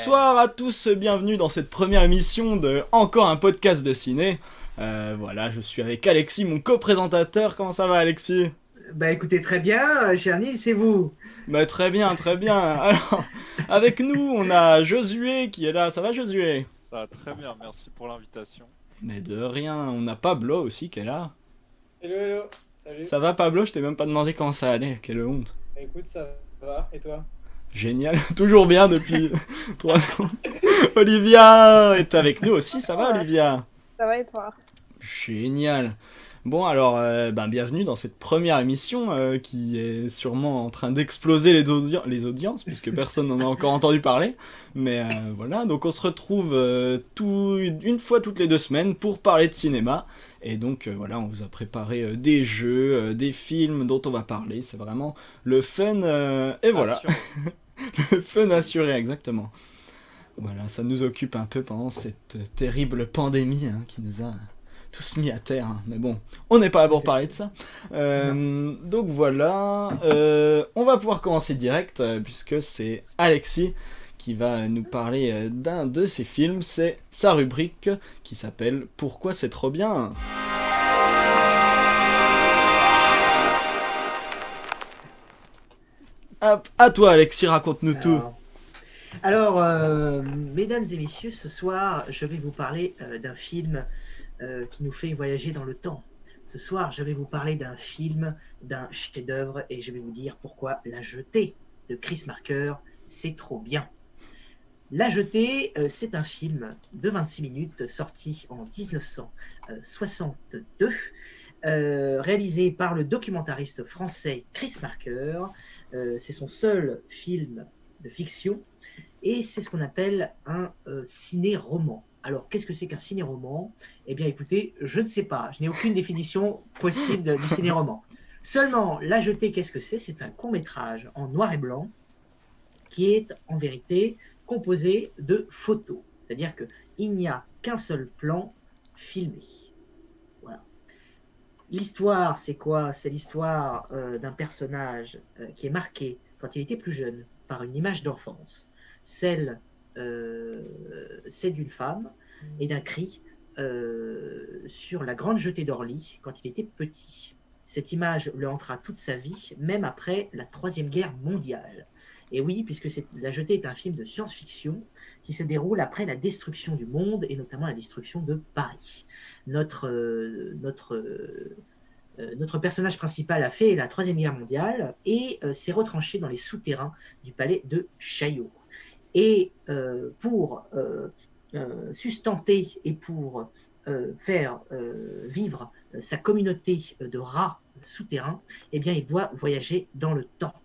Bonsoir à tous, bienvenue dans cette première émission de Encore un podcast de ciné. Voilà, je suis avec Alexis, mon co-présentateur. Comment ça va, Alexis? Bah écoutez, très bien, cher Nils, c'est vous. Bah très bien, très bien. Alors, avec nous, on a Josué qui est là. Ça va, Josué? Ça va très bien, merci pour l'invitation. Mais de rien, on a Pablo aussi qui est là. Hello, hello, salut. Ça va, Pablo? Je t'ai même pas demandé comment ça allait. Quelle honte. Écoute, ça va, et toi? Génial, toujours bien depuis 3 ans. Olivia est avec nous aussi, ça va, Olivia? Ça va et toi? Génial. Bon alors, bienvenue dans cette première émission qui est sûrement en train d'exploser les audiences puisque personne n'en a encore entendu parler. Mais voilà, donc on se retrouve une fois toutes les 2 semaines pour parler de cinéma. Et donc voilà, on vous a préparé des jeux, des films dont on va parler. C'est vraiment le fun. Et voilà, Assuré. le fun assuré exactement. Voilà, ça nous occupe un peu pendant cette terrible pandémie qui nous a tous mis à terre, hein. Mais bon, on n'est pas là pour parler de ça. Donc voilà, on va pouvoir commencer direct, puisque c'est Alexis qui va nous parler d'un de ses films. C'est sa rubrique qui s'appelle Pourquoi c'est trop bien. À toi Alexis, raconte-nous tout. Mesdames et messieurs, ce soir, je vais vous parler d'un film qui nous fait voyager dans le temps. Ce soir, je vais vous parler d'un film, d'un chef-d'œuvre, et je vais vous dire pourquoi La Jetée de Chris Marker, c'est trop bien. La Jetée, c'est un film de 26 minutes sorti en 1962, réalisé par le documentariste français Chris Marker. C'est son seul film de fiction et c'est ce qu'on appelle un ciné-roman. Alors, qu'est-ce que c'est qu'un ciné-roman? Eh bien, écoutez, je ne sais pas. Je n'ai aucune définition possible du ciné-roman. Seulement, La Jetée, qu'est-ce que c'est? C'est un court-métrage en noir et blanc qui est en vérité composé de photos. C'est-à-dire qu'il n'y a qu'un seul plan filmé. Voilà. L'histoire, c'est quoi? C'est l'histoire d'un personnage qui est marqué quand il était plus jeune par une image d'enfance, celle d'une femme et d'un cri sur la grande jetée d'Orly quand il était petit. Cette image le hantera toute sa vie, même après la Troisième Guerre mondiale. Et oui, puisque La Jetée est un film de science-fiction qui se déroule après la destruction du monde et notamment la destruction de Paris. Notre personnage principal a fait la Troisième Guerre mondiale et s'est retranché dans les souterrains du palais de Chaillot. Et pour sustenter et pour faire vivre sa communauté de rats souterrains, eh bien, il doit voyager dans le temps.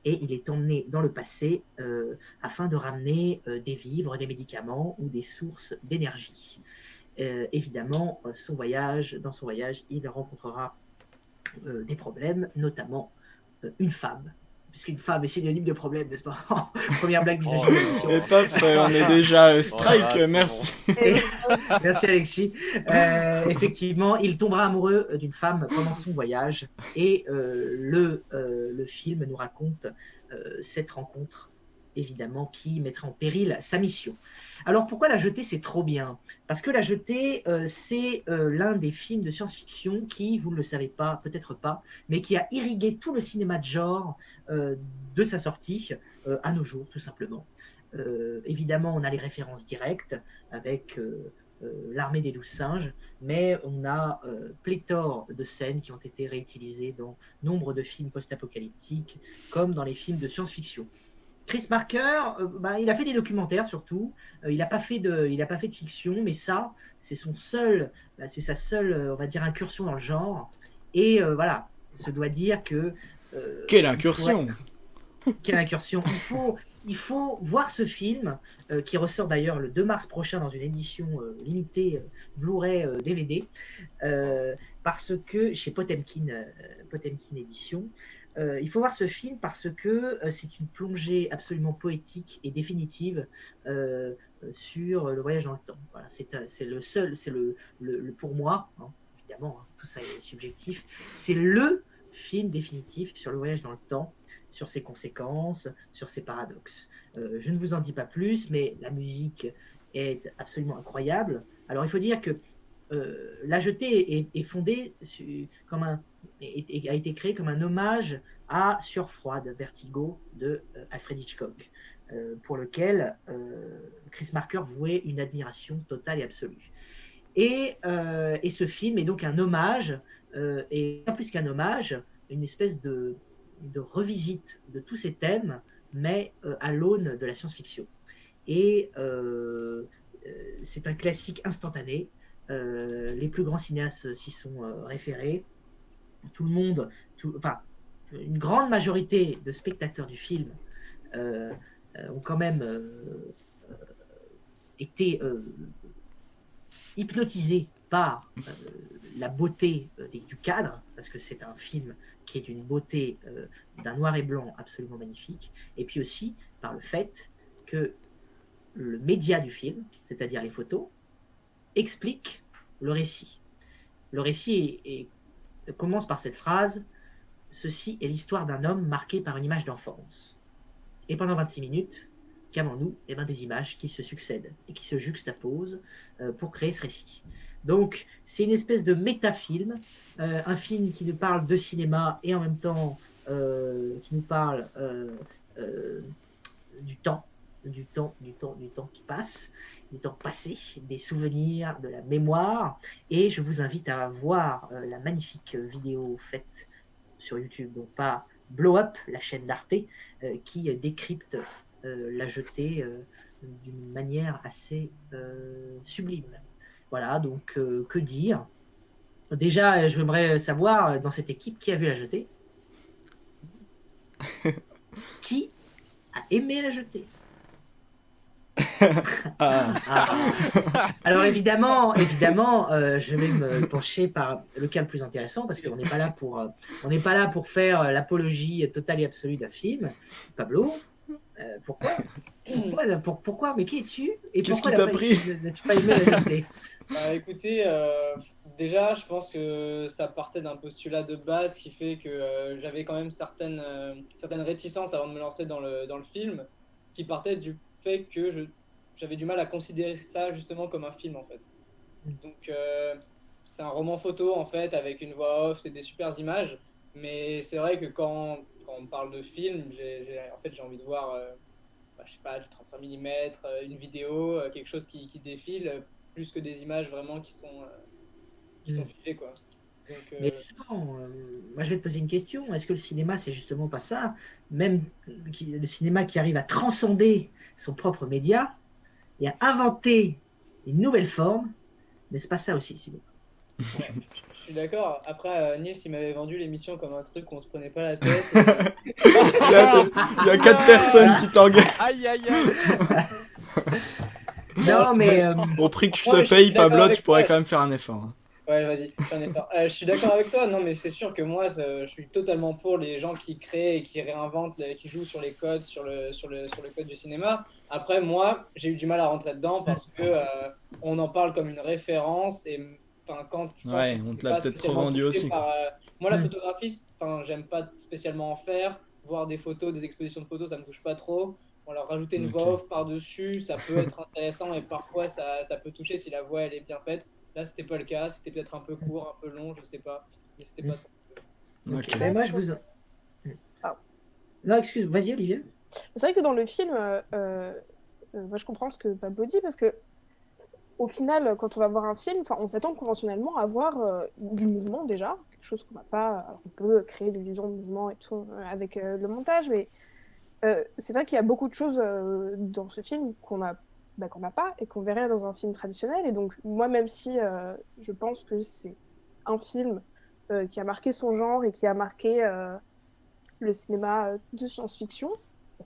Et il est emmené dans le passé afin de ramener des vivres, des médicaments ou des sources d'énergie. Évidemment, dans son voyage, il rencontrera des problèmes, notamment une femme. Puisqu'une femme est synonyme de problème, n'est-ce pas? Première blague Oh misogyne de l'émission. Et paf, on est déjà strike, Voilà, c'est merci. Merci Alexis. Effectivement, il tombera amoureux d'une femme pendant son voyage et le film nous raconte cette rencontre, évidemment, qui mettra en péril sa mission. Alors pourquoi La Jetée, c'est trop bien? Parce que La Jetée, c'est l'un des films de science-fiction qui, vous ne le savez pas, peut-être pas, mais qui a irrigué tout le cinéma de genre de sa sortie à nos jours, tout simplement. Évidemment, on a les références directes avec l'armée des 12 singes, mais on a pléthore de scènes qui ont été réutilisées dans nombre de films post-apocalyptiques, comme dans les films de science-fiction. Chris Marker, il a fait des documentaires surtout. Il n'a pas fait de fiction, mais ça, c'est c'est sa seule, on va dire, incursion dans le genre. Et voilà, se doit dire que Quelle il faut incursion! quelle incursion. Il faut voir ce film, qui ressort d'ailleurs le 2 mars prochain dans une édition limitée Blu-ray DVD, parce que chez Potemkin Édition. Il faut voir ce film parce que c'est une plongée absolument poétique et définitive sur le voyage dans le temps. Voilà, c'est le seul, c'est pour moi, hein, évidemment, hein, tout ça est subjectif, c'est le film définitif sur le voyage dans le temps, sur ses conséquences, sur ses paradoxes. Je ne vous en dis pas plus, mais la musique est absolument incroyable. Alors il faut dire que La Jetée est fondée a été créée comme un hommage à Surfroide, Vertigo de Alfred Hitchcock, pour lequel Chris Marker vouait une admiration totale et absolue. Et ce film est donc un hommage, et bien plus qu'un hommage, une espèce de revisite de tous ces thèmes, mais à l'aune de la science-fiction. Et c'est un classique instantané. Les plus grands cinéastes s'y sont référés. Tout le monde, une grande majorité de spectateurs du film ont quand même été hypnotisés par la beauté du cadre, parce que c'est un film qui est d'une beauté d'un noir et blanc absolument magnifique, et puis aussi par le fait que le média du film, c'est-à-dire les photos, explique le récit. Le récit commence par cette phrase: ceci est l'histoire d'un homme marqué par une image d'enfance. Et pendant 26 minutes, qu'avons-nous? Eh bien, des images qui se succèdent et qui se juxtaposent pour créer ce récit. Donc, c'est une espèce de métafilm, un film qui nous parle de cinéma et en même temps qui nous parle du temps qui passe, du temps passé, des souvenirs, de la mémoire. Et je vous invite à voir la magnifique vidéo faite sur YouTube, donc pas Blow Up, la chaîne d'Arte, qui décrypte La Jetée d'une manière assez sublime. Voilà, donc que dire? Déjà, j'aimerais savoir dans cette équipe qui a vu La Jetée. Qui a aimé La Jetée? Alors évidemment, je vais me pencher par le cas le plus intéressant, parce qu'on n'est pas là pour faire l'apologie totale et absolue d'un film. Pablo, pourquoi mais qui es-tu et qu'est-ce pourquoi qui t'a pris? n'as-tu pas aimé La Jetée? Écoutez, déjà, je pense que ça partait d'un postulat de base qui fait que j'avais quand même certaines réticences avant de me lancer dans le film, qui partait du fait que j'avais du mal à considérer ça justement comme un film en fait. Donc c'est un roman photo en fait avec une voix off, c'est des super images, mais c'est vrai que quand on parle de film, j'ai envie de voir je sais pas, du 35 mm, une vidéo, quelque chose qui défile, plus que des images vraiment qui sont filées quoi. Donc, Mais justement, moi je vais te poser une question. Est-ce que le cinéma, c'est justement pas ça? Même le cinéma qui arrive à transcender son propre média et à inventer une nouvelle forme, n'est-ce pas ça aussi le cinéma? je suis d'accord. Après, Nils, il m'avait vendu l'émission comme un truc où on se prenait pas la tête. Il y a 4 personnes qui t'engueulent. Aïe aïe aïe. Non, mais Au prix que je Ouais, te je suis paye, d'accord Pablo, avec tu pourrais toi. quand même faire un effort. Hein. Ouais, vas-y, fais un effort. Je suis d'accord avec toi. Non, mais c'est sûr que moi, je suis totalement pour les gens qui créent et qui réinventent, qui jouent sur les codes, sur le code du cinéma. Après, moi, j'ai eu du mal à rentrer dedans parce que on en parle comme une référence et quand je pense Ouais, que on je te suis l'a pas peut-être trop spécialement vendu touché aussi. par, moi, la photographie, j'aime pas spécialement en faire. Voir des photos, des expositions de photos, ça me touche pas trop. On leur rajouter une voix off par-dessus, ça peut être intéressant et parfois ça peut toucher si la voix elle est bien faite. Là, c'était pas le cas, c'était peut-être un peu court, un peu long, je sais pas, mais c'était pas trop. Ok. mais moi je vous. Non, excuse, vas-y Olivier. C'est vrai que dans le film, moi je comprends ce que Pablo dit, parce que au final, quand on va voir un film, on s'attend conventionnellement à voir du mouvement déjà, quelque chose qu'on n'a pas. Alors on peut créer des visions de mouvement et tout avec le montage, mais c'est vrai qu'il y a beaucoup de choses dans ce film qu'on n'a pas et qu'on verrait dans un film traditionnel. Et donc moi, même si je pense que c'est un film qui a marqué son genre et qui a marqué le cinéma de science-fiction,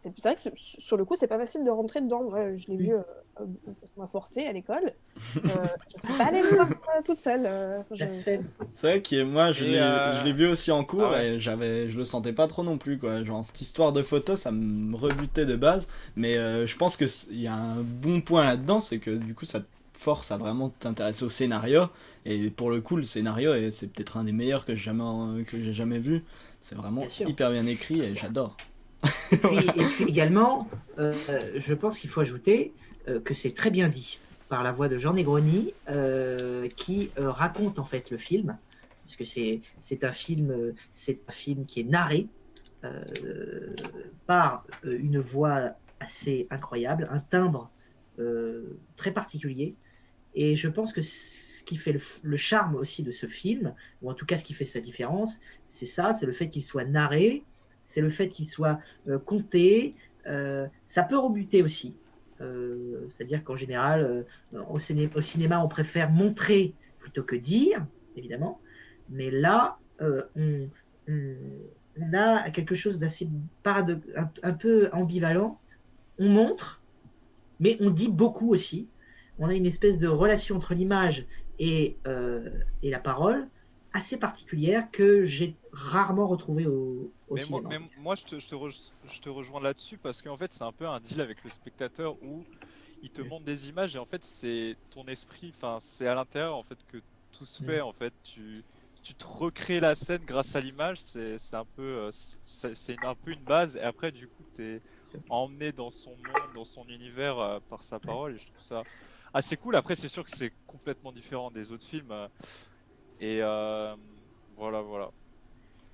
c'est vrai que sur le coup, c'est pas facile de rentrer dedans. Moi, je l'ai vu parce qu'on m'a forcé à l'école. Je ne serais pas allée le voir toute seule. C'est vrai que moi, je l'ai vu aussi en cours et je le sentais pas trop non plus, quoi. Genre, cette histoire de photo, ça me rebutait de base. Mais je pense qu'il y a un bon point là-dedans, c'est que du coup, ça te force à vraiment t'intéresser au scénario. Et pour le coup, le scénario, c'est peut-être un des meilleurs que j'ai jamais vu. C'est vraiment Bien sûr. hyper bien écrit et j'adore. Et puis également, je pense qu'il faut ajouter que c'est très bien dit par la voix de Jean Negroni, qui raconte en fait le film, puisque c'est un film qui est narré par une voix assez incroyable, un timbre très particulier. Et je pense que ce qui fait le charme aussi de ce film, ou en tout cas ce qui fait sa différence, c'est ça, c'est le fait qu'il soit narré, c'est le fait qu'il soit compté. Ça peut rebuter aussi. C'est-à-dire qu'en général, au cinéma, on préfère montrer plutôt que dire, évidemment. Mais là, on a quelque chose d'assez un peu ambivalent. On montre, mais on dit beaucoup aussi. On a une espèce de relation entre l'image et la parole assez particulière que j'ai rarement retrouvée au cinéma. Mais moi, je te rejoins là-dessus parce qu'en fait, c'est un peu un deal avec le spectateur où il te montre des images et en fait, c'est ton esprit, enfin, c'est à l'intérieur en fait que tout se fait. En fait, tu te recrées la scène grâce à l'image. C'est un peu, un peu une base. Et après, du coup, t'es emmené dans son monde, dans son univers par sa parole. Et je trouve ça assez cool. Après, c'est sûr que c'est complètement différent des autres films. Et voilà.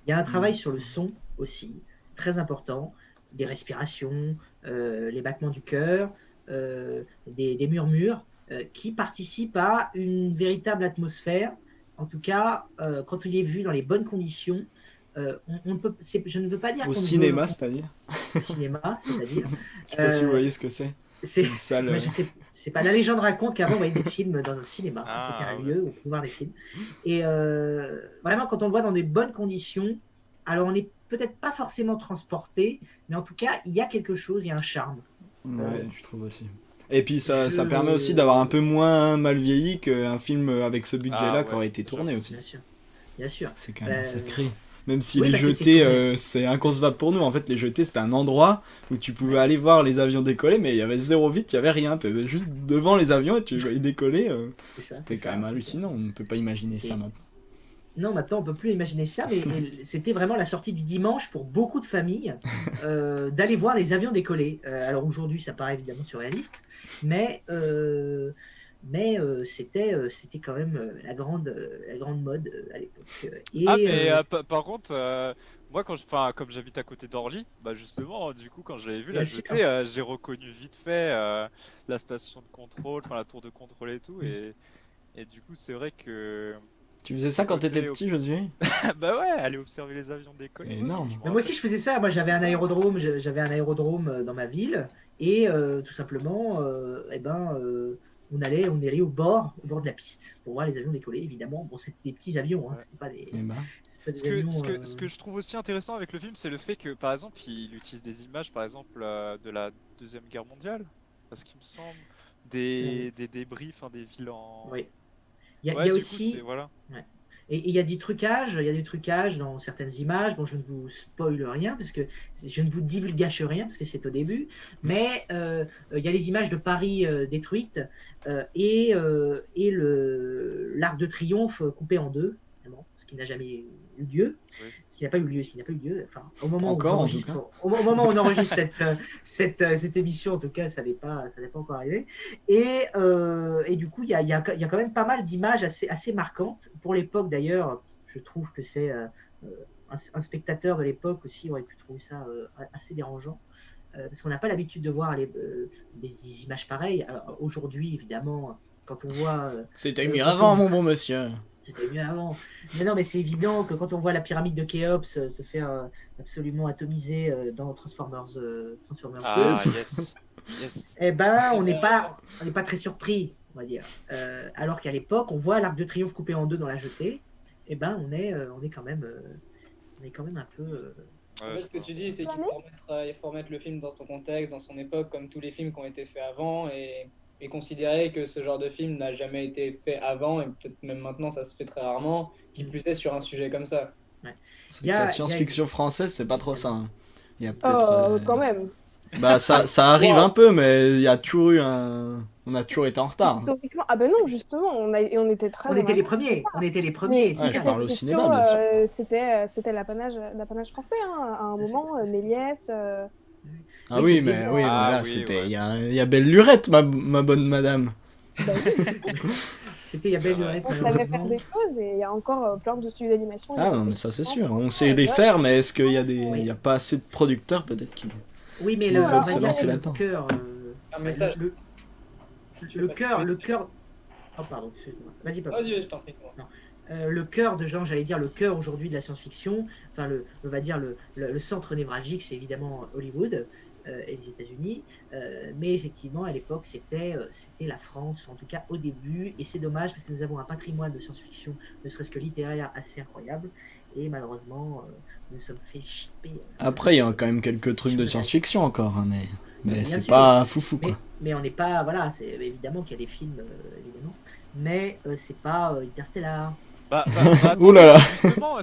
Il y a un travail sur le son aussi, très important, des respirations, les battements du cœur, des murmures, qui participent à une véritable atmosphère. En tout cas, quand il est vu dans les bonnes conditions, je ne veux pas dire Au cinéma, c'est-à-dire. Au cinéma, c'est-à-dire. Je sais pas si vous voyez ce que c'est. Une salle. Moi, je sais pas. La légende raconte qu'avant, on voyait des films dans un cinéma. Ah, C'était un lieu où on pouvait voir des films. Et vraiment, quand on le voit dans des bonnes conditions, alors on n'est peut-être pas forcément transporté, mais en tout cas, il y a quelque chose, il y a un charme. Ouais, je trouve aussi. Et puis ça permet aussi d'avoir un peu moins mal vieilli qu'un film avec ce budget-là qui aurait été tourné aussi. Bien sûr. C'est quand même sacré. Même si Oui, les parce que jetés, c'est inconcevable pour nous. En fait, les jetés, c'était un endroit où tu pouvais aller voir les avions décoller, mais il y avait zéro vide, il y avait rien. Tu étais juste devant les avions et tu voyais décoller. C'était quand même hallucinant. On ne peut pas imaginer ça maintenant. Non, maintenant on peut plus imaginer ça, mais c'était vraiment la sortie du dimanche pour beaucoup de familles d'aller voir les avions décoller. Alors aujourd'hui, ça paraît évidemment surréaliste, mais c'était quand même la grande mode à l'époque. Par contre, moi, comme j'habite à côté d'Orly, bah justement, du coup, quand je l'avais vu la Bien jetée, j'ai reconnu vite fait la station de contrôle, enfin la tour de contrôle et tout, et du coup, c'est vrai que. Tu faisais ça quand t'étais petit, Josué? Bah ouais, aller observer les avions décoller. Énorme. Mais moi aussi je faisais ça. Moi j'avais un aérodrome, dans ma ville et tout simplement, on allait au bord de la piste pour voir les avions décoller. Évidemment, bon c'était des petits avions, hein, c'était pas des. Ce que je trouve aussi intéressant avec le film, c'est le fait que, par exemple, il utilise des images, par exemple, de la Deuxième Guerre mondiale, parce qu'il me semble, des débris, enfin des villes en. Oui. Il y a aussi. Coup, voilà. Ouais. Et il y a des trucages dans certaines images. Bon, je ne vous spoil rien parce que je ne vous divulgâche rien parce que c'est au début. Mais il y a les images de Paris détruites et l'Arc de Triomphe coupé en deux, évidemment, ce qui n'a jamais eu lieu. Oui. S'il n'a pas eu lieu. Enfin, au moment où on enregistre cette émission, en tout cas, ça n'est pas encore arrivé. Et du coup, il y a quand même pas mal d'images assez marquantes. Pour l'époque, d'ailleurs, je trouve que c'est un spectateur de l'époque aussi aurait pu trouver ça assez dérangeant. Parce qu'on n'a pas l'habitude de voir des images pareilles. Aujourd'hui, évidemment, quand on voit... C'était mieux avant, mon bon monsieur. C'était mieux avant. Mais non, mais c'est évident que quand on voit la pyramide de Khéops se faire absolument atomiser dans Transformers 2, Yes. eh ben, on n'est pas très surpris, on va dire. Alors qu'à l'époque, on voit l'Arc de Triomphe coupé en deux dans la jetée, eh ben, on est quand même un peu. En fait, ce que tu dis, c'est qu'il faut remettre le film dans son contexte, dans son époque, comme tous les films qui ont été faits avant, et considérer que ce genre de film n'a jamais été fait avant, et peut-être même maintenant ça se fait très rarement, qui plus est sur un sujet comme ça. Ouais. La science-fiction française, c'est pas trop ça. Hein. Il y a peut-être. Quand même. Bah ça arrive un peu, mais il y a toujours eu on a toujours été en retard. Hein. Historiquement, ah ben non, justement, on était très On en était les avance. premiers. On était les Mais premiers. c'est Ouais, je ça. parle au Pinocchio, cinéma, bien sûr. c'était l'apanage français, hein. À un moment, Méliès. Ah Oui, oui, c'était- mais oui, mais Ah là oui, c'était ouais. il y a belle lurette, ma bonne madame. Bah oui, C'était il y a belle C'est vrai. lurette, on savait faire malheureusement. des choses et il y a encore plein de studios d'animation. et Ah de non, mais studios ça c'est de sûr. cinéma, On sait les ouais. faire, mais est-ce qu'il y a Oui. il y a pas assez de producteurs peut-être qui Oui, mais qui le, veulent on se va dire lancer que là-dedans. le cœur. Un message. Le cœur. Le cœur. Oh, pardon, excuse-moi. Vas-y, Pablo. Vas-y, je t'en prie, c'est bon. Le cœur de genre, j'allais dire le cœur aujourd'hui de la science-fiction, enfin on va dire le centre névralgique, c'est évidemment Hollywood et les États-Unis, mais effectivement à l'époque c'était la France, en tout cas au début, et c'est dommage parce que nous avons un patrimoine de science-fiction, ne serait-ce que littéraire, assez incroyable, et malheureusement nous nous sommes fait chipper. Après, il y a quand même quelques trucs de science-fiction encore, hein, mais Bien c'est sûr. pas foufou Mais, quoi. mais on n'est pas, voilà, c'est évidemment qu'il y a des films, évidemment, mais c'est pas Interstellar. Ouh là là. Justement,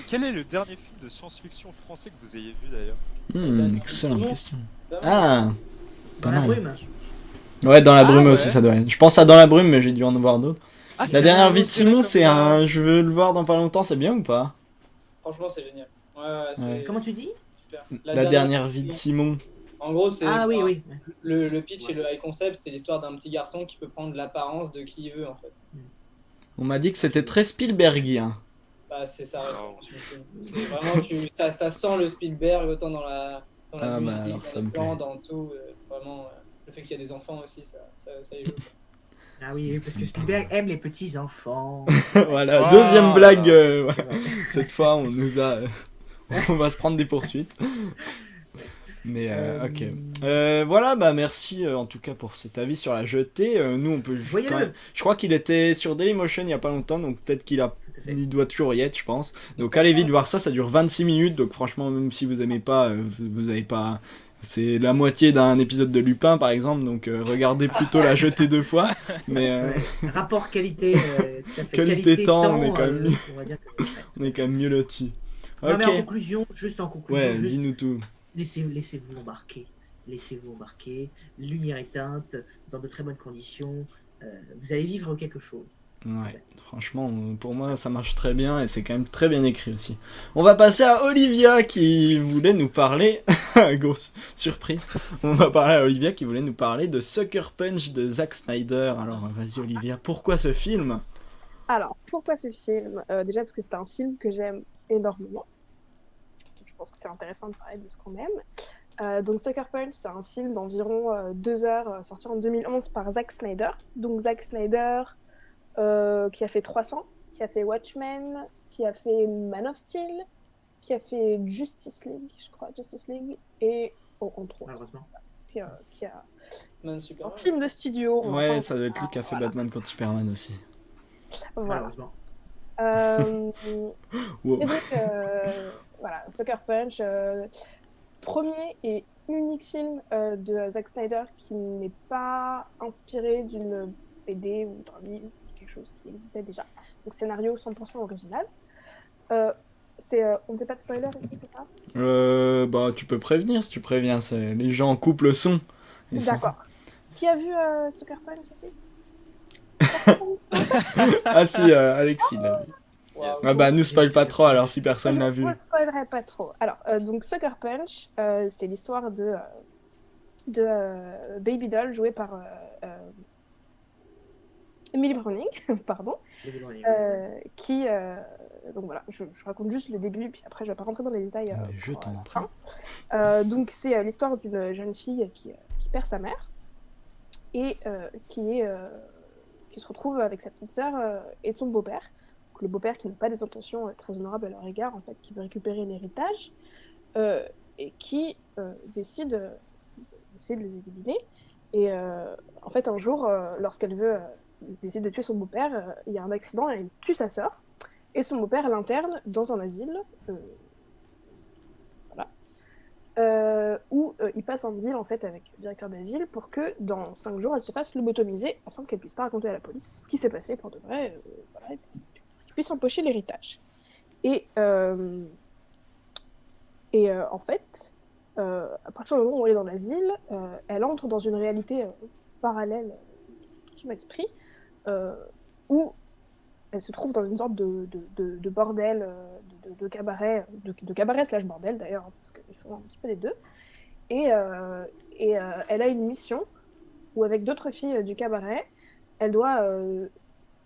quel est le dernier film de science-fiction français que vous ayez vu d'ailleurs? Excellente question. Dans Ah, Dans pas la mal. brume. Ouais, dans la Ah, brume ouais. aussi ça doit être. Je pense à Dans la brume, mais j'ai dû en voir d'autres. Ah, La c'est dernière vraiment vie de tiré Simon, comme c'est ça. un. Je veux le voir dans pas longtemps, c'est bien ou pas? Franchement, c'est génial. Ouais, c'est Ouais. Comment tu dis? super. La dernière vie de Simon. En gros, c'est Ah oui, oui. le pitch et Ouais. le high concept, c'est l'histoire d'un petit garçon qui peut prendre l'apparence de qui il veut en fait. On m'a dit que c'était très Spielbergien. Bah, c'est ça. Oh. C'est vraiment ça sent le Spielberg autant dans la Ah, musique, bah, alors, dans ça les me plans, plaît. dans tout. Vraiment, le fait qu'il y a des enfants aussi, ça y joue. Ah oui, parce Ça que me Spielberg aime les petits enfants. Voilà, Voilà. deuxième blague. Voilà. Cette fois, on nous a. On va se prendre des poursuites. Mais ok. Voilà, bah merci en tout cas pour cet avis sur la jetée. Nous, on peut Voyez-le. quand même. Je crois qu'il était sur Dailymotion il y a pas longtemps, donc peut-être il doit toujours y être, je pense. Donc allez vite voir ça, ça dure 26 minutes, donc franchement, même si vous aimez pas, vous avez pas. C'est la moitié d'un épisode de Lupin par exemple, donc regardez plutôt la jetée 2 fois. Mais Ouais. Rapport qualité, tout à fait. Qualité-temps, on est quand même mieux. on va dire que- ouais. on est quand même mieux lotis. Non, mais en Ok. conclusion, juste en conclusion, Ouais, juste dis-nous tout. laissez-vous embarquer. Laissez-vous embarquer. Lumière éteinte, dans de très bonnes conditions. Vous allez vivre quelque chose. Ouais, franchement, pour moi, ça marche très bien et c'est quand même très bien écrit aussi. On va passer à Olivia qui voulait nous parler. Grosse surprise. On va parler à Olivia qui voulait nous parler de Sucker Punch de Zack Snyder. Alors, vas-y, Olivia, pourquoi ce film? Alors, pourquoi ce film? Déjà parce que c'est un film que j'aime énormément. Je pense que c'est intéressant de parler de ce qu'on aime. Donc Sucker Punch, c'est un film d'environ 2 heures, sorti en 2011 par Zack Snyder. Donc Zack Snyder, qui a fait 300, qui a fait Watchmen, qui a fait Man of Steel, qui a fait Justice League, et entre autres, Malheureusement. qui a Man un Superman. film de studio. on va Ouais, pas- ça doit être lui qui a fait voilà. Batman contre Superman aussi. Voilà. Malheureusement. Wow. Et donc, voilà, Sucker Punch, premier et unique film de Zack Snyder qui n'est pas inspiré d'une BD ou d'un livre, quelque chose qui existait déjà. Donc, scénario 100% original. On ne fait pas de spoiler ici, c'est ça? Bah, tu peux prévenir si tu préviens. Les gens coupent le son. et ça- D'accord. Qui a vu Sucker Punch ici? Ah si, Alexis l'a vu. Waouh. Ah bah, nous spoil pas trop alors si personne l'a vu. Je ne spoilerai pas trop. Alors, donc Sucker Punch, c'est l'histoire de Baby Doll jouée par Emily Browning, pardon, qui donc voilà, je raconte juste le début, puis après je vais pas rentrer dans les détails. Mais je pour t'en la prie. fin. Donc c'est l'histoire d'une jeune fille qui perd sa mère et qui se retrouve avec sa petite sœur et son beau-père. Donc, le beau-père qui n'a pas des intentions très honorables à leur égard, en fait, qui veut récupérer l'héritage et qui décide d'essayer de les éliminer. Et en fait, un jour, lorsqu'elle décide de tuer son beau-père, il y a un accident et elle tue sa sœur. Et son beau-père l'interne dans un asile. Où il passe un deal en fait avec le directeur d'asile pour que dans 5 jours elle se fasse lobotomiser afin qu'elle puisse pas raconter à la police ce qui s'est passé pour de vrai, voilà, et qu'il puisse empocher l'héritage. Et en fait, à partir du moment où elle est dans l'asile, elle entre dans une réalité parallèle de son esprit, où elle se trouve dans une sorte de bordel, de cabaret, de cabaret slash bordel d'ailleurs, parce qu'ils font un petit peu les deux. Et elle a une mission où, avec d'autres filles du cabaret, elle doit.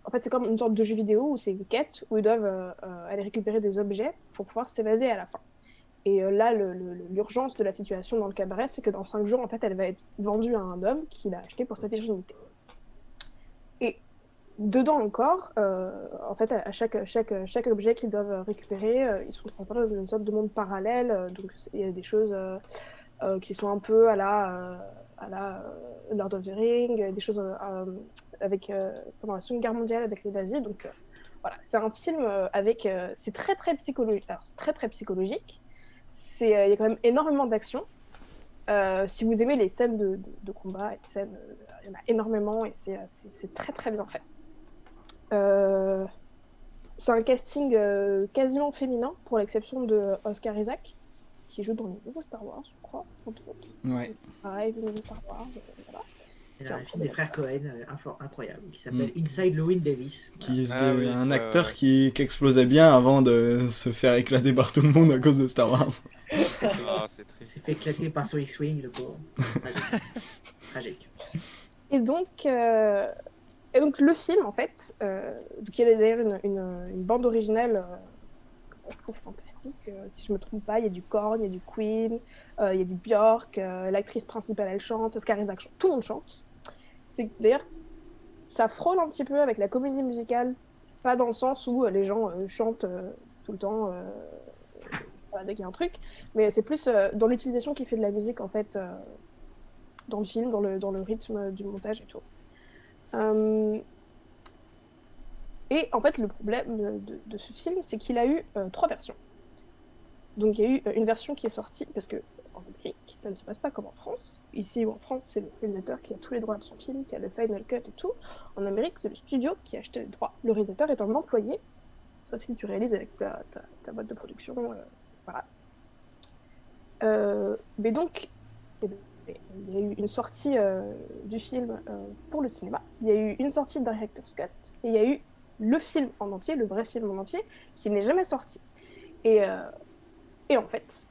En fait, c'est comme une sorte de jeu vidéo où c'est une quête où ils doivent aller récupérer des objets pour pouvoir s'évader à la fin. Et là, l'urgence de la situation dans le cabaret, c'est que dans 5 jours, en fait, elle va être vendue à un homme qui l'a achetée pour sa virginité. Et dedans encore, en fait, à chaque objet qu'ils doivent récupérer, ils sont transportés dans une sorte de monde parallèle. Donc, il y a des choses qui sont un peu à la Lord of the Rings, des choses avec pendant la Seconde Guerre mondiale avec les nazis. Donc, voilà, c'est un film avec... c'est très, très psychologique. Alors, c'est très, très psychologique. Il y a quand même énormément d'action. Si vous aimez les scènes de combat, et il y en a énormément et c'est très très bien fait. C'est un casting quasiment féminin, pour l'exception de Oscar Isaac, qui joue dans le nouveau Star Wars, je crois, entre autres. Ouais. Pareil, le nouveau Star Wars, voilà. Il y a un film des frères Cohen incroyable qui s'appelle Inside Llewyn Davis. Un acteur qui explosait bien avant de se faire éclater par tout le monde à cause de Star Wars. Ah, c'est Il s'est triste. fait éclater par son X-Wing, le pauvre. Tragique. Et donc le film, en fait, donc il y a d'ailleurs une bande originale que moi, je trouve fantastique. Si je me trompe pas, il y a du Korn, il y a du Queen, il y a du Björk, l'actrice principale, elle chante, Oscar Isaac chante, tout le monde chante. C'est d'ailleurs, ça frôle un petit peu avec la comédie musicale, pas dans le sens où les gens chantent tout le temps voilà, dès qu'il y a un truc, mais c'est plus dans l'utilisation qui fait de la musique, en fait, dans le film, dans le rythme du montage et tout. Et en fait, le problème de ce film, c'est qu'il a eu 3 versions. Donc il y a eu une version qui est sortie, parce que en Amérique, ça ne se passe pas comme en France. Ici ou en France, c'est le réalisateur qui a tous les droits de son film, qui a le final cut et tout. En Amérique, c'est le studio qui a acheté les droits. Le réalisateur est un employé, sauf si tu réalises avec ta boîte de production. Voilà. Mais donc, il y a eu une sortie du film pour le cinéma. Il y a eu une sortie de Director's Cut. Et il y a eu le film en entier, le vrai film en entier, qui n'est jamais sorti. Et en fait,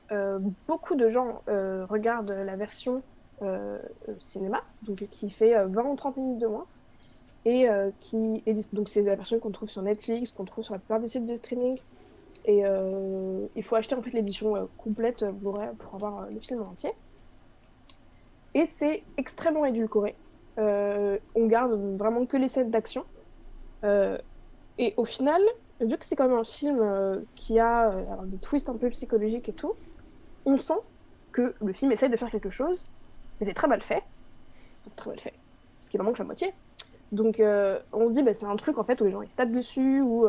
beaucoup de gens regardent la version cinéma, donc qui fait 20 ou 30 minutes de moins, et donc c'est la version qu'on trouve sur Netflix, qu'on trouve sur la plupart des sites de streaming. Et il faut acheter en fait l'édition complète Blu-ray pour avoir le film en entier. Et c'est extrêmement édulcoré. On garde vraiment que les scènes d'action. Et au final, vu que c'est quand même un film qui a des twists un peu psychologiques et tout, on sent que le film essaye de faire quelque chose, mais c'est très mal fait. C'est très mal fait, parce qu'il en manque la moitié. Donc on se dit, c'est un truc en fait où les gens ils se tapent dessus, ou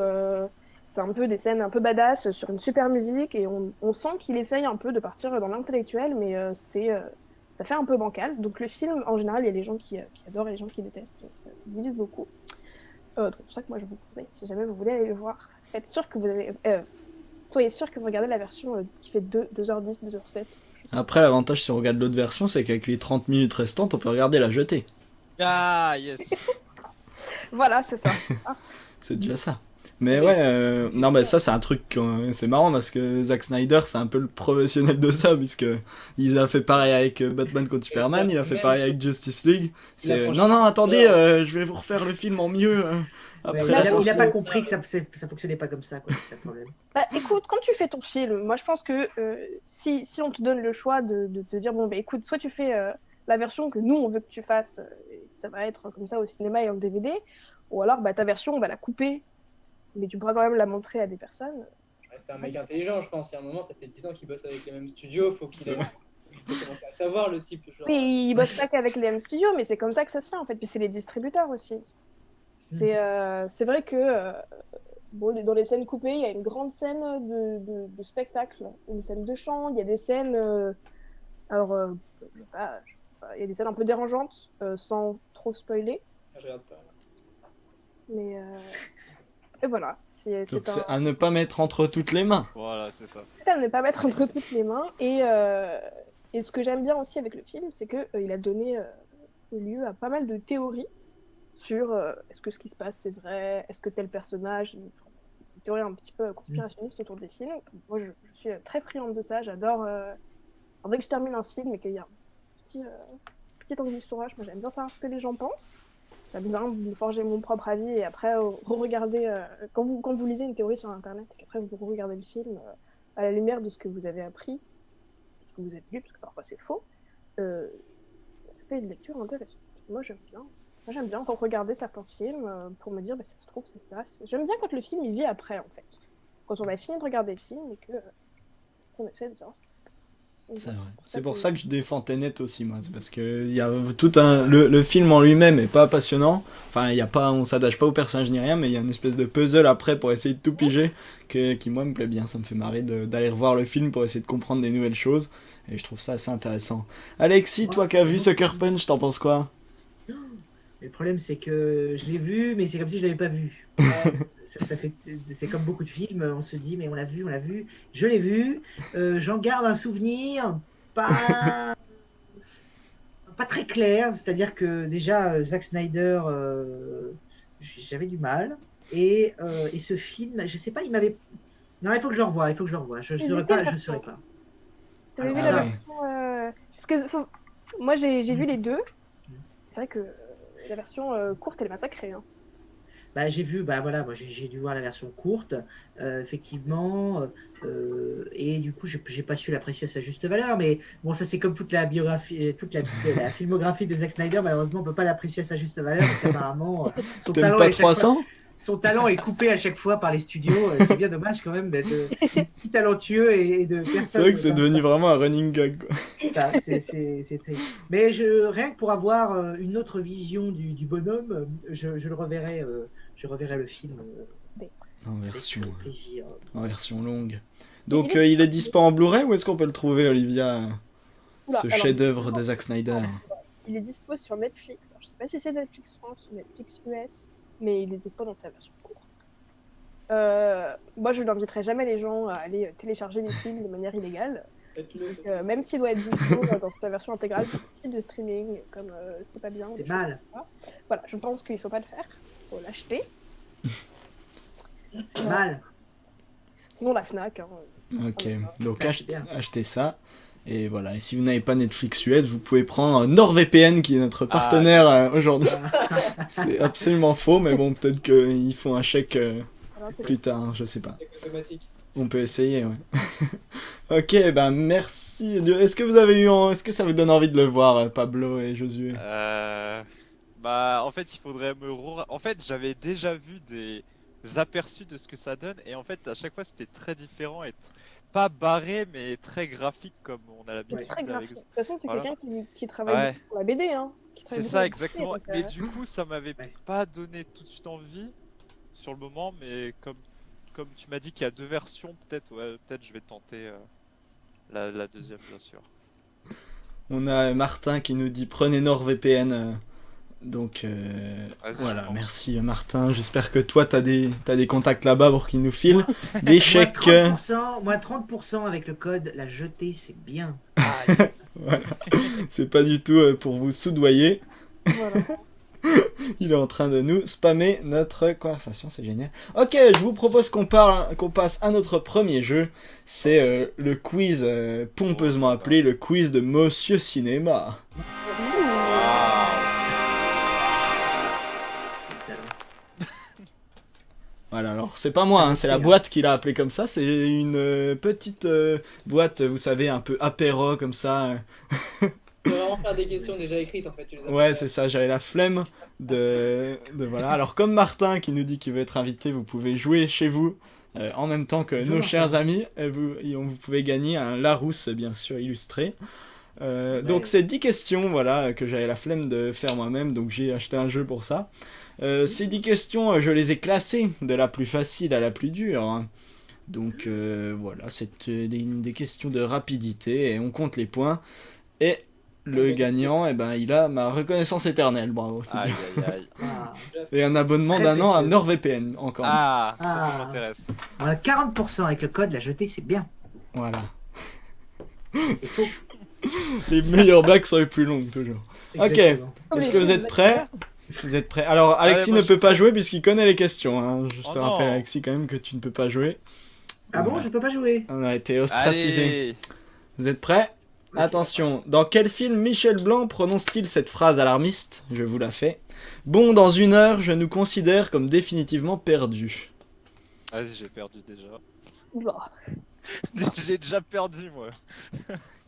c'est un peu des scènes un peu badass sur une super musique, et on sent qu'il essaye un peu de partir dans l'intellectuel, mais ça fait un peu bancal. Donc le film, en général, il y a les gens qui adorent et les gens qui détestent, ça divise beaucoup. Donc c'est pour ça que moi je vous conseille, si jamais vous voulez aller le voir, soyez sûr que vous regardez la version qui fait 2h10, 2h07. Après, l'avantage si on regarde l'autre version, c'est qu'avec les 30 minutes restantes, on peut regarder la jetée. Ah, yes. Voilà, c'est ça. C'est déjà ça. Mais ouais, non, mais ça, c'est un truc, c'est marrant parce que Zack Snyder, c'est un peu le professionnel de ça, puisque il a fait pareil avec Batman contre Superman, il a fait pareil avec Justice League. C'est non, attendez, je vais vous refaire le film en mieux. Après il n'a pas compris que ça fonctionnait pas comme ça, quoi, c'est le problème. Écoute, quand tu fais ton film, moi je pense que si on te donne le choix de te dire, bon, écoute, soit tu fais la version que nous on veut que tu fasses, et ça va être comme ça au cinéma et en DVD, ou alors ta version on va la couper, mais tu pourras quand même la montrer à des personnes. C'est un mec intelligent, je pense. Il y a un moment, ça fait 10 ans qu'il bosse avec les mêmes studios, faut qu'il commence à savoir le type. Genre... Oui, il bosse pas qu'avec les mêmes studios, mais c'est comme ça que ça se fait en fait. Puis c'est les distributeurs aussi. C'est vrai que dans les scènes coupées, il y a une grande scène de spectacle, une scène de chant, il y a des scènes. Il y a des scènes un peu dérangeantes, sans trop spoiler. Je regarde pas. Mais et voilà, c'est à ne pas mettre entre toutes les mains. Voilà, c'est ça. À ne pas mettre entre toutes les mains. Et ce que j'aime bien aussi avec le film, c'est que il a donné lieu à pas mal de théories sur est-ce que ce qui se passe c'est vrai, est-ce que tel personnage, enfin, une théorie un petit peu conspirationniste autour des films. Moi, je suis très friande de ça. J'adore. Dès que je termine un film et qu'il y a un petit angle sur moi j'aime bien savoir ce que les gens pensent. J'aime bien me forger mon propre avis et après re-regarder. Quand vous lisez une théorie sur Internet et qu'après vous regardez le film à la lumière de ce que vous avez appris, de ce que vous avez lu, parce que parfois c'est faux, ça fait une lecture intéressante. Moi, j'aime bien. Moi, j'aime bien regarder certains films pour me dire, bah, ça se trouve, c'est ça. J'aime bien quand le film, il vit après, en fait. Quand on a fini de regarder le film et qu'on essaie de savoir ce qui s'est passé. Donc, C'est vrai. voilà, C'est pour ça que je défends Tenet aussi, moi. C'est parce que il y a tout le film en lui-même est pas passionnant. Enfin, il y a pas, on s'attache pas au personnage ni rien, mais il y a une espèce de puzzle après pour essayer de tout piger qui moi me plaît bien. Ça me fait marrer d'aller revoir le film pour essayer de comprendre des nouvelles choses. Et je trouve ça assez intéressant. Alexis, toi qui as vu Sucker Punch, t'en penses quoi? Le problème, c'est que je l'ai vu, mais c'est comme si je l'avais pas vu. C'est comme beaucoup de films, on se dit, mais on l'a vu, on l'a vu. Je l'ai vu, j'en garde un souvenir pas, pas très clair, c'est-à-dire que déjà, Zack Snyder, j'avais du mal. Et ce film, je sais pas, il m'avait. Non, il faut que je le revoie, il faut que je le revoie. Je ne saurais pas, je saurais pas. T'avais vu Alors, la ouais. version. Parce que moi, j'ai vu les deux. C'est vrai que la version courte, elle est massacrée. Hein. Bah, j'ai vu, bah voilà, moi j'ai dû voir la version courte, effectivement, et du coup j'ai pas su l'apprécier à sa juste valeur, mais bon, ça c'est comme toute la biographie, la filmographie de Zack Snyder, malheureusement on peut pas l'apprécier à sa juste valeur, parce qu'apparemment son T'aimes talent pas est chaque fois, 300? son talent est coupé à chaque fois par les studios, c'est bien dommage quand même d'être si talentueux et de personne. C'est vrai que c'est devenu vraiment un running gag, quoi. C'est triste. Mais rien que pour avoir une autre vision du bonhomme, je le reverrai, je reverrai le film En avec version, plaisir. en version longue. Donc il est dispo en Blu-ray ou est-ce qu'on peut le trouver, Olivia? Oula, Ce alors, chef-d'œuvre de Zack Snyder. il est dispo sur Netflix. Alors, je sais pas si c'est Netflix France ou Netflix US, mais il est dispo dans sa version courte. Moi, je n'inviterai jamais les gens à aller télécharger les films de manière illégale. Faites-le. Donc, même s'il doit être dispo dans sa version intégrale sur le site de streaming, comme c'est pas bien. C'est des mal. choses comme ça. Voilà, je pense qu'il faut pas le faire. Il faut l'acheter. C'est mal. Sinon, la Fnac. Hein. Ok, donc Ouais, c'est bien. achetez ça. Et voilà, et si vous n'avez pas Netflix US, vous pouvez prendre NordVPN qui est notre partenaire aujourd'hui. C'est absolument faux, mais bon, peut-être qu'ils font un chèque Voilà, plus tard, hein, je sais pas. C'est automatique. On peut essayer, ouais. Ok, ben merci. Est-ce que vous avez est-ce que ça vous donne envie de le voir, Pablo et Josué? Bah, en fait, il faudrait En fait, j'avais déjà vu des aperçus de ce que ça donne, et en fait, à chaque fois, c'était très différent et pas barré, mais très graphique, comme on a l'habitude très avec. graphique. De toute façon, c'est Voilà. quelqu'un qui travaille Ouais. beaucoup pour la BD. Hein, qui C'est travaille beaucoup ça, pour la exactement. BD, donc, Mais du coup, ça m'avait Ouais. pas donné tout de suite envie sur le moment, mais comme tu m'as dit qu'il y a deux versions, peut-être je vais tenter la deuxième, bien sûr. On a Martin qui nous dit prenez NordVPN. Donc Vas-y, voilà, je prends. merci Martin. J'espère que toi t'as des contacts là-bas pour qu'ils nous filent des Moins chèques. 30%, moins 30% avec le code La Jetée, c'est bien. Ah, yes. Voilà. C'est pas du tout pour vous soudoyer. Voilà. Il est en train de nous spammer notre conversation, c'est génial. Ok, je vous propose qu'on passe à notre premier jeu. C'est le quiz pompeusement appelé le quiz de Monsieur Cinéma. Voilà, alors c'est pas moi, hein, c'est la boîte qui l'a appelé comme ça. C'est une petite boîte, vous savez, un peu apéro comme ça. Tu vas vraiment faire des questions déjà écrites en fait. Tu les as Ouais, fait. c'est ça, j'avais la flemme de voilà. Alors comme Martin qui nous dit qu'il veut être invité, vous pouvez jouer chez vous en même temps que Bonjour, nos Martin. chers amis. Vous pouvez gagner un Larousse, bien sûr, illustré. Donc c'est 10 questions, voilà, que j'avais la flemme de faire moi-même, donc j'ai acheté un jeu pour ça. Ces 10 questions, je les ai classées de la plus facile à la plus dure. Hein. Donc voilà, c'est des questions de rapidité et on compte les points. Et le gagnant, eh ben, il a ma reconnaissance éternelle, bravo. C'est Aïe, bien. aïe, aïe. Ah, Et un abonnement Très d'un an à précieux. NordVPN, encore. Ah, ça Ah. m'intéresse. on a 40% avec le code La Jetée, c'est bien. Voilà. Il faut. Les meilleures blagues sont les plus longues, toujours. Ok. Exactement. Comme Est-ce les que vous films êtes prêts? Vous êtes prêts? Alors, Alexis moi, ne je peut suis pas prêt. jouer puisqu'il connaît les questions. Hein. Je Oh te non. rappelle, Alexis, quand même, que tu ne peux pas jouer. Ah bon, Voilà. je peux pas jouer. On a été ostracisés. Allez. Vous êtes prêts? Attention, dans quel film Michel Blanc prononce-t-il cette phrase alarmiste? Je vous la fais. Bon, dans 1 heure, je nous considère comme définitivement perdus. Vas-y, j'ai perdu déjà. Oula. J'ai déjà perdu, moi.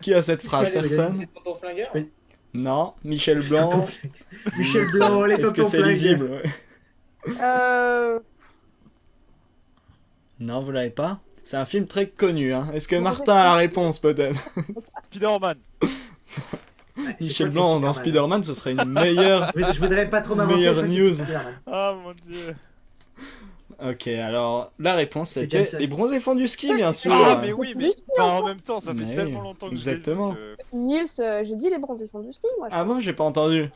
Qui a cette phrase? Allez, Personne? Tonton Flingueur. Je peux- Non, Michel Tonton Blanc. Flingue. Michel Blanc, les Est-ce que tontons c'est flingues. lisible? Ouais. Euh... Non, vous l'avez pas? C'est un film très connu. Hein. Est-ce que Non, Martin a la réponse, peut-être? Spider-Man. Ouais, je sais Michel pas Blanc si dans c'est Spider-Man, ce serait une meilleure... Je voudrais pas trop m'avancer. Meilleure je sais pas si news. c'est Spider-Man. Ah mon dieu. Ok, alors, la réponse C'est c'était Jameson. les bronzés font du ski, bien sûr. Ah mais oui, mais Du ski, enfin, en même temps, ça fait Mais tellement oui, longtemps que exactement. je l'ai vu Nils, j'ai dit les bronzés font du ski, moi. je Ah bon, j'ai pas entendu.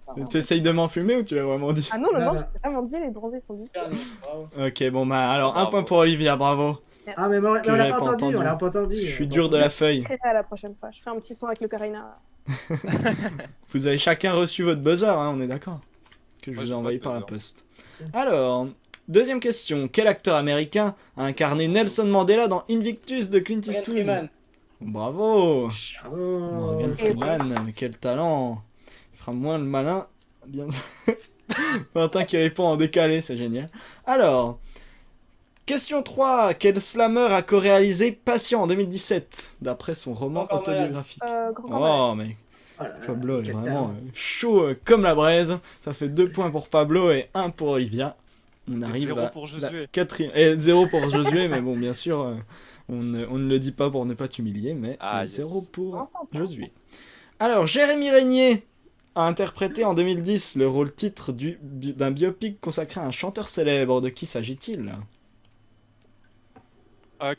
pense. T'essayes de m'enfumer ou tu l'as vraiment dit? Ah non, Non, non, non. j'ai vraiment dit les bronzés font du ski. Dernier, bravo. Ok, bon bah alors un Bravo. point pour Olivia, bravo. Ah, mais on Que l'a j'avais pas pas entendu, entendu. on l'a pas entendu. Je suis dur de la feuille. Je ferai à la prochaine fois. Je ferai un petit son avec le Carina. Vous avez chacun reçu votre buzzer, hein, on est d'accord? Que je Moi, vous j'ai ai pas envoyé de par la buzzer. poste. Alors, deuxième question. Quel acteur américain a incarné Nelson Mandela dans Invictus de Clint Morgan Eastwood? Freeman. Bravo! Bravo. Morgan Freeman, mais quel talent! Il fera moins le malin. Bien. Martin qui répond en décalé, c'est génial. Alors, question 3. Quel slammer a co-réalisé Patient en 2017, d'après son roman Encore malade. autobiographique? Grand malade. Oh, mais Oh là là, Pablo est quel vraiment talent. chaud comme la braise. Ça fait 2 points pour Pablo et 1 pour Olivia. On arrive zéro à pour la Josué. quatrième... Et 0 pour Josué, mais bon, bien sûr, on ne le dit pas pour ne pas t'humilier, mais Ah, yes. 0 pour Entends pas. Josué. Alors, Jérémy Régnier a interprété en 2010 le rôle titre d'un biopic consacré à un chanteur célèbre. De qui s'agit-il?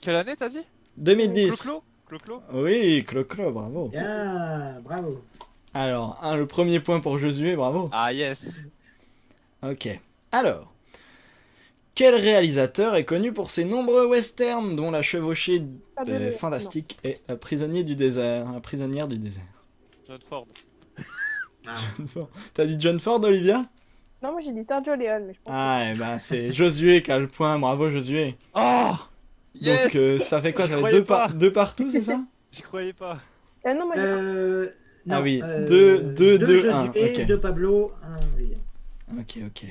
Quelle année t'as dit? 2010. Clo-Clo Clo-Clo. Oui, Clo-Clo, bravo. Bien, bravo. Alors, le premier point pour Josué, bravo. Ah yes. Ok. Alors, quel réalisateur est connu pour ses nombreux westerns, dont La Chevauchée Sergio Leone. Fantastique et La Prisonnière du désert? John Ford. Ah. T'as dit John Ford, Olivia? Non, moi j'ai dit Sergio Leone, mais je pense Ah, et ben c'est Josué qui a le point, bravo Josué. Oh yes. Donc ça fait quoi? J'y Ça fait croyais 2 pas. partout, c'est ça? J'y croyais pas. que. Non, moi j'ai Non, Ah oui, deux 2, 1, Josué, ok. 2 Pablo, 1 Olivia. Ok.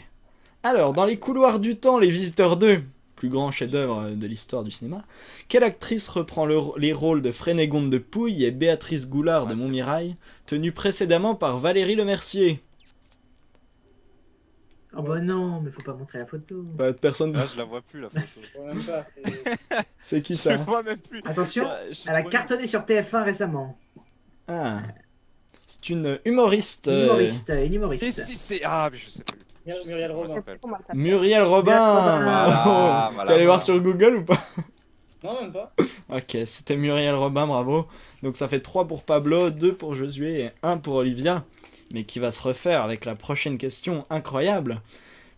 Alors, dans Les Couloirs du Temps, Les Visiteurs 2, plus grand chef-d'œuvre de l'histoire du cinéma, quelle actrice reprend les rôles de Frénégonde de Pouille et Béatrice Goulard de Ouais, c'est Montmirail, tenue précédemment par Valérie Lemercier? Oh bah non, mais faut pas montrer la photo. Bah, personne. Là, je la vois plus la photo. Je vois même pas. c'est- C'est qui Je ça? la vois même plus. Attention, Ah, je suis elle a trop cartonné sur TF1 récemment. Ah. C'est une humoriste. Une humoriste, une nul. Et humoriste. si c'est. Ah, mais je sais plus. Muriel Comment elle Robin. s'appelle. comment ça Muriel Robin. Voilà, Oh, voilà, T'es allé voir voilà. sur Google ou pas? Non, même pas. Ok, c'était Muriel Robin, bravo. Donc ça fait 3 pour Pablo, 2 pour Josué et 1 pour Olivia. Mais qui va se refaire avec la prochaine question incroyable.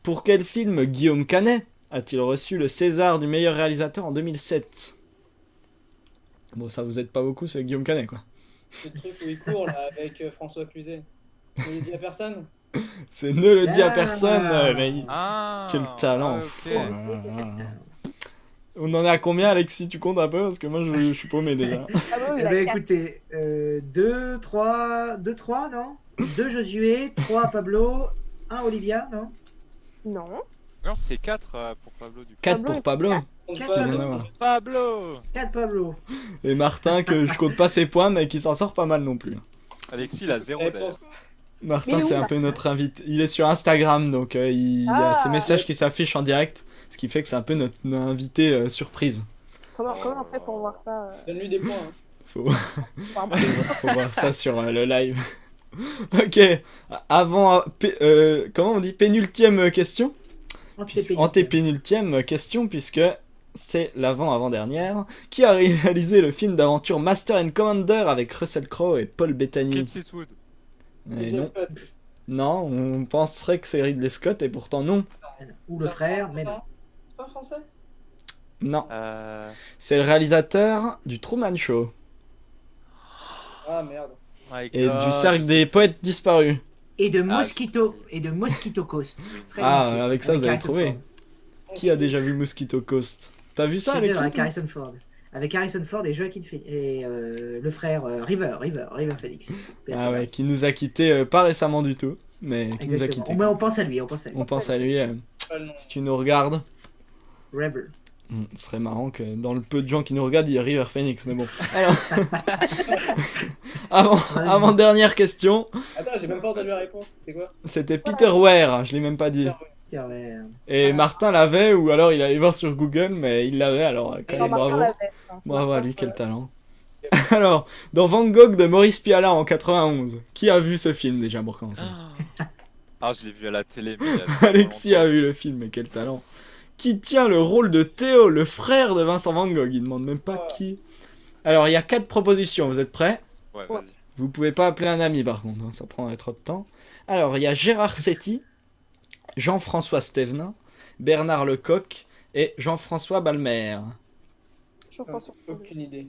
Pour quel film Guillaume Canet a-t-il reçu le César du meilleur réalisateur en 2007? Bon, ça vous aide pas beaucoup, c'est Guillaume Canet, quoi. C'est le truc où il court là avec François Cluzet. Vous le dit à personne? C'est ne le dis à Ah. personne, mais Ah. quel talent. Ah, Oh ok. là là là. On en est à combien, Alexis? Tu comptes un peu? Parce que moi, je suis paumé déjà. Ah bon, Eh il a ben quatre. écoutez, 2, 3, non 2 Josué, 3 Pablo, 1 Olivia, non Non. Non, c'est 4 pour Pablo du coup. 4 Pablo, pour Pablo. On le Quatre fait, Qui Pablo. vient d'avoir. Pablo. 4 Pablo. Et Martin, que je compte pas ses points, mais qui s'en sort pas mal non plus. Alexis, il a 0 Eh, d'ailleurs. Martin, Mais où, c'est un peu notre invité. Il est sur Instagram, donc il y a Ah. ses messages qui s'affichent en direct, ce qui fait que c'est un peu notre invité surprise. Comment on fait pour voir ça Donne-lui des points. Hein. Faut, pardon. faut voir ça sur le live. Ok, avant, comment on dit, pénultième question? Antépénultième question, puisque c'est l'avant-avant-dernière. Qui a réalisé le film d'aventure Master and Commander avec Russell Crowe et Paul Bettany? Clint Eastwood. Et Ridley non. Scott. Non, on penserait que c'est Ridley Scott, et pourtant non. Ou le frère, mais non. C'est pas un français? Non, Euh... c'est le réalisateur du Truman Show. Ah merde. My Et God, du cercle je des poètes disparus. Et de Ah, Mosquito Coast. Très Ah, bien fait. avec ça, vous avez Harrison trouvé. Ford. Qui a déjà vu Mosquito Coast? T'as vu ça, Chef-d'œuvre Alexis? avec toi Harrison Ford. Avec Harrison Ford et Joaquin Phoenix. Et le frère River Phoenix. Ah ouais, qui nous a quittés pas récemment du tout, mais qui nous a Exactement. quittés. Mais on pense à lui, on pense à lui. On pense à lui. Pas le nom. Si tu nous regardes, River. ce serait marrant que dans le peu de gens qui nous regardent, il y ait River Phoenix, mais bon. Alors, avant dernière question, Attends, j'ai même pas entendu la réponse. C'était quoi? c'était Peter Ware, je l'ai même pas dit. Tiens, mais, Et Martin l'avait, ou alors il allait voir sur Google, mais il l'avait, alors quand Non, même Martin bravo. l'avait, hein, c'est Bravo à Martin, lui, quel talent. Alors, dans Van Gogh de Maurice Pialat en 91, qui a vu ce film déjà pour commencer? Ah, je l'ai vu à la télé. Mais il y a tellement Alexis a longtemps. vu le film, mais quel talent. Qui tient le rôle de Théo, le frère de Vincent Van Gogh? Il demande même pas qui. Alors, il y a 4 propositions, vous êtes prêts? Ouais, Ouais. vas-y. Vous pouvez pas appeler un ami par contre, hein, ça prendrait trop de temps. Alors, il y a Gérard Setti, Jean-François Stévenin, Bernard Lecoq et Jean-François Balmer. Jean-François. Aucune idée.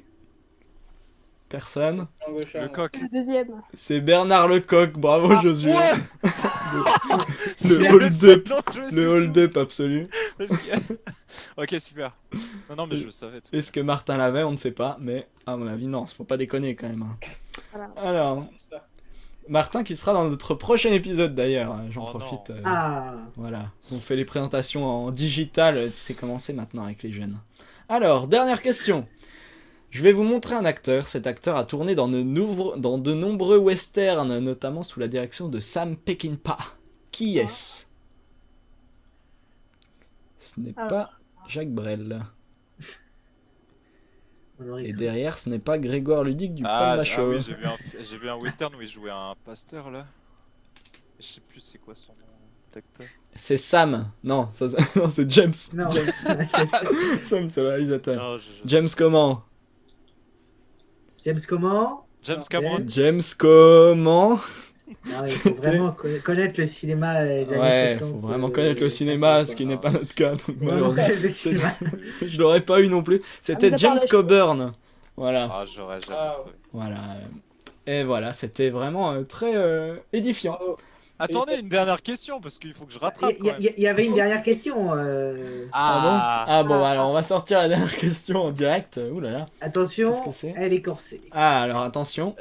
Personne? Langue au chat, Le moi. coq. Le deuxième. C'est Bernard Lecoq, bravo Josué. Le C'est hold-up. non, je me suis Le hold-up absolu. Parce que- Ok, super. Non, mais je le savais. tout. Est-ce que Martin l'avait? On ne sait pas, mais à mon avis, non, faut pas déconner quand même. Hein. Voilà. Alors, Martin qui sera dans notre prochain épisode d'ailleurs, j'en Oh profite. non. Ah, Voilà, on fait les présentations en digital, tu sais comment c'est maintenant avec les jeunes. Alors, dernière question. Je vais vous montrer un acteur. Cet acteur a tourné dans de nombreux westerns, notamment sous la direction de Sam Peckinpah. Qui est-ce? Ce n'est pas Jacques Brel. on aurait Et cru. derrière, ce n'est pas Grégoire Ludic du Ah, Palmachot. oui, j'ai vu un western où il jouait un pasteur là. Je sais plus c'est quoi son nom d'acteur. C'est Sam. Non, ça, non c'est James. Non. James. Sam, c'est le réalisateur. Non, James comment? James comment? James Cameron. James comment? Ah, il faut vraiment connaître le cinéma. des années Ouais, 60, faut vraiment connaître le cinéma, ce qui n'est pas notre cas, donc Vraiment malheureusement. connaître le cinéma. Je l'aurais pas eu non plus. C'était mais à part James la- Coburn. Voilà, Ah, j'aurais jamais Ah, trouvé. voilà. Et voilà, c'était vraiment très édifiant. Bravo. Attendez, une dernière question parce qu'il faut que je rattrape quand même. Il y avait une dernière question. Ah bon, alors on va sortir la dernière question en direct. Ouh là là. Attention, Qu'est-ce que c'est elle est corsée. Ah, alors attention.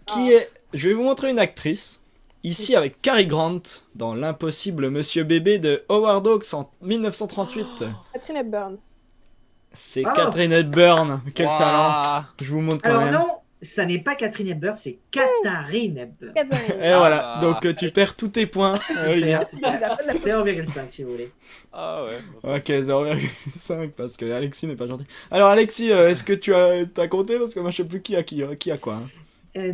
Qui est... Je vais vous montrer une actrice. Ici avec Cary Grant dans L'impossible Monsieur Bébé de Howard Hawks en 1938. Catherine Hepburn. C'est Ah. Catherine Hepburn. Quel Waouh. talent. Je vous montre quand Alors même. non, ça n'est pas Catherine Hepburn, c'est Katharine Hepburn. Catherine. Et voilà, Ah. donc tu perds tous tes points, Olivier. C'est 0,5 si vous voulez. Ah ouais. Ok, 0,5 parce que Alexis n'est pas gentil. Alors Alexis, est-ce que tu as compté? Parce que moi je sais plus qui a quoi. Hein.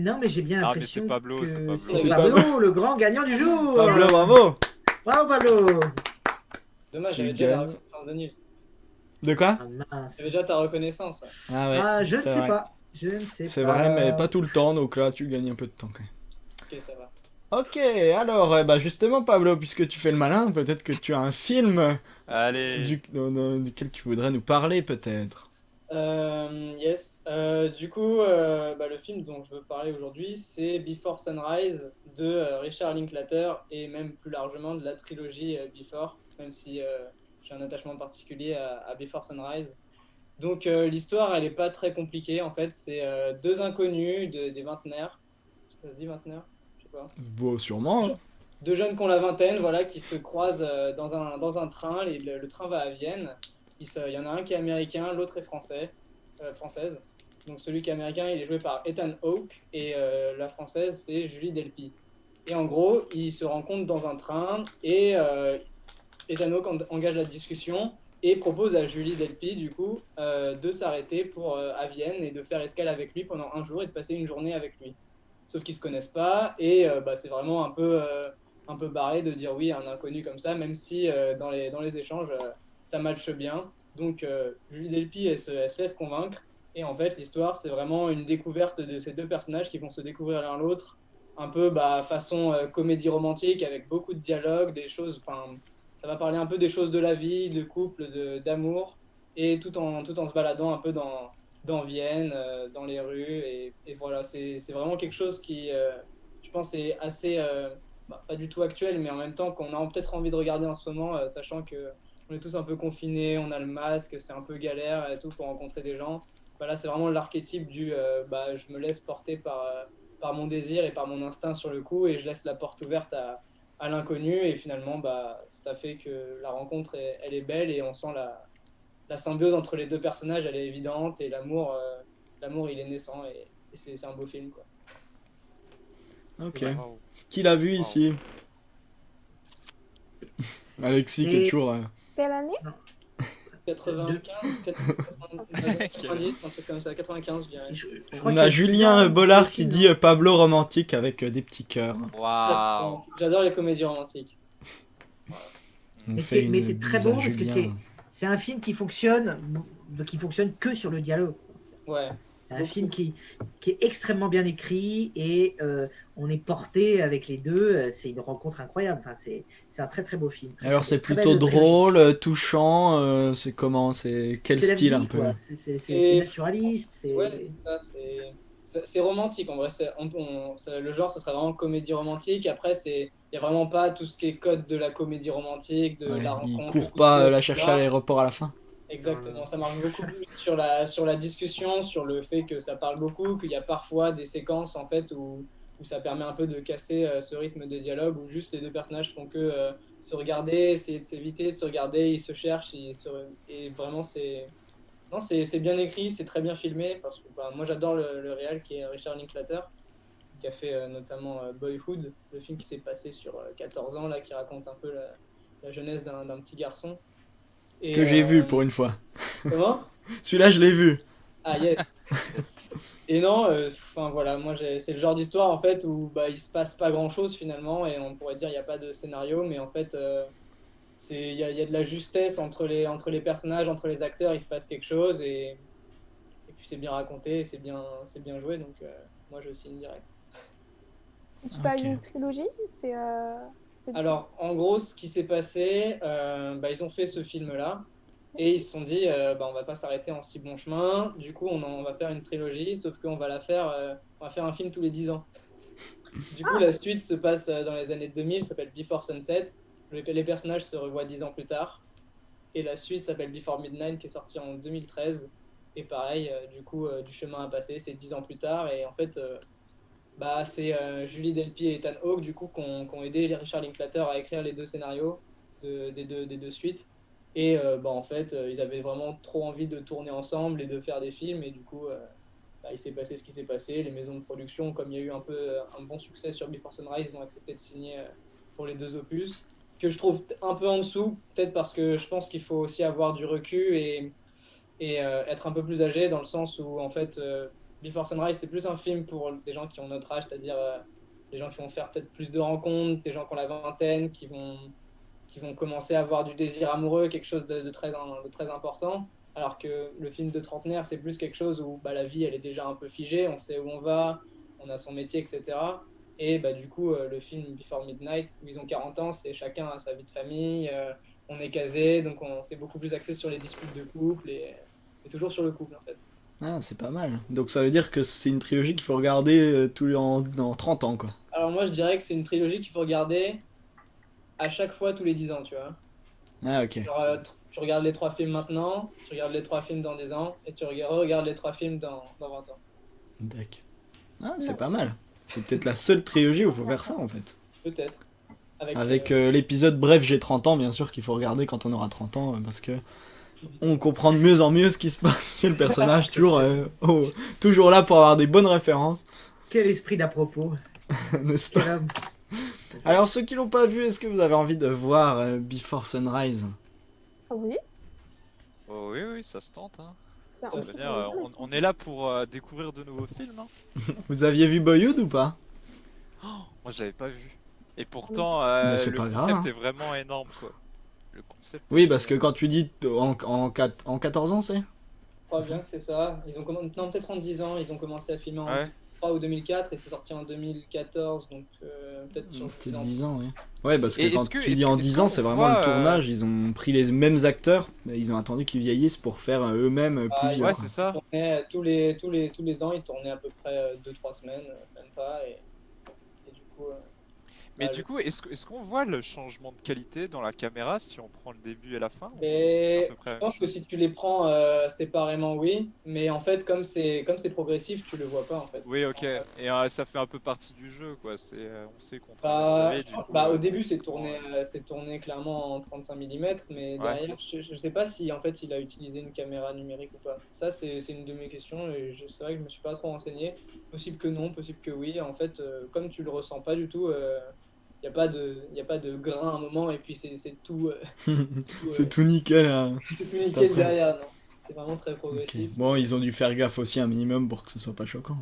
Non, mais j'ai bien Ah, mais l'impression c'est Pablo, que c'est Pablo. c'est C'est Pablo, le grand gagnant du jour. Pablo, bravo. Bravo Pablo. Dommage, Tu j'avais déjà la gagnes. reconnaissance de Nils. De quoi? Ah, mince. J'avais déjà ta reconnaissance. Ah ouais, Ah, je ne c'est sais vrai. pas. Je ne sais C'est pas. vrai, mais pas tout le temps, donc là tu gagnes un peu de temps quand même. Ok, ça va. Ok, alors bah justement Pablo, puisque tu fais le malin, peut-être que tu as un film Allez. duquel tu voudrais nous parler peut-être. Yes. Du coup, le film dont je veux parler aujourd'hui, c'est Before Sunrise de Richard Linklater et même plus largement de la trilogie Before, même si j'ai un attachement particulier à Before Sunrise. Donc l'histoire, elle n'est pas très compliquée en fait. C'est deux inconnus, des vingtenaires. Ça se dit vingtenaires? Je sais pas. Bon, sûrement. Hein. Deux jeunes qui ont la vingtaine, voilà, qui se croisent dans un train. Le train va à Vienne. Il y en a un qui est américain, l'autre est française. Donc celui qui est américain, il est joué par Ethan Hawke et la française, c'est Julie Delpy. Et en gros, ils se rencontrent dans un train et Ethan Hawke engage la discussion et propose à Julie Delpy, du coup, de s'arrêter à Vienne et de faire escale avec lui pendant un jour et de passer une journée avec lui. Sauf qu'ils se connaissent pas et c'est vraiment un peu barré de dire oui à un inconnu comme ça, même si dans les échanges, ça matche bien. Donc Julie Delpy, elle se laisse convaincre. Et en fait, l'histoire, c'est vraiment une découverte de ces deux personnages qui vont se découvrir l'un l'autre, un peu façon comédie romantique, avec beaucoup de dialogues, des choses, ça va parler un peu des choses de la vie, de couple, d'amour, et tout en se baladant un peu dans Vienne, dans les rues. Et voilà, c'est vraiment quelque chose qui, je pense, est assez, pas du tout actuel, mais en même temps qu'on a peut-être envie de regarder en ce moment, sachant que on est tous un peu confinés, on a le masque, c'est un peu galère et tout pour rencontrer des gens. Bah là, c'est vraiment l'archétype du je me laisse porter par mon désir et par mon instinct sur le coup et je laisse la porte ouverte à l'inconnu. Et finalement, ça fait que la rencontre, elle est belle et on sent la symbiose entre les deux personnages, elle est évidente et l'amour il est naissant et c'est un beau film, quoi. Ok. Waouh. Qui l'a vu Wow. ici? Alexis qui est Et- toujours... Quelle année? 95, 90, un truc comme ça, 95, je dirais. Je crois On qu'il y a a Julien plusieurs Bollard qui films, dit hein. Pablo romantique avec des petits cœurs. Waouh. J'adore les comédies romantiques. On Mais fait c'est une très bise à bon parce que Julien. c'est un film qui fonctionne que sur le dialogue. Ouais. C'est un Beaucoup. film qui est extrêmement bien écrit et on est porté avec les deux. C'est une rencontre incroyable. Enfin, c'est un très très beau film. Très, Alors très c'est beau. Très plutôt belle trilogie. drôle, touchant, c'est comment? C'est quel C'est la style vie, un peu? quoi. C'est Et- naturaliste. Ouais, c'est ça, c'est romantique en vrai. Le genre, ce serait vraiment comédie romantique. Après, il n'y a vraiment pas tout ce qui est code de la comédie romantique, de Ouais, la il rencontre, le court coup de pas foudre, la etc. chercher à l'aéroport à la fin. Exactement, ça marche beaucoup plus sur la discussion, sur le fait que ça parle beaucoup, qu'il y a parfois des séquences en fait où ça permet un peu de casser ce rythme de dialogue, où juste les deux personnages font que se regarder, essayer de s'éviter, de se regarder, ils se cherchent, et vraiment non, c'est bien écrit, c'est très bien filmé, parce que moi j'adore le réal qui est Richard Linklater, qui a fait notamment Boyhood, le film qui s'est passé sur 14 ans, là, qui raconte un peu la jeunesse d'un petit garçon. Et, Que j'ai vu pour une fois. Comment? Celui-là je l'ai vu. Ah yes. Et non, enfin voilà, moi c'est le genre d'histoire en fait où il se passe pas grand chose finalement et on pourrait dire il n'y a pas de scénario, mais en fait il y a de la justesse entre les personnages, entre les acteurs, il se passe quelque chose et puis c'est bien raconté, c'est bien joué donc moi je signe direct. Tu parles Ok. d'une trilogie? C'est- Alors en gros ce qui s'est passé, ils ont fait ce film-là. Et ils se sont dit, on va pas s'arrêter en si bon chemin. Du coup, on va faire une trilogie, sauf qu'on va on va faire un film tous les 10 ans. Du coup, la suite se passe dans les années 2000, s'appelle Before Sunset. Les personnages se revoient 10 ans plus tard. Et la suite s'appelle Before Midnight, qui est sortie en 2013. Et pareil, du chemin à passer, c'est 10 ans plus tard. Et en fait, c'est Julie Delpy et Ethan Hawke, du coup, qui ont aidé Richard Linklater à écrire les deux scénarios des deux suites. Et en fait, ils avaient vraiment trop envie de tourner ensemble et de faire des films. Et du coup, il s'est passé ce qui s'est passé. Les maisons de production, comme il y a eu un bon succès sur Before Sunrise, ils ont accepté de signer pour les deux opus. Que je trouve un peu en dessous, peut-être parce que je pense qu'il faut aussi avoir du recul et être un peu plus âgé, dans le sens où, en fait, Before Sunrise, c'est plus un film pour des gens qui ont notre âge, c'est-à-dire des gens qui vont faire peut-être plus de rencontres, des gens qui ont la vingtaine, qui vont commencer à avoir du désir amoureux, quelque chose de très important. Alors que le film de trentenaire, c'est plus quelque chose où la vie, elle est déjà un peu figée, on sait où on va, on a son métier, etc. Et du coup, le film Before Midnight, où ils ont 40 ans, c'est chacun a sa vie de famille, on est casé, donc on s'est beaucoup plus axé sur les disputes de couple et toujours sur le couple, en fait. Ah, c'est pas mal. Donc ça veut dire que c'est une trilogie qu'il faut regarder dans 30 ans, quoi. Alors moi, je dirais que c'est une trilogie qu'il faut regarder à chaque fois tous les 10 ans, tu vois. Ah, ok. Genre, tu regardes les 3 films maintenant, tu regardes les 3 films dans 10 ans, et tu regardes les 3 films dans 20 ans. D'accord. Ah, c'est Non. pas mal. C'est peut-être la seule trilogie où il faut faire ça, en fait. Peut-être. Avec l'épisode Bref, j'ai 30 ans, bien sûr, qu'il faut regarder quand on aura 30 ans, parce que on comprend de mieux en mieux ce qui se passe chez le personnage, toujours là pour avoir des bonnes références, Quel esprit d'à propos. n'est-ce Quel pas? homme. Alors, ceux qui l'ont pas vu, est-ce que vous avez envie de voir Before Sunrise? Ah oui, Oh, oui, oui, ça se tente. Hein. c'est un De toute film. manière, on est là pour découvrir de nouveaux films. Hein. Vous aviez vu Boyhood ou pas? Moi, je l'avais pas vu. Et pourtant, Mais c'est le pas concept grave, hein. est vraiment énorme, quoi. Le concept. Oui, est parce que génial. quand tu dis en 14 ans, c'est? Je crois bien que c'est ça. Peut-être en 10 ans, ils ont commencé à filmer en Ouais. 2003 ou 2004, et c'est sorti en 2014, donc peut-être sur 10 Peut-être ans. 10 ans, oui. Ouais, parce que Et quand est-ce que- tu est-ce dis que- en est-ce 10 ans, qu'on c'est vraiment voit, le tournage. Ils ont pris les mêmes acteurs, mais ils ont attendu qu'ils vieillissent pour faire eux-mêmes plus Ah, vieux. Ouais, quoi. c'est ça. Tous les ans, ils tournaient à peu près 2-3 semaines, même pas. Et du coup, Mais Ah, du coup, est-ce qu'on voit le changement de qualité dans la caméra si on prend le début et la fin ou c'est à mais peu près je la même pense que chose? si tu les prends séparément, oui. Mais en fait, comme c'est progressif, tu le vois pas en fait. Oui, ok. Et ça fait un peu partie du jeu, quoi. On sait qu'on travaille en Bah, série, du coup. au début, techniquement, c'est tourné clairement en 35 mm, mais Ouais. derrière, je sais pas si en fait il a utilisé une caméra numérique ou pas. Ça, c'est une de mes questions et c'est vrai que je me suis pas trop renseigné. Possible que non, possible que oui. En fait, comme tu le ressens pas du tout, il y a pas de grain à un moment et puis c'est tout, C'est tout nickel. Hein. c'est tout Juste nickel après. derrière, non. C'est vraiment très Ok. progressif. Bon, ils ont dû faire gaffe aussi un minimum pour que ce soit pas choquant.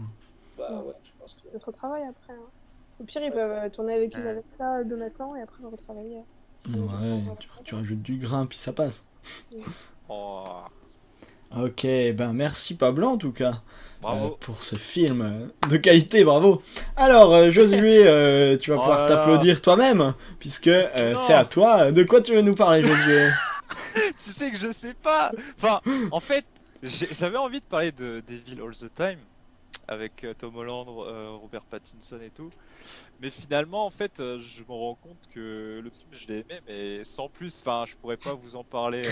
Bah ouais, je pense que. Ça se retravaille après. Hein. Au pire, ils peuvent tourner avec une Ouais. Alexa de Nathan et après le retravailler. Ouais, tu rajoutes du grain puis ça passe. Oh, Ok, ben merci Pablo en tout cas bravo. pour ce film de qualité, bravo. Alors Josué, tu vas Oh pouvoir là là. t'applaudir toi-même puisque Non. c'est à toi. De quoi tu veux nous parler Josué? Tu sais que je sais pas. Enfin, en fait, j'avais envie de parler de Devil All the Time avec Tom Holland, Robert Pattinson et tout. Mais finalement, en fait, je me rends compte que le film, je l'ai aimé, mais sans plus. Enfin, je pourrais pas vous en parler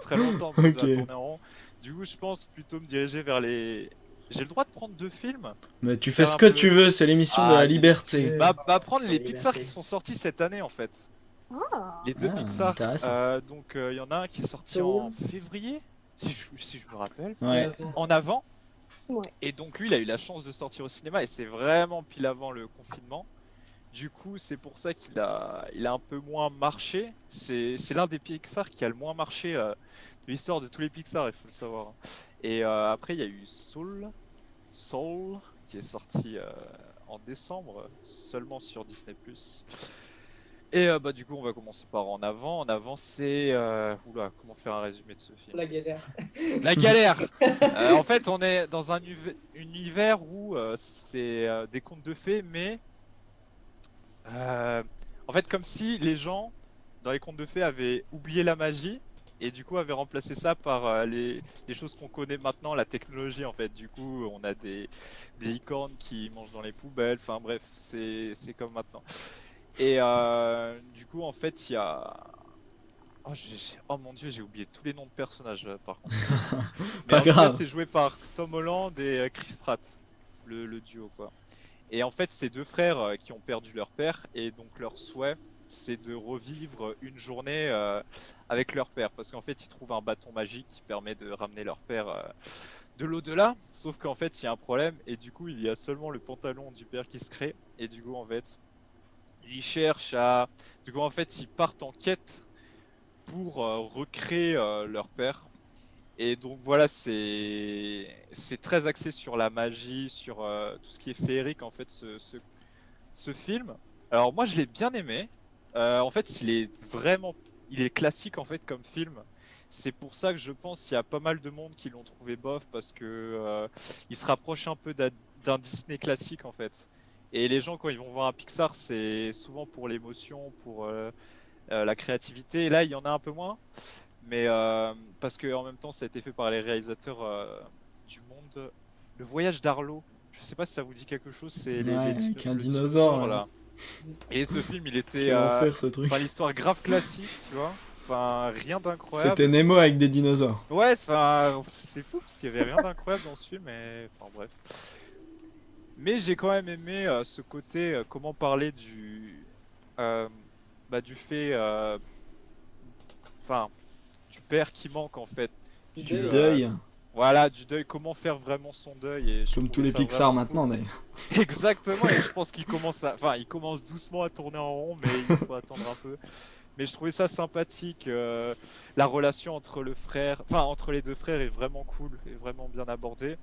très longtemps parce que ça va Ok. tourner en rond. Du coup, je pense plutôt me diriger vers les. J'ai le droit de prendre 2 films. Mais tu fais Faire ce un que peu- tu veux, c'est l'émission de Ah, la mais- liberté. Prendre les La Pixar liberté. qui sont sortis cette année, en fait. Ah, Les 2 Ah, Pixar. intéressant. Donc, il y en a un qui est sorti en février, si je me rappelle. Ouais. En avant. ouais. Et donc lui, il a eu la chance de sortir au cinéma et c'est vraiment pile avant le confinement. Du coup, c'est pour ça il a un peu moins marché. C'est l'un des Pixar qui a le moins marché de l'histoire de tous les Pixar, il faut le savoir. Et après, il y a eu Soul, qui est sorti en décembre, seulement sur Disney+. Et bah du coup, on va commencer par En Avant. En Avant, c'est... Oula, comment faire un résumé de ce film? La galère. La galère. En fait, on est dans un univers où c'est des contes de fées, mais en fait, comme si les gens dans les contes de fées avaient oublié la magie et du coup avaient remplacé ça par les choses qu'on connaît maintenant, la technologie en fait. Du coup, on a des licornes qui mangent dans les poubelles. Enfin bref, c'est comme maintenant. Et du coup, en fait, il y a Oh, oh mon dieu, j'ai oublié tous les noms de personnages par contre. Mais Pas en tout cas, grave. c'est joué par Tom Holland et Chris Pratt, le duo quoi. Et en fait, c'est 2 frères qui ont perdu leur père et donc leur souhait, c'est de revivre une journée avec leur père parce qu'en fait, ils trouvent un bâton magique qui permet de ramener leur père de l'au-delà. Sauf qu'en fait, il y a un problème et du coup, il y a seulement le pantalon du père qui se crée et du coup, en fait, ils cherchent à. Du coup, en fait, ils partent en quête pour recréer leur père. Et donc voilà, c'est très axé sur la magie, sur tout ce qui est féerique en fait, ce film. Alors moi je l'ai bien aimé. En fait, il est classique en fait comme film. C'est pour ça que je pense qu'il y a pas mal de monde qui l'ont trouvé bof parce que il se rapproche un peu d'un Disney classique en fait. Et les gens quand ils vont voir un Pixar, c'est souvent pour l'émotion, pour la créativité. Et là, il y en a un peu moins. Mais parce que en même temps, ça a été fait par les réalisateurs du Monde. Le Voyage d'Arlo. Je sais pas si ça vous dit quelque chose. C'est Ouais, avec un le dinosaure, là. Et ce film, il était. Quel enfer ce truc. Enfin, l'histoire grave classique, tu vois. Enfin, rien d'incroyable. C'était Nemo avec des dinosaures. Ouais, c'est fou parce qu'il y avait rien d'incroyable dans ce film. Mais enfin bref. Mais j'ai quand même aimé ce côté. Comment parler du fait. Enfin. Du père qui manque en fait. Du Du euh, deuil, Voilà, du deuil, comment faire vraiment son deuil. Et je comme tous trouvais les ça Pixar vraiment maintenant cool. d'ailleurs. Exactement, et je pense qu'il il commence doucement à tourner en rond, mais il faut attendre un peu. Mais je trouvais ça sympathique. La relation entre entre les 2 frères est vraiment cool, est vraiment bien abordée.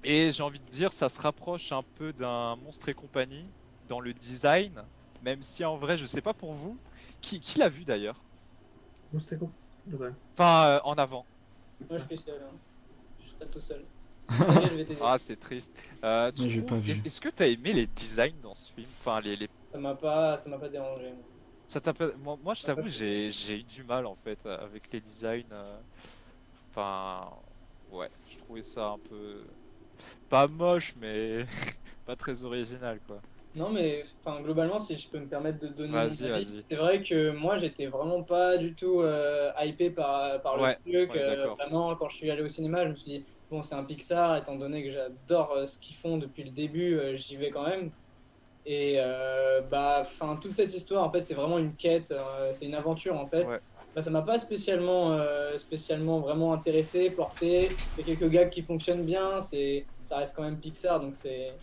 Et j'ai envie de dire, ça se rapproche un peu d'un Monstre et compagnie dans le design, même si en vrai, je sais pas pour vous, qui l'a vu d'ailleurs. Bon, c'était cool. Ouais. Enfin, En Avant. Moi, je suis seul. Hein. Je serai tout seul. Allez, je vais t'aider. Ah, c'est triste. Mais j'ai pas vu. Est-ce que t'as aimé les designs dans ce film? Enfin, les ça m'a pas dérangé. Ça moi, je t'avoue, j'ai eu du mal en fait avec les designs. Enfin, ouais, je trouvais ça un peu pas moche, mais pas très original quoi. Non, mais enfin, globalement, si je peux me permettre de donner mon Vas-y, avis, vas-y. c'est vrai que moi, j'étais vraiment pas du tout hypé par le Ouais, truc. on est d'accord. Vraiment, quand je suis allé au cinéma, je me suis dit, bon, c'est un Pixar, étant donné que j'adore ce qu'ils font depuis le début, j'y vais quand même. Et bah, enfin, toute cette histoire, en fait, c'est vraiment une quête, c'est une aventure, en fait. Ouais, Bah, ça m'a pas spécialement vraiment intéressé, porté. Il y a quelques gags qui fonctionnent bien, ça reste quand même Pixar, donc c'est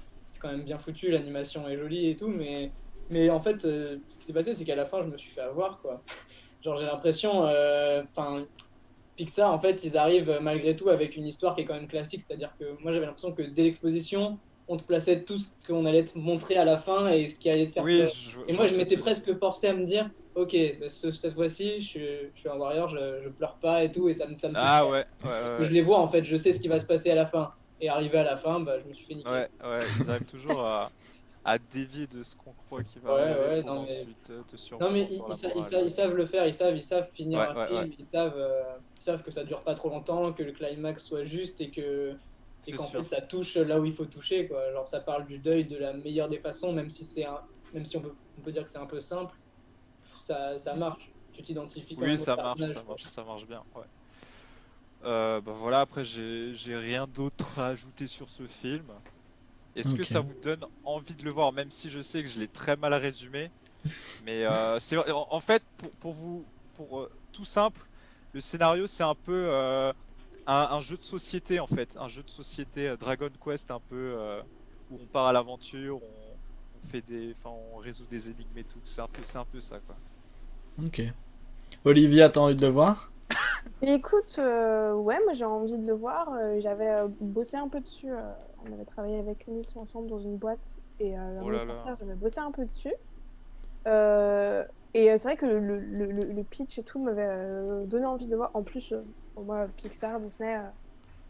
quand même bien foutu, l'animation est jolie et tout, mais en fait, ce qui s'est passé, c'est qu'à la fin, je me suis fait avoir, quoi. Genre, j'ai l'impression, enfin, Pixar, en fait, ils arrivent malgré tout avec une histoire qui est quand même classique, c'est-à-dire que moi, j'avais l'impression que dès l'exposition, on te plaçait tout ce qu'on allait te montrer à la fin et ce qui allait te faire oui, pleurer. Et je moi, vois je ce que m'étais tu veux dire. presque forcé à me dire, ok, bah, cette fois-ci, je suis un warrior, je pleure pas et tout, et ça me touche Ah pas. ouais, ouais, Parce que je ouais, les vois, en fait, je sais ce qui va se passer à la fin. Et arrivé à la fin, bah, je me suis fait ouais, niquer. ouais, ils arrivent toujours à dévier de ce qu'on croit qui va Ouais, arriver ouais, pour ensuite te non, mais surprendre dans la morale. ils savent le faire, ils savent finir Ouais, un ouais, ouais, film, ils savent que ça dure pas trop longtemps, que le climax soit juste et c'est qu'en fait sûr. ça touche là où il faut toucher, quoi. Genre ça parle du deuil de la meilleure des façons, même si on peut dire que c'est un peu simple, ça marche. Tu t'identifies quand Oui, même au personnage, ça quoi. marche, ça marche bien. Ouais. Bah voilà, après j'ai rien d'autre à ajouter sur ce film. Est-ce que Ok. ça vous donne envie de le voir, même si je sais que je l'ai très mal résumé, mais c'est en fait pour vous pour tout simple, le scénario c'est un peu un jeu de société en fait, un jeu de société Dragon Quest un peu où on part à l'aventure, on fait enfin on résout des énigmes et tout. C'est un peu ça quoi. Ok. Olivia, t'as envie de le voir? Et écoute, ouais, moi j'ai envie de le voir. J'avais bossé un peu dessus. On avait travaillé avec Nils ensemble dans une boîte et Oh l'année là là. dernière, j'avais bossé un peu dessus. Euh, et c'est vrai que le pitch et tout m'avait donné envie de le voir. En plus, pour moi, Pixar, Disney,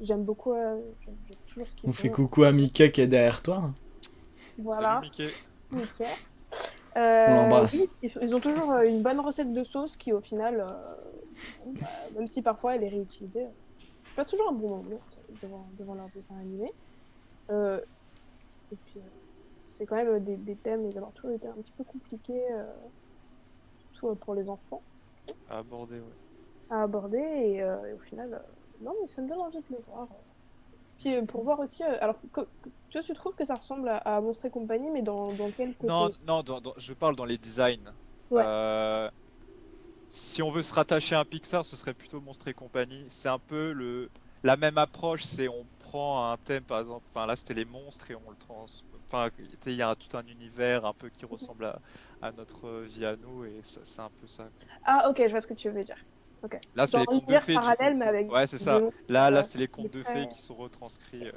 j'aime beaucoup. J'aime toujours ce qu'ils On fait font. coucou à Mickey qui est derrière toi. Salut Voilà, Mickey. nickel. On l'embrasse. Oui, ils ont toujours une bonne recette de sauce qui, au final, bon, bah, même si parfois elle est réutilisée, je passe toujours un bon moment devant leur dessin animé. Euh, et puis, c'est quand même des thèmes, les aventures étaient un petit peu compliqués, surtout pour les enfants, À aborder, ouais. à aborder. Et au final, non, mais ça me donne envie de le voir. Puis pour voir aussi, alors, toi, tu trouves que ça ressemble à Monstres et compagnie, mais dans quel Non, côté? non, je parle dans les designs. Ouais. Euh, Si on veut se rattacher à un Pixar, ce serait plutôt Monstres et compagnie. C'est un peu la même approche, c'est on prend un thème par exemple, enfin là c'était les monstres et on le enfin tu sais, il y a tout un univers un peu qui ressemble à notre vie à nous et c'est un peu ça, quoi. Ah, ok, je vois ce que tu veux dire. Ok. Là c'est Genre les un contes de univers fées du coup. parallèle, mais avec Ouais c'est des ça. monstres, Là c'est les des contes de fées traits. qui sont retranscrits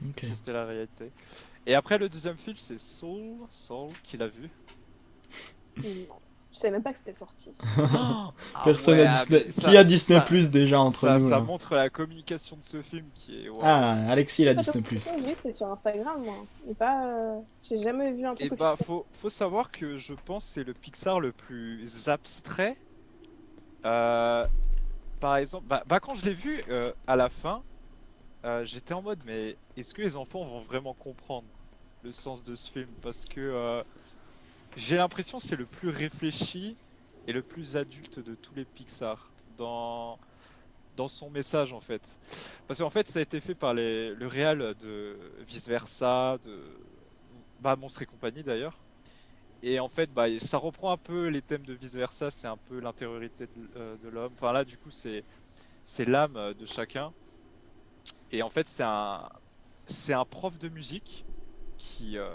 Ok. comme si c'était la réalité. Et après le deuxième film c'est Soul qui l'a vu. Non. Je savais même pas que c'était sorti. Ah Personne ouais, à ah, Disney. mais Qui a Disney ça, Plus déjà entre nous ça là? montre la communication de ce film qui est waouh. Ah, Alexis, il a La Disney Plus. documentation que j'ai vue, c'était sur Instagram, moi. Et pas. J'ai jamais vu un Et truc bah, officiel. faut savoir que je pense que c'est le Pixar le plus abstrait. Euh, Par exemple, quand je l'ai vu à la fin, j'étais en mode, mais est-ce que les enfants vont vraiment comprendre le sens de ce film? Parce que j'ai l'impression que c'est le plus réfléchi et le plus adulte de tous les Pixar dans son message en fait. Parce qu'en fait, ça a été fait par le réal de Vice Versa, de Monstres et compagnie d'ailleurs. Et en fait, ça reprend un peu les thèmes de Vice Versa, c'est un peu l'intériorité de l'homme. Enfin là, du coup, c'est l'âme de chacun. Et en fait, c'est un prof de musique qui, euh,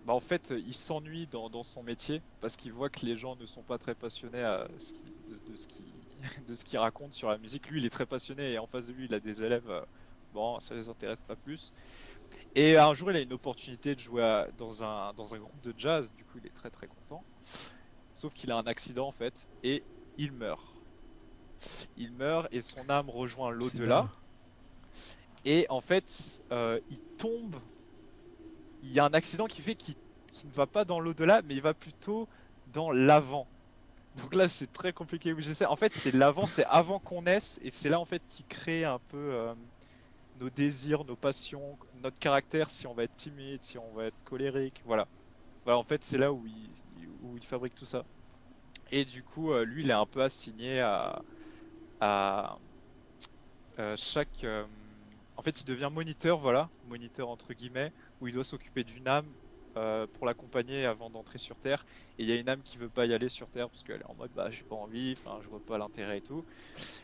en fait, il s'ennuie dans son métier parce qu'il voit que les gens ne sont pas très passionnés de ce qu'il de ce qu'il raconte sur la musique. Lui, il est très passionné et en face de lui, il a des élèves. Bon, ça les intéresse pas plus. Et un jour, il a une opportunité de jouer dans un groupe de jazz. Du coup, il est très très content. Sauf qu'il a un accident en fait et il meurt. Il meurt et son âme rejoint C'est l'au-delà. dingue. Et en fait, il tombe il y a un accident qui fait qu'il ne va pas dans l'au-delà, mais il va plutôt dans l'avant. Donc là, c'est très compliqué. Oui, je sais. En fait, c'est l'avant, c'est avant qu'on naisse, et c'est là en fait qui crée un peu nos désirs, nos passions, notre caractère, si on va être timide, si on va être colérique, voilà. Voilà, en fait, c'est là où il fabrique tout ça. Et du coup, lui, il est un peu assigné à chaque. En fait, il devient moniteur, voilà, moniteur entre guillemets, où il doit s'occuper d'une âme pour l'accompagner avant d'entrer sur Terre. Et il y a une âme qui veut pas y aller sur Terre parce qu'elle est en mode bah j'ai pas envie, enfin je vois pas l'intérêt et tout.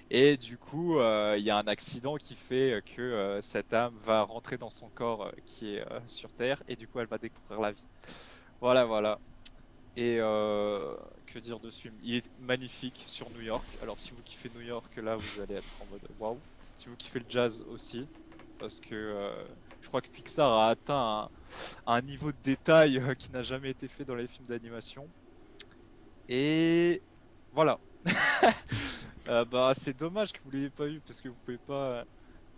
Et du coup, il y a un accident qui fait que cette âme va rentrer dans son corps qui est sur Terre et du coup elle va découvrir la vie. Voilà, voilà. Et que dire dessus? Il est magnifique sur New York. Alors si vous kiffez New York, là vous allez être en mode waouh. Si vous kiffez le jazz aussi, parce que je crois que Pixar a atteint un niveau de détail qui n'a jamais été fait dans les films d'animation. Et voilà. Bah c'est dommage que vous l'ayez pas eu parce que vous pouvez pas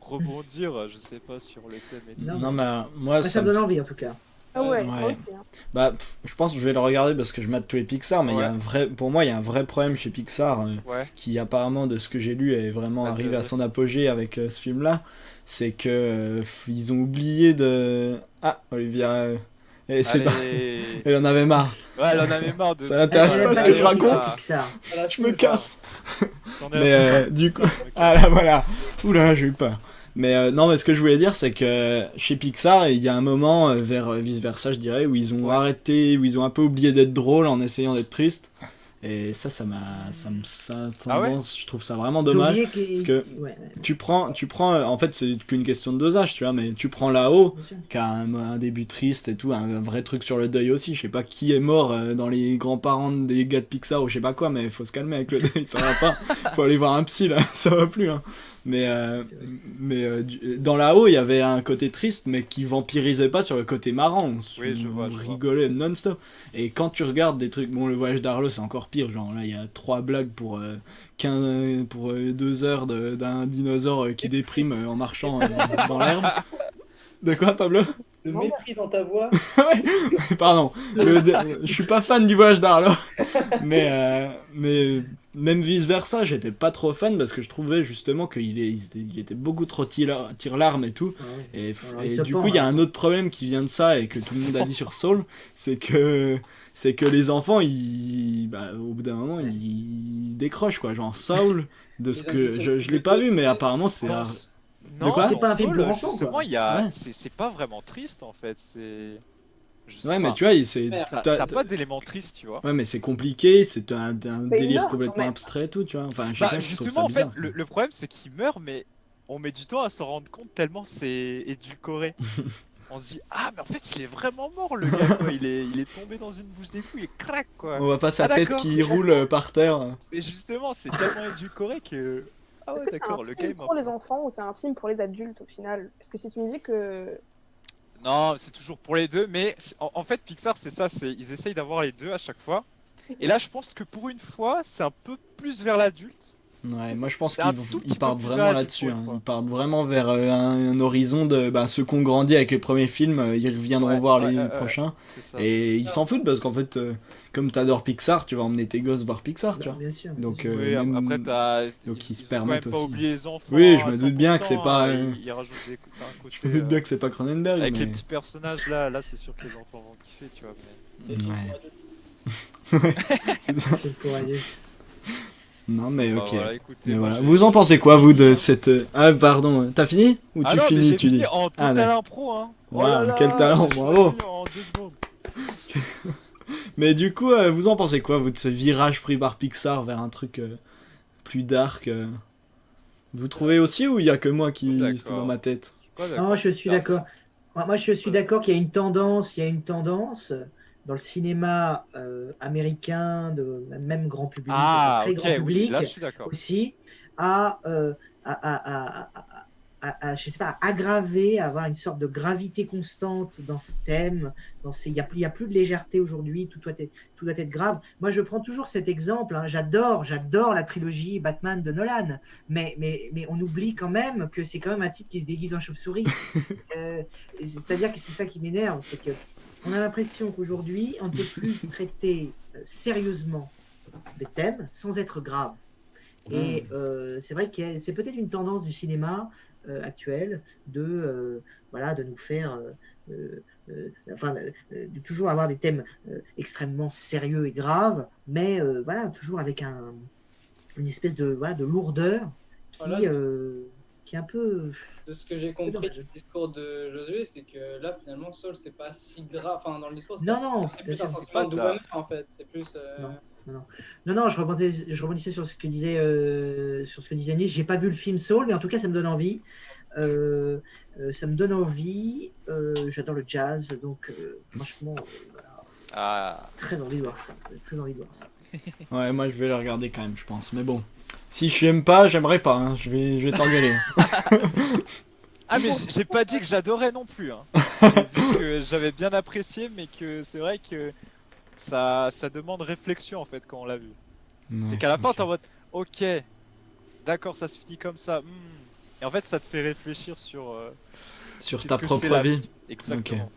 rebondir, je sais pas, sur le thème et tout. Non. Non, mais moi, Moi, ça ça me me donne envie, en tout cas. Ah ouais, Ouais. moi aussi. Hein. Bah, je pense que je vais le regarder parce que je mate tous les Pixar, mais il y a Ouais. un vrai, pour moi, il y a un vrai problème chez Pixar Ouais, qui apparemment, de ce que j'ai lu, est vraiment Vas-y, arrivé à vas-y. son apogée avec ce film-là. C'est que ils ont oublié de. Ah, Olivia, c'est pas. allez. Elle en avait marre. Ouais, elle en avait marre de. Ça l'intéresse Elle pas aime ce pas que les je films raconte. Pixar. Voilà, Je me casse. J'en ai Mais un peu du coup, marre. ah là voilà. Oula, j'ai eu peur. Mais non, mais ce que je voulais dire, c'est que chez Pixar, il y a un moment vers vice versa, je dirais, où ils ont Ouais. arrêté, où ils ont un peu oublié d'être drôles en essayant d'être tristes. Et ça tendance, je trouve ça vraiment J'ai dommage. oublié qu'il- Parce que Ouais, tu prends, en fait, c'est qu'une question de dosage, tu vois, mais tu prends là-haut, bien sûr. qui a un début triste et tout, un vrai truc sur le deuil aussi. Je sais pas qui est mort dans les grands-parents des gars de Pixar ou je sais pas quoi, mais faut se calmer avec le deuil, ça va pas. Faut aller voir un psy là, ça va plus. Hein. Mais, C'est vrai. dans là-haut, il y avait un côté triste, mais qui vampirisait pas sur le côté marrant. Oui, je vois, On je vois. rigolait non-stop. Et quand tu regardes des trucs, bon, le voyage d'Arlo, c'est encore pire. Genre là, il y a 3 blagues pour 2 heures d'un dinosaure qui déprime en marchant dans l'herbe. De quoi, Pablo? Le Non, mépris dans ta voix. Pardon, je suis pas fan du voyage d'Arlo, mais même vice versa, j'étais pas trop fan parce que je trouvais justement il était beaucoup trop tire-larme et tout. Ah ouais. Et, Alors, et il se du pend, coup, il y a hein. un autre problème qui vient de ça et que tout le monde a dit sur Soul, c'est que les enfants, au bout d'un moment, ils décrochent quoi. Genre Soul, de ce Ils que ont- je l'ai pas vu, mais apparemment c'est Dans- De quoi? Non, C'est pas un film Soul, pour enfants, justement, quoi. il y a. Ouais. C'est pas vraiment triste en fait. C'est. Je sais ouais, mais pas. tu vois, c'est T'as pas d'éléments tristes, tu vois. ouais, mais c'est compliqué, c'est un Mais il délire meurt, complètement quand même. abstrait et tout, tu vois. Enfin, je sais Bah, pas, je trouve ça justement, en fait, bizarre. le problème c'est qu'il meurt, mais on met du temps à s'en rendre compte tellement c'est édulcoré. On se dit, ah, mais en fait, il est vraiment mort le gars, quoi. Il est tombé dans une bouche d'égout et crac, quoi. On voit pas sa Ah, tête d'accord. qui roule par terre. Mais justement, c'est tellement édulcoré que. Ah ouais, Est-ce que c'est d'accord, un le gars est film mort. pour les enfants ou c'est un film pour les adultes au final? Parce que si tu me dis que. Non, c'est toujours pour les deux, mais en fait, Pixar, c'est ça, ils essayent d'avoir les deux à chaque fois. Et là, je pense que pour une fois, c'est un peu plus vers l'adulte. Ouais, moi je pense C'est un qu'ils tout petit ils peu partent plus vraiment adulte là-dessus. pour une Hein. fois. Ils partent vraiment vers un horizon de ceux qui ont grandi avec les premiers films, ils reviendront Ouais, voir ouais, les ouais, prochains. c'est ça. Et ils s'en foutent parce qu'en fait, comme t'adores Pixar, tu vas emmener tes gosses voir Pixar, tu Bah, vois. bien sûr. Donc, bien sûr. Oui, même- après, donc ils se ont quand même permettent pas aussi. oublié les enfants. Oui, je à me doute bien que c'est 100%, pas, Ils rajoutent un côté. Je me doute bien que c'est pas Cronenberg, Avec les mais. petits personnages là, c'est sûr que les enfants vont kiffer, tu vois. Mais... Les films Ouais. pour adultes. C'est ça. Film pour adultes. Non, mais Bah, ok. voilà, écoutez, Mais moi, voilà. j'ai- Vous en pensez quoi, vous, de cette. Ah, pardon, t'as fini? Ou Ah tu non, mais finis, j'ai tu fini dis? en Ah, total d'accord. impro, hein. Oh Waouh, là là, quel talent, j'ai bravo. choisi en 2 secondes. Mais du coup, vous en pensez quoi, vous, de ce virage pris par Pixar vers un truc plus dark Vous trouvez aussi ou il y a que moi qui D'accord. c'est dans ma tête? Je suis pas d'accord. Non, je suis d'accord. Moi, je suis d'accord qu'il y a une tendance, dans le cinéma américain, même grand public, Ah, très ok, grand oui, public là je suis d'accord. aussi, à, euh, à, à- à- je sais pas, à aggraver, à avoir une sorte de gravité constante dans ce thème. Il n'y a plus de légèreté aujourd'hui, tout doit être grave. Moi, je prends toujours cet exemple, hein. J'adore la trilogie Batman de Nolan, mais on oublie quand même que c'est quand même un type qui se déguise en chauve-souris. C'est-à-dire que c'est ça qui m'énerve, c'est que on a l'impression qu'aujourd'hui, on ne peut plus traiter sérieusement des thèmes sans être grave. Et c'est vrai que c'est peut-être une tendance du cinéma actuel de nous faire de toujours avoir des thèmes extrêmement sérieux et graves, mais toujours avec une espèce de lourdeur Voilà. qui est un peu De ce que j'ai compris du discours de Josué, c'est que là, finalement, Saul, c'est pas si grave. Enfin, dans le discours, c'est Non, pas si non, grave, c'est plus un c'est sentiment pas de grave. bonheur, en fait. C'est plus. Non, je rebondissais sur ce que disait Nick. J'ai pas vu le film Soul, mais en tout cas, ça me donne envie. J'adore le jazz, donc franchement, voilà, Ah. très envie de voir ça. Très envie de voir ça. Ouais, moi je vais le regarder quand même, je pense. Mais bon, si je n'aime pas, j'aimerais pas. Hein. Je vais t'engueuler. Ah mais j'ai pas dit que j'adorais non plus. Hein. J'ai dit que j'avais bien apprécié, mais que c'est vrai que ça demande réflexion en fait quand on l'a vu. C'est qu'à la fin t'es en mode ok, d'accord ça se finit comme ça. Et en fait ça te fait réfléchir sur sur qu'est-ce ta que c'est propre la vie. Exactement.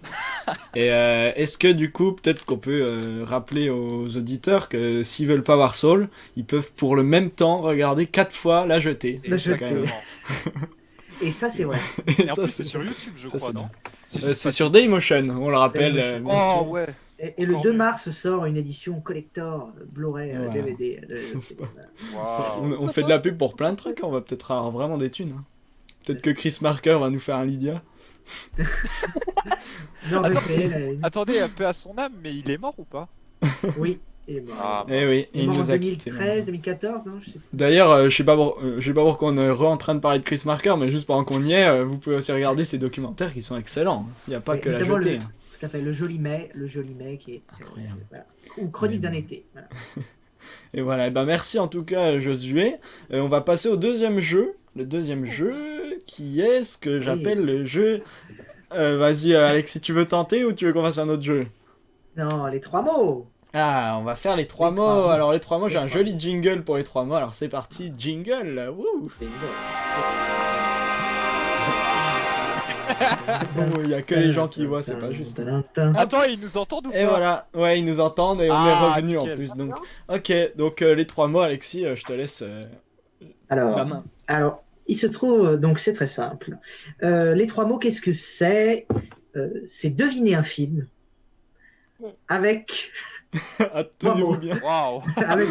Et est-ce que du coup, peut-être qu'on peut rappeler aux auditeurs que s'ils veulent pas voir Saul, ils peuvent pour le même temps regarder 4 fois La Jetée. La Ça, Jetée. quand même. Exactement. Et ça, c'est vrai. Et en ça, plus c'est sur YouTube je ça, crois c'est non bien. Si je dis C'est pas sur Dailymotion, on le rappelle. Dailymotion. Bien Oh sûr. ouais. Et le Encore 2 mieux. mars sort une édition collector Blu-ray Voilà. DVD. C'est pas- Waouh. On fait de la pub pour plein de trucs, on va peut-être avoir vraiment des thunes. Hein. Peut-être que Chris Marker va nous faire un Lydia. Non, Attends, mais Attendez un peu à son âme, mais il est mort ou pas? oui, il est mort. Ah, Eh oui, Il est il mort en nous a quittés. 2013, 2014, non, je sais plus. D'ailleurs, je sais pas pourquoi on est en train de parler de Chris Marker, mais juste pendant qu'on y est, vous pouvez aussi regarder ces documentaires qui sont excellents. Il n'y a pas Oui, que La notamment Jetée. le- hein. Tout à fait, le joli mai qui est Incroyable. voilà. Ou Chronique Mais d'un bon. été. Voilà. Et voilà, et ben merci en tout cas Josué. On va passer au deuxième jeu. Le deuxième jeu qui est ce que j'appelle le jeu... vas-y Alex, tu veux tenter ou tu veux qu'on fasse un autre jeu? Non, les 3 mots. Ah, on va faire les 3 Les mots. 3 mots. Alors les 3 mots, j'ai Les un 3 joli jingle pour les 3 mots. Alors c'est parti, jingle. Wouh. Oh, il y a que les gens qui voient, c'est pas juste. hein. Attends, ils nous entendent ou pas? Et voilà, ouais, ils nous entendent et on est Ah, revenu en nickel. plus. Donc, ok, donc les 3 mots, Alexis, je te laisse la Alors, main. il se trouve, donc c'est très simple. Les 3 mots, qu'est-ce que c'est? C'est deviner un film avec, Ah, tenez-vous Bravo. bien. Waouh.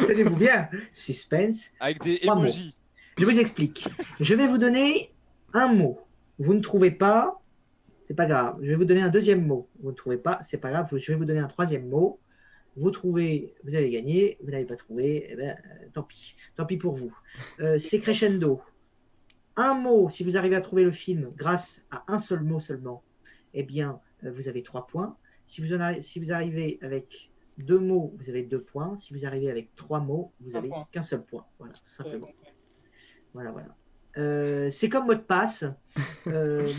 tenez-vous bien, suspense. Avec des 3 mots. emojis. Je vous explique. Je vais vous donner un mot. Vous ne trouvez pas, c'est pas grave. Je vais vous donner un deuxième mot. Vous ne trouvez pas, c'est pas grave. Je vais vous donner un troisième mot. Vous trouvez, vous avez gagné. Vous n'avez pas trouvé, eh ben, tant pis. Tant pis pour vous. C'est crescendo. Un mot, si vous arrivez à trouver le film grâce à un seul mot seulement, eh bien, vous avez 3 points. Si vous arrivez avec 2 mots, vous avez 2 points. Si vous arrivez avec 3 mots, vous Un avez point. qu'un seul point. Voilà, tout simplement. Voilà. C'est comme mot de passe,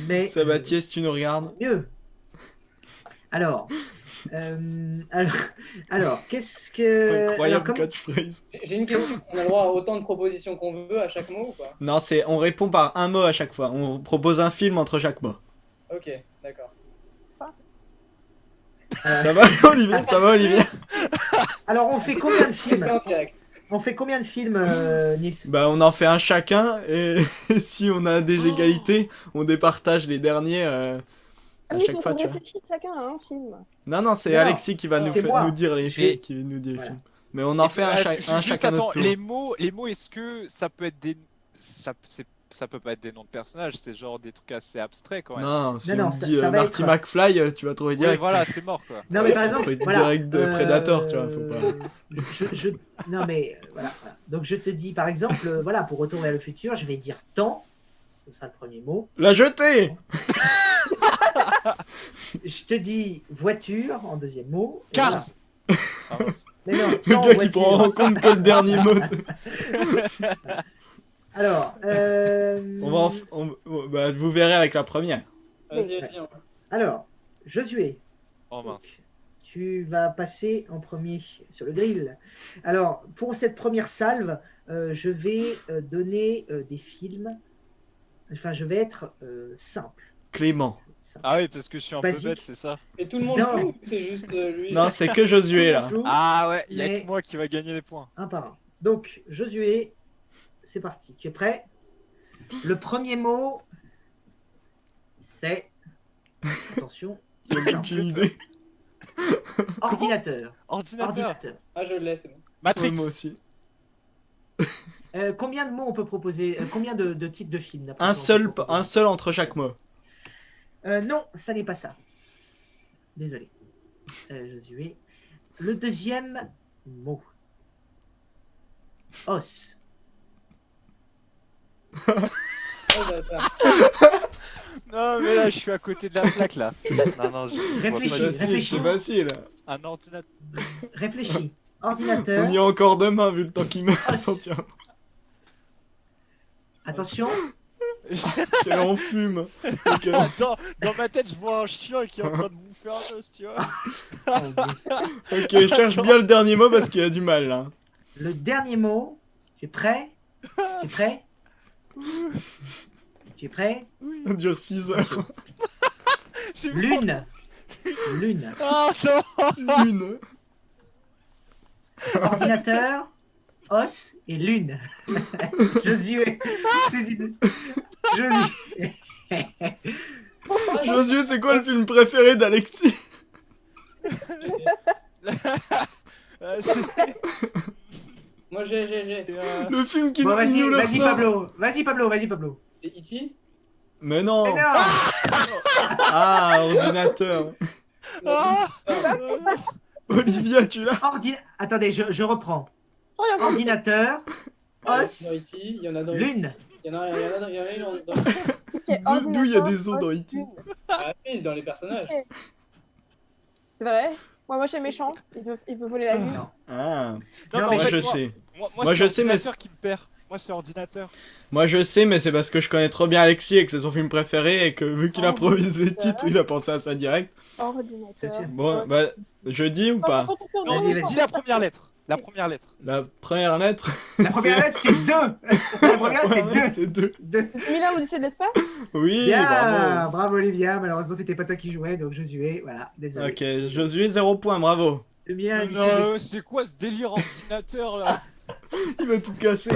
mais Sabatier, si tu nous regardes. mieux. Alors, qu'est-ce que... Incroyable alors, catchphrase. J'ai une question. On a le droit à autant de propositions qu'on veut à chaque mot ou pas? Non, on répond par un mot à chaque fois. On propose un film entre chaque mot. Ok, d'accord. Ça va, Olivier? Ça va, Olivier? Alors, on fait combien de films? C'est en direct. On fait combien de films, Nils? Bah, on en fait un chacun et si on a des égalités, on départage les derniers à mais il chaque faut fois, qu'on tu vois. réfléchisse chacun à un film. Non, c'est Non, Alexis qui va c'est moi. nous dire les Mais- films, qui nous dit les Voilà. films. Mais on en fait un Juste chacun attends, notre tour. les mots, est-ce que ça peut être des. Ça peut pas être des noms de personnages, c'est genre des trucs assez abstraits quand même. Non, si Non, on non, te ça- dit ça va Marty être- McFly, tu vas trouver Oui, direct. voilà, c'est mort quoi. Non, mais par Ouais, exemple, truc voilà, direct de Predator, tu vois, faut pas- Non, mais voilà. Donc, je te dis, par exemple, voilà, pour Retour vers le futur, je vais dire temps. C'est ça le premier mot. La jetée. Je te dis voiture en deuxième mot. et Cars. voilà. Ah, mince. Mais non, Le temps, gars qui voiture. prend en compte que le dernier mot. Alors, Bah, vous verrez avec la première. Vas-y, vas-y. alors, Josué, Oh mince. tu vas passer en premier sur le grill. Alors, pour cette première salve, je vais donner des films. Enfin, je vais être simple. Clément. Ah oui, parce que je suis un peu Basique. bête, c'est ça. Et tout le monde Non. joue ou c'est juste lui? Non, c'est que Josué là. Joue Ah ouais, il y a Mais- que moi qui va gagner les points. un par un. Donc, Josué, c'est parti. Tu es prêt? Le premier mot, c'est. Attention, J'ai aucune idée. ordinateur. Ordinateur. Ordinateur. Ah, je l'ai, c'est bon. Matrix. Ouais, moi aussi. Combien de mots on peut proposer? Combien de titres de films d'après Un toi, on peut seul, proposer un seul entre chaque mot. Non, ça n'est pas ça. Désolé. Josué. Le deuxième mot. Os. Oh, bâtard. Non, mais là, je suis à côté de la plaque là. Non, non, je vois Réfléchis. pas du- Facile, c'est facile. Un ordinateur. Réfléchis. On Ordinateur. y est encore demain vu le temps qu'il met à sortir. Attention. Quel on fume. Ok. Attends, dans ma tête, je vois un chien qui est en train de bouffer un os, tu vois. Ok, cherche bien le dernier mot parce qu'il a du mal là. Le dernier mot. Tu es prêt? Tu es prêt? Tu es prêt? Ça dure 6 heures. J'ai Lune. Lune. Ah non. Une. Ordinateur. Os et lune. Josué. Josué. Josué, c'est quoi le film préféré d'Alexis? C'est- Moi, j'ai. Le film qui Bon, il nous le vas-y ressort. Pablo. Vas-y Pablo, vas-y Pablo. C'est E.T. Mais non. Mais non. Ah, ordinateur. Ah. Olivia, tu l'as? Attendez, je reprends. Oh, il y a un- Ordinateur, os, Dans E.T. Il y en a dans lune. Il y en a une dans. Ok, D'où il y a ordinateur, des os dans os, E.T. lune. Ah oui, dans les personnages. C'est vrai? Moi, je suis méchant. Il veut voler la lune. Non. Ah, Non, Non, mais en moi fait, je sais. Moi, Moi, c'est je sais, mais ordinateur qui me perd. Moi, c'est ordinateur. Moi je sais, mais c'est parce que je connais trop bien Alexis et que c'est son film préféré et que vu qu'il Oh, improvise les c'est titres, vrai. il a pensé à ça direct. Ordinateur. Bon, bah, je dis ou pas? Non, Vas-y, vas-y. dis la première lettre. La première lettre. La première lettre. La première lettre, c'est 2. La première lettre, c'est 2. c'est 2. 2001 l'Odyssée de l'espace? Oui, Bien, bravo. bravo Olivia. Malheureusement, c'était pas toi qui jouais, donc Josué, voilà, désolé. Ok, Josué, 0 point, bravo. 2001, Non, c'est quoi ce délire ordinateur là? Il va tout casser.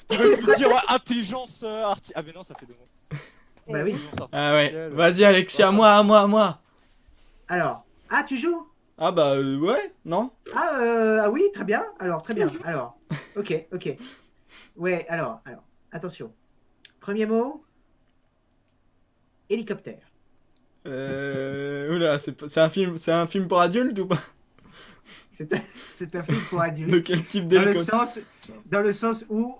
Tu veux me dire intelligence artificielle? Ah, mais non, ça fait 2 mots. Bah oui. Intelligence Ah ouais, artificielle. vas-y Alexis, à moi, à moi, à moi. Alors, tu joues? Ah bah ouais, non? Ah oui, très bien. Alors, très bien. Alors, ok. Ouais, alors, attention. Premier mot, hélicoptère. Oula, c'est un film pour adultes ou pas? C'est un film pour De adultes. quel type Dans d'hélicoptère? le sens où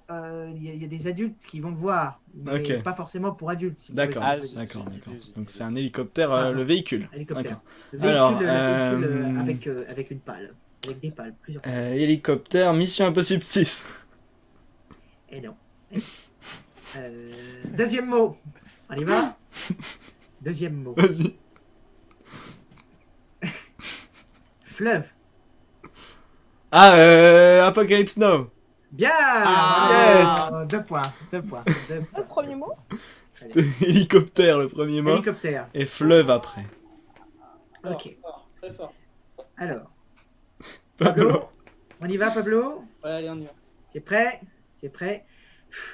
il y a des adultes qui vont le voir, mais Ok. pas forcément pour adultes. si vous D'accord, voyez ce que je veux dire. d'accord. j'ai Donc idée. c'est un hélicoptère, Ah, le véhicule. Hélicoptère. D'accord. Le véhicule, Alors, le véhicule, avec une pale. Avec des pales, plusieurs pales. Hélicoptère, Mission Impossible 6. Et non. Deuxième mot. On y va. Deuxième mot. Vas-y. Fleuve. Ah, Apocalypse Now. Bien. Ah, bravo. 2 points. 2 points. 2 Le points. premier mot? C'était hélicoptère le premier mot. Hélicoptère. Et fleuve après. Ok. Fort, très fort. Alors, Pablo. Pablo. On y va, Pablo. Ouais, allez, on y va. Tu es prêt? Tu es prêt?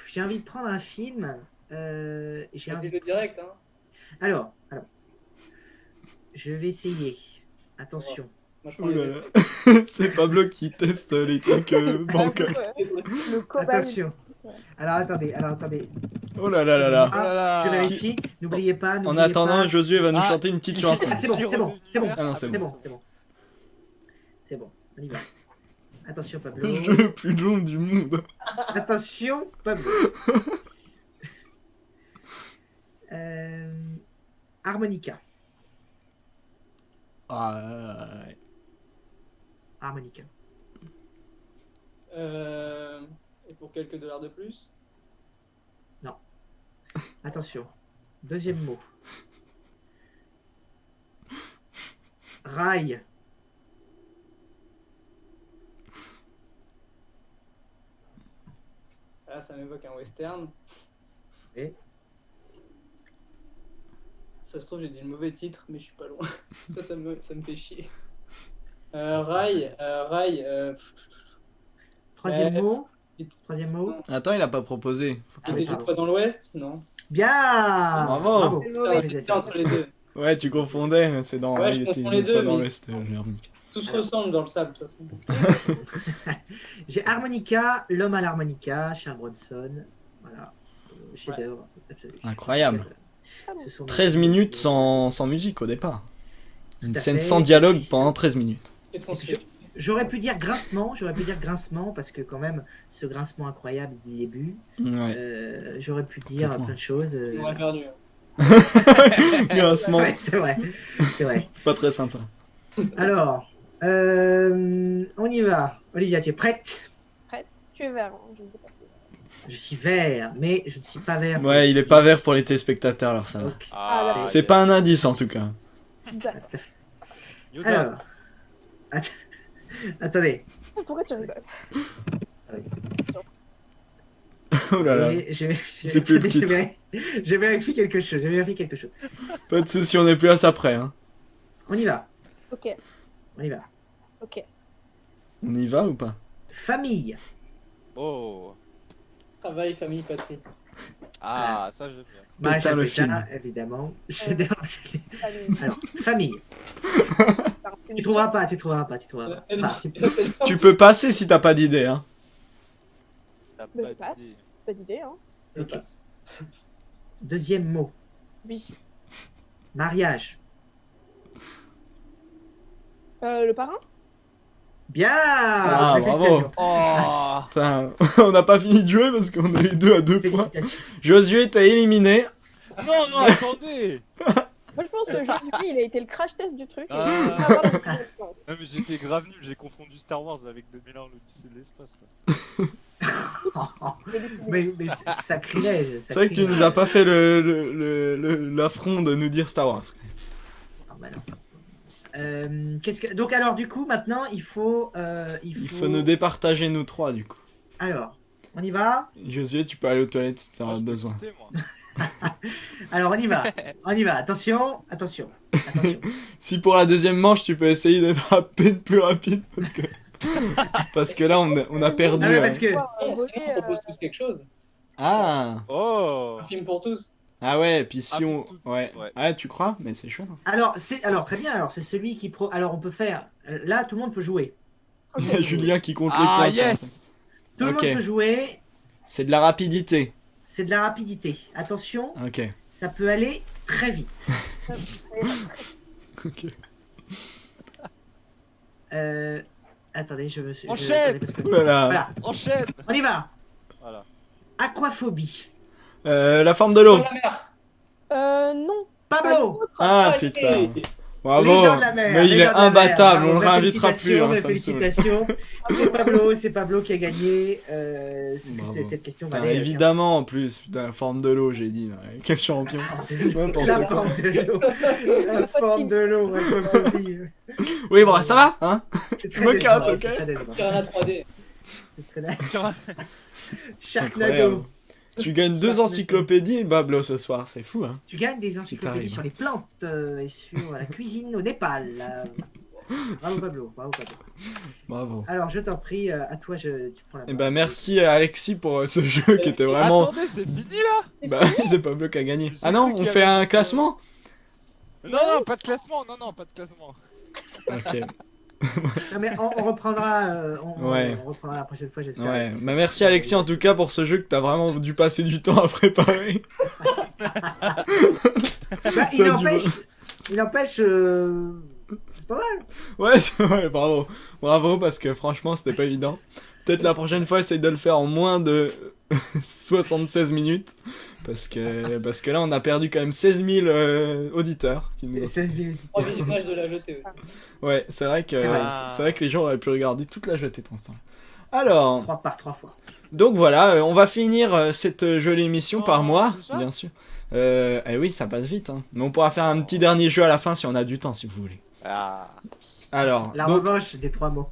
J'ai envie de prendre un film. J'ai envie. Le direct, hein. Alors. Je vais essayer. Attention. Moi, je prends Ouh les là là. C'est Pablo qui teste les trucs bancaires. Ouais. trucs. Le cobaye. Attention. Alors attendez. Oh là là là là. Oh là là. Je vérifie. N'oubliez pas. En n'oubliez attendant, pas. Josué va nous Ah. chanter une petite chanson. Ah, c'est bon. Ah non, c'est C'est bon. bon. C'est bon. On y va. Attention, Le Pablo. jeu le plus long du monde. Attention, Pablo. Harmonica. Ah, ouais. Harmonica. Et pour quelques dollars de plus. Attention. Deuxième mot. Rail. Là, ça m'évoque un western. Et Ça se trouve, j'ai dit le mauvais titre, mais je suis pas loin. Ça me fait chier. Rail. troisième Ouais. mot. Troisième mot. Attends, il a pas proposé. Faut Ah que- oui, Des pas dans l'ouest? Non. Bien. Bravo. C'est le Ah, mauvais. j'étais entre les deux. Ouais, tu confondais, c'est dans. Ouais, je il était confonds les une fois deux, dans mais- l'Ouest, l'harmonica. Tout se ressemble dans le sable, de toute façon. J'ai harmonica, l'homme à l'harmonica, Charles Bronson. Voilà. Chef-d'œuvre. absolu. Incroyable. Ce sont 13 mes- minutes sans musique au départ. Une Tout à scène fait. sans dialogue pendant 13 minutes. Qu'est-ce qu'on se fait? J'aurais pu dire grincement, parce que quand même, ce grincement incroyable du début, Ouais. j'aurais pu dire Complètement. plein de choses. On aurait perdu. Grincement, Ouais, c'est vrai, c'est vrai. c'est pas très sympa. Alors, on y va. Olivia, tu es prête? Prête. Tu es vert, hein, je ne sais pas si. Je suis vert, mais je ne suis pas vert. Ouais, il est pas vert pour les téléspectateurs, alors ça va. Donc, Ah, C'est pas un indice en tout cas. D'accord. tout à fait. Yoda. Alors, attendez. Pourquoi tu rigoles? Oh là là. Et C'est plus le je titre. je vérifie quelque chose. Pas de soucis, on est plus à ça près. Hein. On y va. Ok, On y va. ok. On y va ou pas? Famille. Oh. Travail, famille, patrie. Ah, ça j'aime bien. Maréchal le Pétain, film. évidemment. Famille. Alors, famille. Tu trouveras pas. Pas. Tu peux passer si t'as pas d'idée. Hein. T'as Mais pas je passe. d'idée. Pas d'idée, hein. Je Ok. passe. Deuxième mot. Oui. Mariage. Le parrain? Bien. Ah, bravo. Oh. Putain, on n'a pas fini de jouer parce qu'on est les deux à 2 points. Félicitations. Josué, t'as éliminé. Non, non, attendez. Moi, je pense que Josué, il a été le crash test du truc. Et Ah. il va avoir la bonne réponse. Non, mais j'étais grave nul, j'ai confondu Star Wars avec 2001, l'Odyssée de l'espace. Quoi. Il a décidé. Mais sacrilège. C'est vrai que tu nous as pas fait l'affront de nous dire Star Wars. Ah, bah non. Donc alors du coup maintenant il faut Il faut nous départager nous trois du coup. Alors on y va. Josué, tu peux aller aux toilettes si t'en Moi, as je peux besoin. quitter, moi. Alors on y va. Attention. Si pour la deuxième manche, tu peux essayer d'être à peine plus rapide parce que là on a perdu. Ah ouais, parce que Oh, Sinon, voler, on propose tous quelque chose. Ah Oh. Un film pour tous. ah ouais, puis si Ah, on tout- ouais. ouais. Ah tu crois? Mais c'est chaud. Non alors très bien. Alors c'est celui qui alors on peut faire là tout le monde peut jouer. Il y a Julien qui compte les Ah, points. sur la yes. Tout le Ok. monde peut jouer. C'est de la rapidité. C'est de la rapidité. Attention, Ok. ça peut aller très vite. Ok. Attendez, je Enchaîne. attendez, parce que- Ouh là là. Voilà, Enchaîne. on y va. Voilà. Aquaphobie. La forme de l'eau. Dans la mer. Non. Pablo. Ah Allez. putain. Les Bravo. dents de la mer, Mais il les est dents de la mer. imbattable. Bravo, On le réinvitera plus. Hein, mes ça me saoule. félicitations. C'est Pablo qui a gagné. Bravo. Cette question Putain, valait, évidemment en plus. Putain, la forme de l'eau, j'ai dit. Ouais, quel champion. N'importe La quoi. forme de l'eau. La forme de l'eau. Aquaphobie. Oui, bon, ça va, hein? C'est Je me très casse, décevant, ok? c'est très décevant. Piranha 3D. C'est très décevant. Incroyable. Sharknado. Tu gagnes 2 encyclopédies, Bablo, ce soir. C'est fou, hein? Tu gagnes des qui encyclopédies t'arrive. sur les plantes et sur la cuisine au Népal. Bravo Pablo. Bravo. Alors je t'en prie, à toi, tu prends la Eh parole. ben, merci à Alexis pour ce jeu qui était vraiment. Attendez, c'est fini là. Bah, c'est Pablo qui a gagné. J'ai Ah non, cru on qu'il y fait avait- un classement? Non, non, pas de classement. Non, non, pas de classement. Ok. Non, mais on reprendra, Ouais. on reprendra la prochaine fois, j'espère. Ouais. Bah, merci Alexis en tout cas pour ce jeu que t'as vraiment dû passer du temps à préparer. Bah, Ça il a dû- n'empêche, c'est pas mal. Ouais, c'est vrai, bravo. Bravo parce que franchement, c'était pas évident. Peut-être la prochaine fois, essaye de le faire en moins de 76 minutes. Parce que là, on a perdu quand même 16 000 auditeurs. Qui nous ont- 16 minutes. 3 visionnages de la jetée aussi. Ouais, c'est vrai que Ah. c'est vrai que les gens auraient pu regarder toute la jetée pendant ce temps-là. Alors, 3 par 3 fois. Donc voilà, on va finir cette jolie émission par Oh, moi, c'est ça bien sûr. Et oui, ça passe vite, hein. Mais on pourra faire un petit dernier jeu à la fin si on a du temps, si vous voulez. Ah. Alors, La donc, revanche des 3 mots.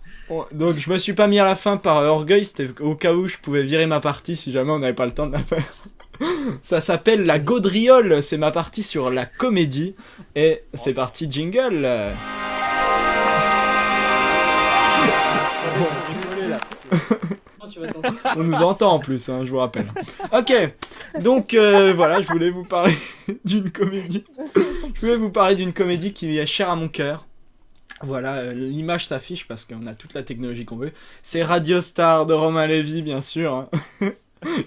donc je me suis pas mis à la fin par orgueil, c'était au cas où je pouvais virer ma partie si jamais on n'avait pas le temps de la faire. Ça s'appelle la gaudriole, c'est ma partie sur la comédie. Et c'est parti, jingle. Rigoler là. Parce que... Non, tu vas t'entendre. On nous entend en plus, hein, je vous rappelle. Ok, donc voilà, je voulais vous parler d'une comédie. Je voulais vous parler d'une comédie qui est chère à mon cœur. Voilà, l'image s'affiche parce qu'on a toute la technologie qu'on veut. C'est Radio Star de Romain Lévy, bien sûr. Hein.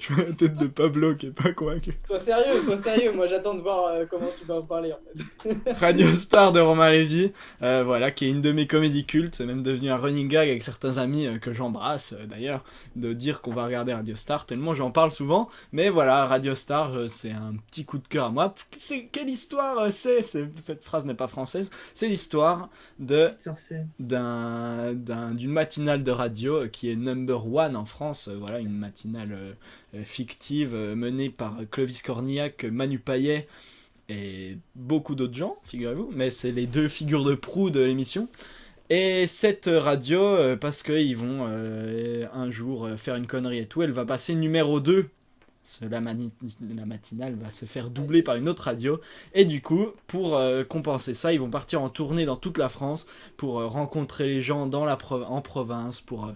Je vois la tête de Pablo qui est pas convaincu. Sois sérieux. Moi, j'attends de voir comment tu vas en parler, en fait. Radio Star de Romain Lévy, voilà, qui est une de mes comédies cultes. C'est même devenu un running gag avec certains amis que j'embrasse, d'ailleurs, de dire qu'on va regarder Radio Star, tellement j'en parle souvent. Mais voilà, Radio Star, c'est un petit coup de cœur à moi. Quelle histoire cette phrase n'est pas française. C'est l'histoire d'une matinale de radio qui est number one en France. Voilà, une matinale fictive menée par Clovis Cornillac, Manu Payet et beaucoup d'autres gens, figurez-vous, mais c'est les deux figures de proue de l'émission. Et cette radio, parce qu'ils vont un jour faire une connerie et tout, elle va passer numéro 2. La matinale va se faire doubler par une autre radio. Et du coup, pour compenser ça, ils vont partir en tournée dans toute la France pour rencontrer les gens en province, pour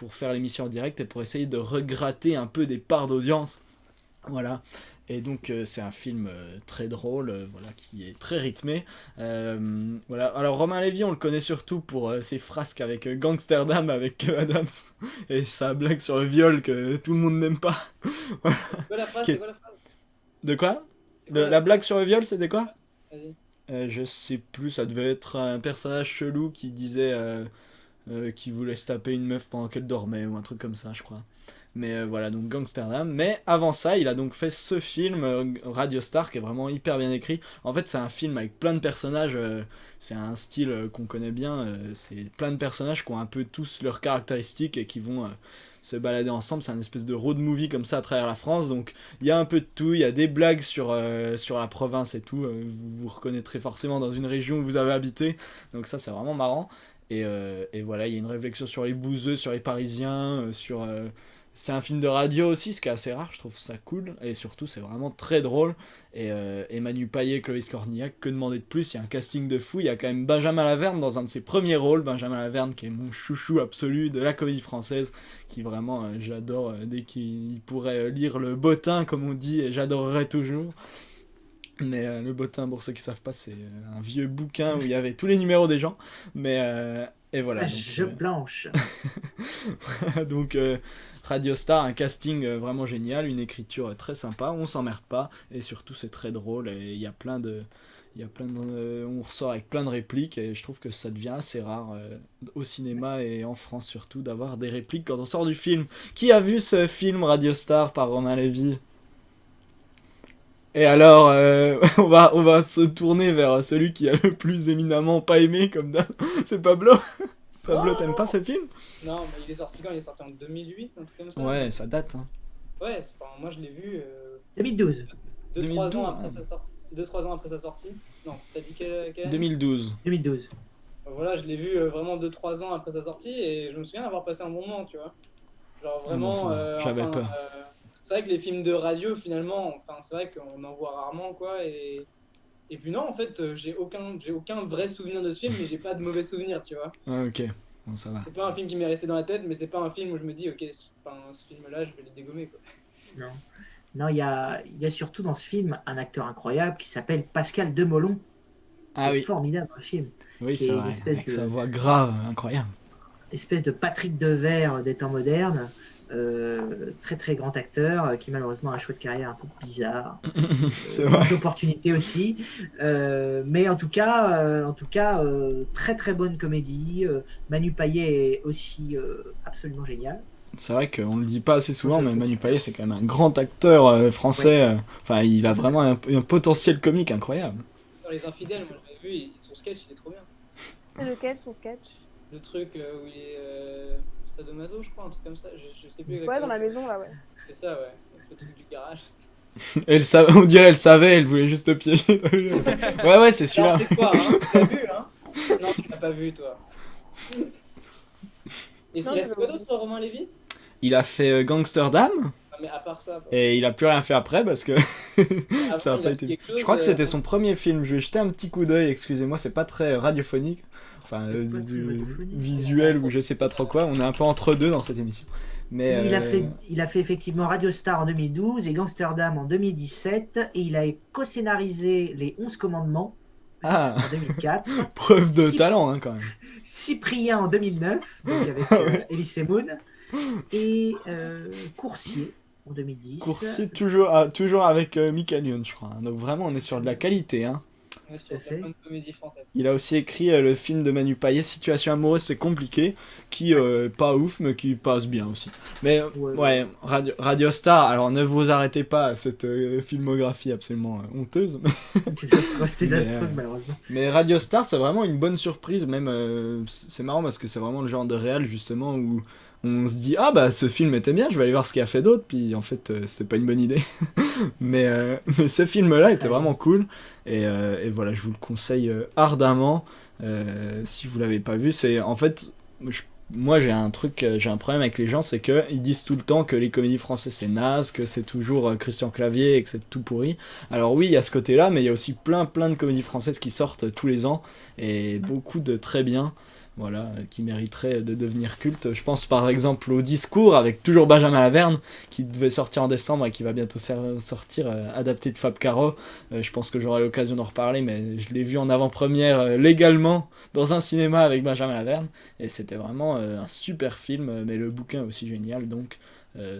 faire l'émission en direct et pour essayer de regratter un peu des parts d'audience. Voilà. Et donc c'est un film très drôle, voilà, qui est très rythmé. Voilà. Alors Romain Lévy, on le connaît surtout pour ses frasques avec Gangsterdam, avec Kev Adams, et sa blague sur le viol que tout le monde n'aime pas. Voilà. C'est quoi la phrase Qui est- C'est quoi la phrase De quoi C'est quoi La blague sur le viol, c'était quoi Vas-y. Je sais plus, ça devait être un personnage chelou qui disait qu'il voulait se taper une meuf pendant qu'elle dormait, ou un truc comme ça, je crois. Mais voilà, donc Gangsterdam. Mais avant ça, il a donc fait ce film, Radio Star, qui est vraiment hyper bien écrit. En fait, c'est un film avec plein de personnages, c'est un style qu'on connaît bien, c'est plein de personnages qui ont un peu tous leurs caractéristiques et qui vont se balader ensemble. C'est un espèce de road movie comme ça à travers la France. Donc il y a un peu de tout, il y a des blagues sur la province et tout. Vous vous reconnaîtrez forcément dans une région où vous avez habité. Donc ça, c'est vraiment marrant. Et voilà, il y a une réflexion sur les bouseux, sur les Parisiens, c'est un film de radio aussi, ce qui est assez rare, je trouve ça cool. Et surtout, c'est vraiment très drôle. Et Manu Payet, Clovis Cornillac, que demander de plus? Il y a un casting de fou. Il y a quand même Benjamin Laverne dans un de ses premiers rôles. Benjamin Laverne, qui est mon chouchou absolu de la comédie française, qui vraiment, j'adore. Dès qu'il pourrait lire le bottin, comme on dit, et j'adorerais toujours. Mais le bottin, pour ceux qui savent pas, c'est un vieux bouquin où il y avait tous les numéros des gens. Et voilà. Page blanche. Donc Radio Star, un casting vraiment génial, une écriture très sympa, on s'emmerde pas, et surtout c'est très drôle, et il y a plein de... on ressort avec plein de répliques, et je trouve que ça devient assez rare au cinéma et en France surtout d'avoir des répliques quand on sort du film. Qui a vu ce film Radio Star par Romain Lévy? Et alors, on va se tourner vers celui qui a le plus éminemment pas aimé, comme d'hab. C'est Pablo. Pablo, t'aimes pas ce film? Non, mais il est sorti quand? Il est sorti en 2008, un truc comme ça. Ouais, ça date. Hein. Ouais, moi je l'ai vu 2012. 2-3 ans 2012, après sa sortie. 2-3 ans après sa sortie. Non, t'as dit quelle année? 2012. 2012. Voilà, je l'ai vu vraiment 2-3 ans après sa sortie et je me souviens avoir passé un bon moment, tu vois. Genre vraiment. Ah bon, ça va. J'avais peur. C'est vrai que les films de radio, finalement, enfin, c'est vrai qu'on en voit rarement, quoi. Et puis non, en fait, j'ai aucun vrai souvenir de ce film, mais j'ai pas de mauvais souvenirs, tu vois. Ah, ok, bon, ça va. C'est pas un film qui m'est resté dans la tête, mais c'est pas un film où je me dis, ok, ce film-là, je vais le dégommer, quoi. Non. Non, il y a surtout dans ce film un acteur incroyable qui s'appelle Pascal Demolon. Ah oui. Formidable film. Oui, Qui c'est est vrai. une espèce Avec de- sa voix grave, incroyable. Espèce de Patrick Devers des temps modernes. Très très grand acteur qui malheureusement a un choix de carrière un peu bizarre. C'est vrai. D'opportunité aussi. Mais en tout cas, très très bonne comédie. Manu Payet est aussi absolument génial. C'est vrai qu'on le dit pas assez souvent, mais Manu Payet, c'est quand même un grand acteur français. Enfin, il a vraiment un potentiel comique incroyable. Dans Les Infidèles, moi je l'avais vu, son sketch, il est trop bien. C'est lequel son sketch? Le truc où il est. sadomaso, je crois, un truc comme ça. Je sais plus Ouais, exactement. dans la maison, là, ouais. C'est ça, ouais. Donc, le truc du garage. On dirait elle savait, elle voulait juste te piéger. Ouais, c'est celui-là. Alors, c'est quoi, hein? Tu l'as vu, hein? Non, tu l'as pas vu, toi. Et Non, il a je fait quoi l'ai d'autre, Romain Lévy? Il a fait Gangsterdam Ah, mais à part ça, et il a plus rien fait après parce que ça a avant, il pas a été. fait quelque chose, Je crois que c'était son premier film. Je vais jeter un petit coup d'œil. Excusez-moi, c'est pas très radiophonique, enfin C'est pas très radiophonique. visuel ou je sais pas trop quoi. On est un peu entre deux dans cette émission. Mais Il a fait effectivement Radio Star en 2012 et Gangsterdam en 2017 et il a co-scénarisé Les 11 Commandements ah, en 2004, preuve de talent quand même. Cyprien en 2009 donc avec Elise Moon et Coursier en 2010. Coursier toujours avec Michael Youn, je crois. Donc vraiment, on est sur de la qualité. Hein. On est sur de Tout à fait. la bonne comédie française. Il a aussi écrit le film de Manu Payet, Situation amoureuse, c'est compliqué, qui pas ouf, mais qui passe bien aussi. Mais ouais, Radio Star, alors ne vous arrêtez pas à cette filmographie absolument honteuse. C'est désastreux malheureusement. Mais Radio Star, c'est vraiment une bonne surprise, même c'est marrant parce que c'est vraiment le genre de réal justement où on se dit ah bah ce film était bien, je vais aller voir ce qu'il a fait d'autre, puis en fait c'était pas une bonne idée. mais ce film-là était vraiment cool et voilà, je vous le conseille ardemment si vous l'avez pas vu. C'est en fait moi j'ai un problème avec les gens, c'est que ils disent tout le temps que les comédies françaises c'est naze, que c'est toujours Christian Clavier et que c'est tout pourri. Alors oui, il y a ce côté-là, mais il y a aussi plein de comédies françaises qui sortent tous les ans et beaucoup de très bien. Voilà, qui mériterait de devenir culte. Je pense par exemple au Discours avec toujours Benjamin Laverne qui devait sortir en décembre et qui va bientôt sortir, adapté de Fab Caro. Je pense que j'aurai l'occasion d'en reparler, mais je l'ai vu en avant-première légalement dans un cinéma avec Benjamin Laverne et c'était vraiment un super film, mais le bouquin est aussi génial, donc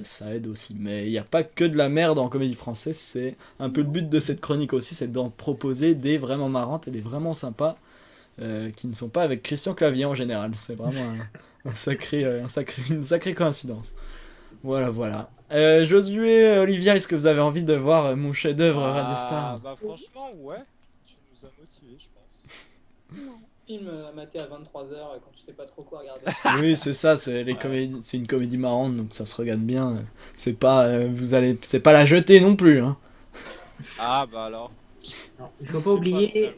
ça aide aussi. Mais il n'y a pas que de la merde en comédie française, c'est un peu le but de cette chronique aussi, c'est d'en proposer des vraiment marrantes et des vraiment sympas. Qui ne sont pas avec Christian Clavier en général. C'est vraiment une sacrée coïncidence. Voilà. Josué, Olivia, est-ce que vous avez envie de voir mon chef-d'œuvre Radio Star? Bah franchement, ouais. Tu nous as motivés, je pense. Film à mater à 23h quand tu sais pas trop quoi regarder. Oui, c'est ça, c'est une comédie marrante, donc ça se regarde bien. C'est pas, c'est pas la jeter non plus. Hein. Ah bah alors. Non, il faut pas oublier que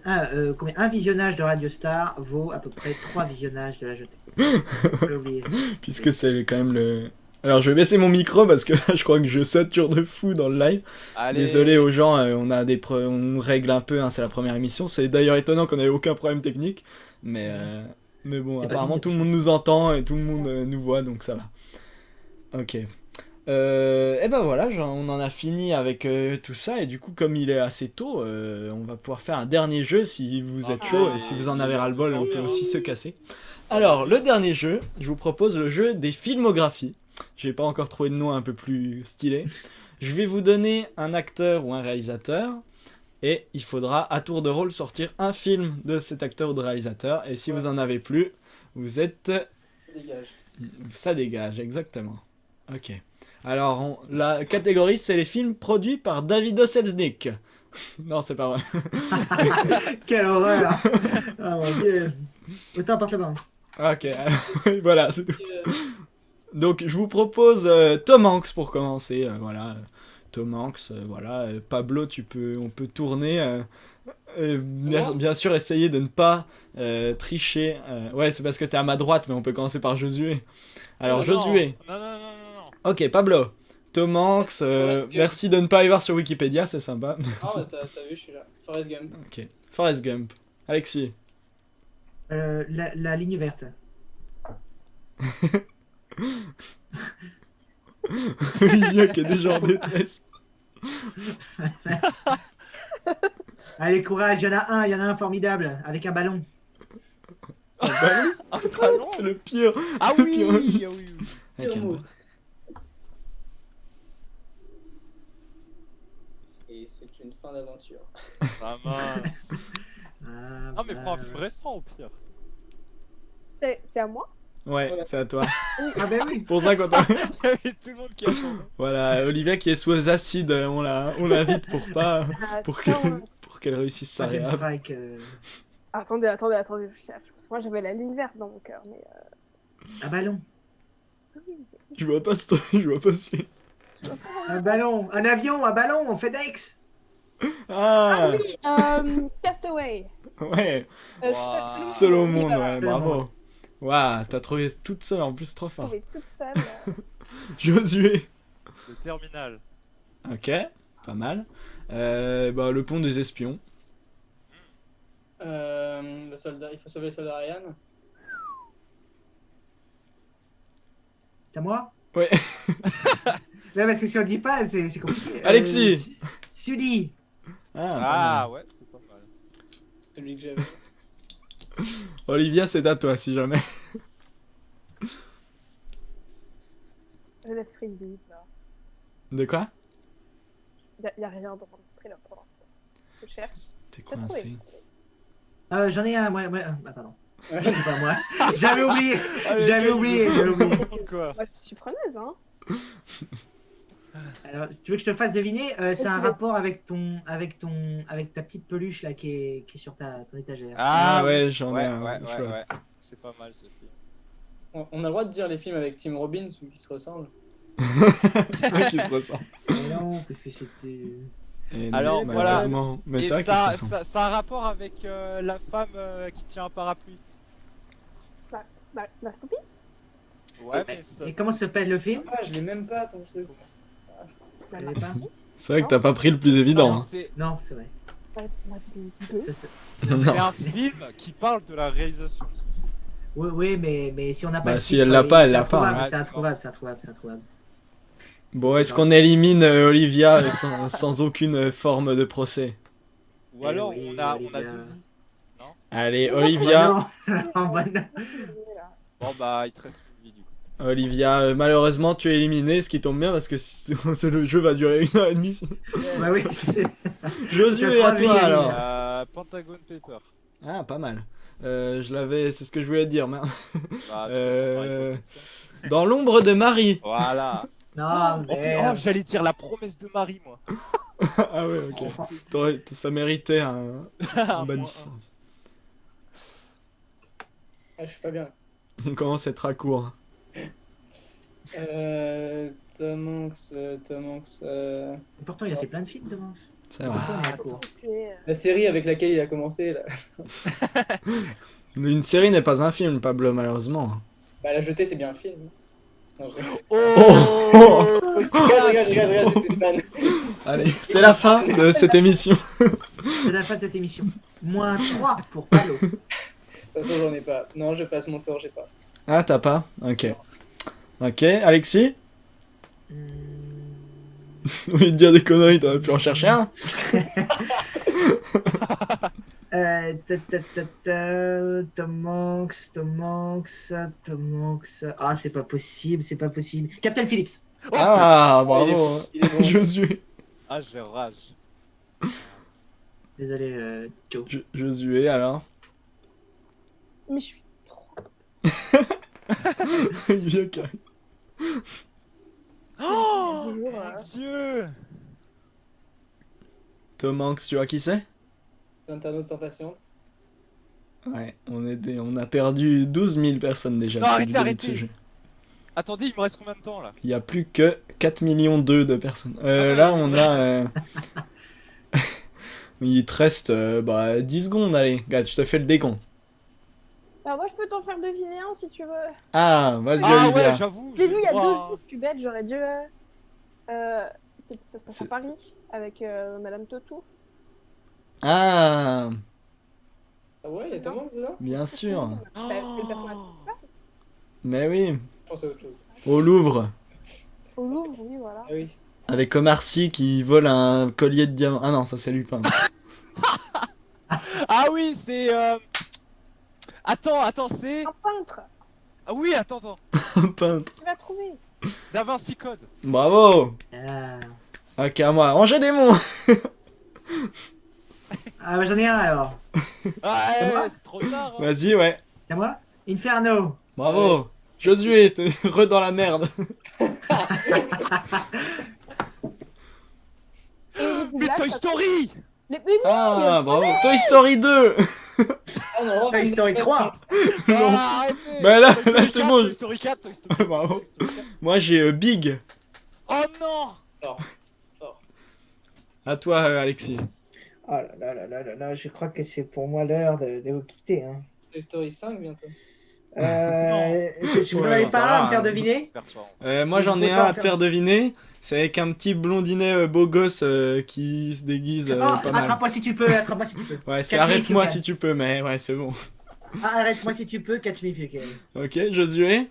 un visionnage de Radio Star vaut à peu près 3 visionnages de la jetée. Faut pas oublier. Puisque c'est quand même le... Alors je vais baisser mon micro parce que là je crois que je sature de fou dans le live. Allez. Désolé aux gens, on règle un peu, hein, c'est la première émission. C'est d'ailleurs étonnant qu'on ait aucun problème technique. Mais bon, apparemment tout le monde nous entend et tout le monde nous voit, donc ça va. Ok. Et ben voilà, on en a fini avec tout ça. Et du coup, comme il est assez tôt, on va pouvoir faire un dernier jeu si vous êtes chaud. Et si vous en avez ras-le-bol, on peut aussi se casser. Alors, le dernier jeu, je vous propose le jeu des filmographies. J'ai pas encore trouvé de nom un peu plus stylé. Je vais vous donner un acteur ou un réalisateur. Et il faudra à tour de rôle sortir un film de cet acteur ou de réalisateur. Et si vous en avez plus, vous êtes... Ça dégage. Ça dégage, exactement. Ok. Alors, la catégorie, c'est les films produits par David O. Selznick. Non, c'est pas vrai. Quelle horreur! Ah mon dieu! Autant à part là-bas. Ok, alors, voilà, c'est tout. Donc, je vous propose Tom Hanks pour commencer. Voilà, Tom Hanks, voilà. Pablo, on peut tourner. Bien sûr, essayer de ne pas tricher. Ouais, c'est parce que t'es à ma droite, mais on peut commencer par Josué. Alors, Josué. Non. Ok, Pablo. Tom Hanks, merci de ne pas aller voir sur Wikipédia, c'est sympa. Ah, t'as vu, je suis là. Forrest Gump. Ok, Forrest Gump. Alexis. La ligne verte. Olivia qui est déjà en détresse. Allez, courage, il y en a un formidable, avec un ballon. Un ballon. C'est le pire. Ah le oui, pire indice. ah oui. Avec un ballon. Et c'est une fin d'aventure. Ah mince. Ah mais prends un film récent au pire. C'est à moi? Ouais, c'est à toi. Ah ben oui. C'est pour ça qu'on t'a... Il y avait tout le monde qui attendait. Voilà, Olivia qui est sous acide, on l'invite pour qu'elle réussisse sa Troisième réhab. strike, Attendez, je cherche. Parce que moi j'avais la ligne verte dans mon cœur, mais Un ballon. Je vois pas ce film. Un ballon. Un avion, un ballon, FedEx. Ah Ah, oui, Castaway. ouais. Wow. Seul au Oui, monde, voilà. ouais, bravo. Waouh, t'as trouvé toute seule en plus, trop fort. Trouvé toute seule. Josué. Le terminal. Ok, pas mal. Bah, le pont des espions. Le soldat, il faut sauver le soldat Ryan. C'est à moi? Ouais. Ouais, parce que si on dit pas, c'est compliqué. Alexis. Sully. Ah, pas Ah ouais, c'est pas mal. Celui que j'avais. mal. Olivia, c'est à toi si jamais. Je laisse free vivre, là. De quoi? Y a rien dans mon esprit, là, pour l'instant. Je cherche. T'es J'ai coincé. trouvé. J'en ai un, moi. Ah, pardon. C'est pas moi. J'avais oublié. Allez, J'avais quel oublié. Quoi? Moi, je suis preneuse, hein. Alors, tu veux que je te fasse deviner? C'est un Ok. rapport avec ta petite peluche là qui est sur ton étagère. Ah ouais, j'en ai ouais, un. ouais, je ouais, vois. ouais. C'est pas mal ce film. On a le droit de dire les films avec Tim Robbins ou qui se ressemblent. C'est vrai qu'il se ressemble. Mais non, parce que c'était. Et Alors, non, voilà. malheureusement. Mais Et c'est vrai qu'il se ça, ressemble. ça a un rapport avec la femme qui tient un parapluie. Ma copine. Ouais, mais ça. Et comment s'appelle le film? Ah, je l'ai même pas ton truc. Ma Je l'ai pas. copine. C'est vrai que t'as pas pris le plus évident. hein. C'est Non, c'est vrai. Ma copine. Ça, c'est- Non. un film qui parle de la réalisation de ce film. Oui, mais si on n'a pas. Bah, le si titre, elle l'a pas, elle c'est l'a pas, introuvable, hein. C'est introuvable, c'est introuvable, c'est introuvable. Bon, est-ce qu'on élimine Olivia sans aucune forme de procès? Ou alors oui, on a Olivia. deux vies. Allez, Oui, Olivia. Oh, bah non. Bon bah il te reste une vie du coup. Olivia, malheureusement, tu es éliminée, ce qui tombe bien parce que le jeu va durer 1h30. sinon. Bah oui. c'est- Josué, à toi alors. Pentagon Paper. Ah, pas mal. C'est ce que je voulais te dire. Merde. Bah, tu Euh, peux prendre Harry Potter. Dans l'ombre de Marie. Voilà. Non, Oh, merde. j'allais dire la promesse de Marie moi. Ah ouais, ok. Ça méritait un bannissement. Ah, je suis pas bien. On commence à être à court. Tom Hanks. Et pourtant, il a fait plein de films devant. C'est vrai. Pourquoi on est à court? La série avec laquelle il a commencé là. Une série n'est pas un film, Pablo, malheureusement. Bah, La Jetée, c'est bien un film. Non, Oh regarde, c'était fan. Allez, c'est la fin de cette émission. C'est la fin de cette émission. Moins 3 pour Palo. De toute façon, j'en ai pas. Non, je passe mon tour, j'ai pas. Ah, t'as pas? Ok. Ok, Alexis? Au lieu de dire des conneries, t'aurais pu en chercher un. Tom Hanks. Ah, c'est pas possible, c'est pas possible. Captain Phillips. Ah, bravo. Il est bon. Josué. Ah j'ai rage. Désolé, Joe. Josué, alors. Mais je suis trop. Vieux carré. Oh Toujours, mon Dieu. Tom Hanks, tu vois qui c'est? Internaute sans patience. Ouais, on a perdu 12 000 personnes déjà Non, depuis le début arrêtez. de ce jeu. Attendez, il me reste combien de temps là? Il y a plus que 4 millions de personnes. Là, on a... Il te reste 10 secondes, allez. Regarde, je te fais le décompte. Bah, moi, je peux t'en faire deviner un si tu veux. Ah, vas-y, Ah Olivia. ouais, j'avoue. Je l'ai j'ai vu il y a droit, 2 hein. jours, je suis bête, j'aurais dû. Ça se passe à C'est- Paris avec Madame Totou. Ah, Ah ouais, il y a Tom Hanks dedans? bien sûr. Bah, c'est le personnage Mais oui, Je pense à autre chose. au Louvre. au Louvre, oui, voilà. Ah oui. Avec Omar Sy qui vole un collier de diamants. Ah non, ça c'est Lupin. Ah oui, c'est. Attends, c'est. Un peintre, Ah oui, attends. Un peintre. tu vas trouver. Da Vinci Code. Bravo. Ah, Ok, à moi. Rangez des mots. bah j'en ai un alors. Ah C'est moi ouais, c'est trop tard. hein. Vas-y, ouais. C'est à moi? Inferno. Bravo. Josué, t'es re dans la merde. Et les Mais doublages, Toy ça- Story. Mais oui, Ah, bravo. Toy Story 2. Ah non, Toy Story 3. Ah, arrêtez. Bah là, Toy Story là, c'est 4, bon. Toy Story 4, Toy Story 4, Bravo. Toy Story 4. Moi j'ai Big. Oh non. Fort, fort. À toi, Alexis. Oh là là là là là là, je crois que c'est pour moi l'heure de vous quitter. Hein. Toy Story 5 bientôt. Vous en Ouais, avez non, ça pas un à va, me faire hein. deviner? J'espère pas. Moi j'en Vous ai pouvez un pas à en te faire. faire deviner. C'est avec un petit blondinet beau gosse qui se déguise Oh, pas mal. attrape-moi si tu peux, attrape-moi si tu peux. Ouais, c'est Catch me if arrête-moi you si can. tu peux, mais ouais, c'est bon. Ah, arrête-moi si tu peux, catch me if you can. Ok, Josué.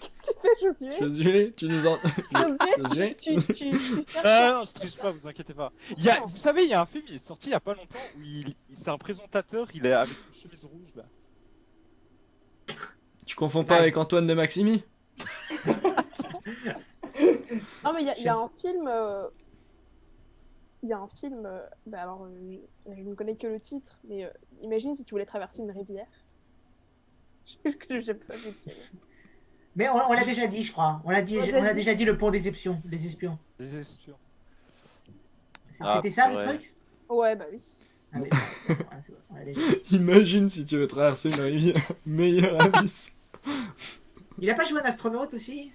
Qu'est-ce qu'il fait, Josué? Josué, tu nous en. Josué, tu fais Ah non, je triche pas, vous inquiétez pas. Vous savez, il y a un film, il est sorti il y a pas longtemps où c'est un présentateur, il est avec une chemise rouge là. Tu confonds pas avec Antoine de Maximi? Non, mais il y a un film. Il y a un film. Bah alors, je ne connais que le titre, mais imagine si tu voulais traverser une rivière. Je sais pas du film. Mais on l'a déjà dit, je crois. On l'a déjà dit le pont des espions. Des espions. Des espions. C'était Ah, ça le ouais. truc? Ouais, bah oui. Ah oui, c'est bon, on l'a déjà dit. Imagine si tu veux traverser une rivière. Meilleur indice. Il a pas joué un astronaute aussi?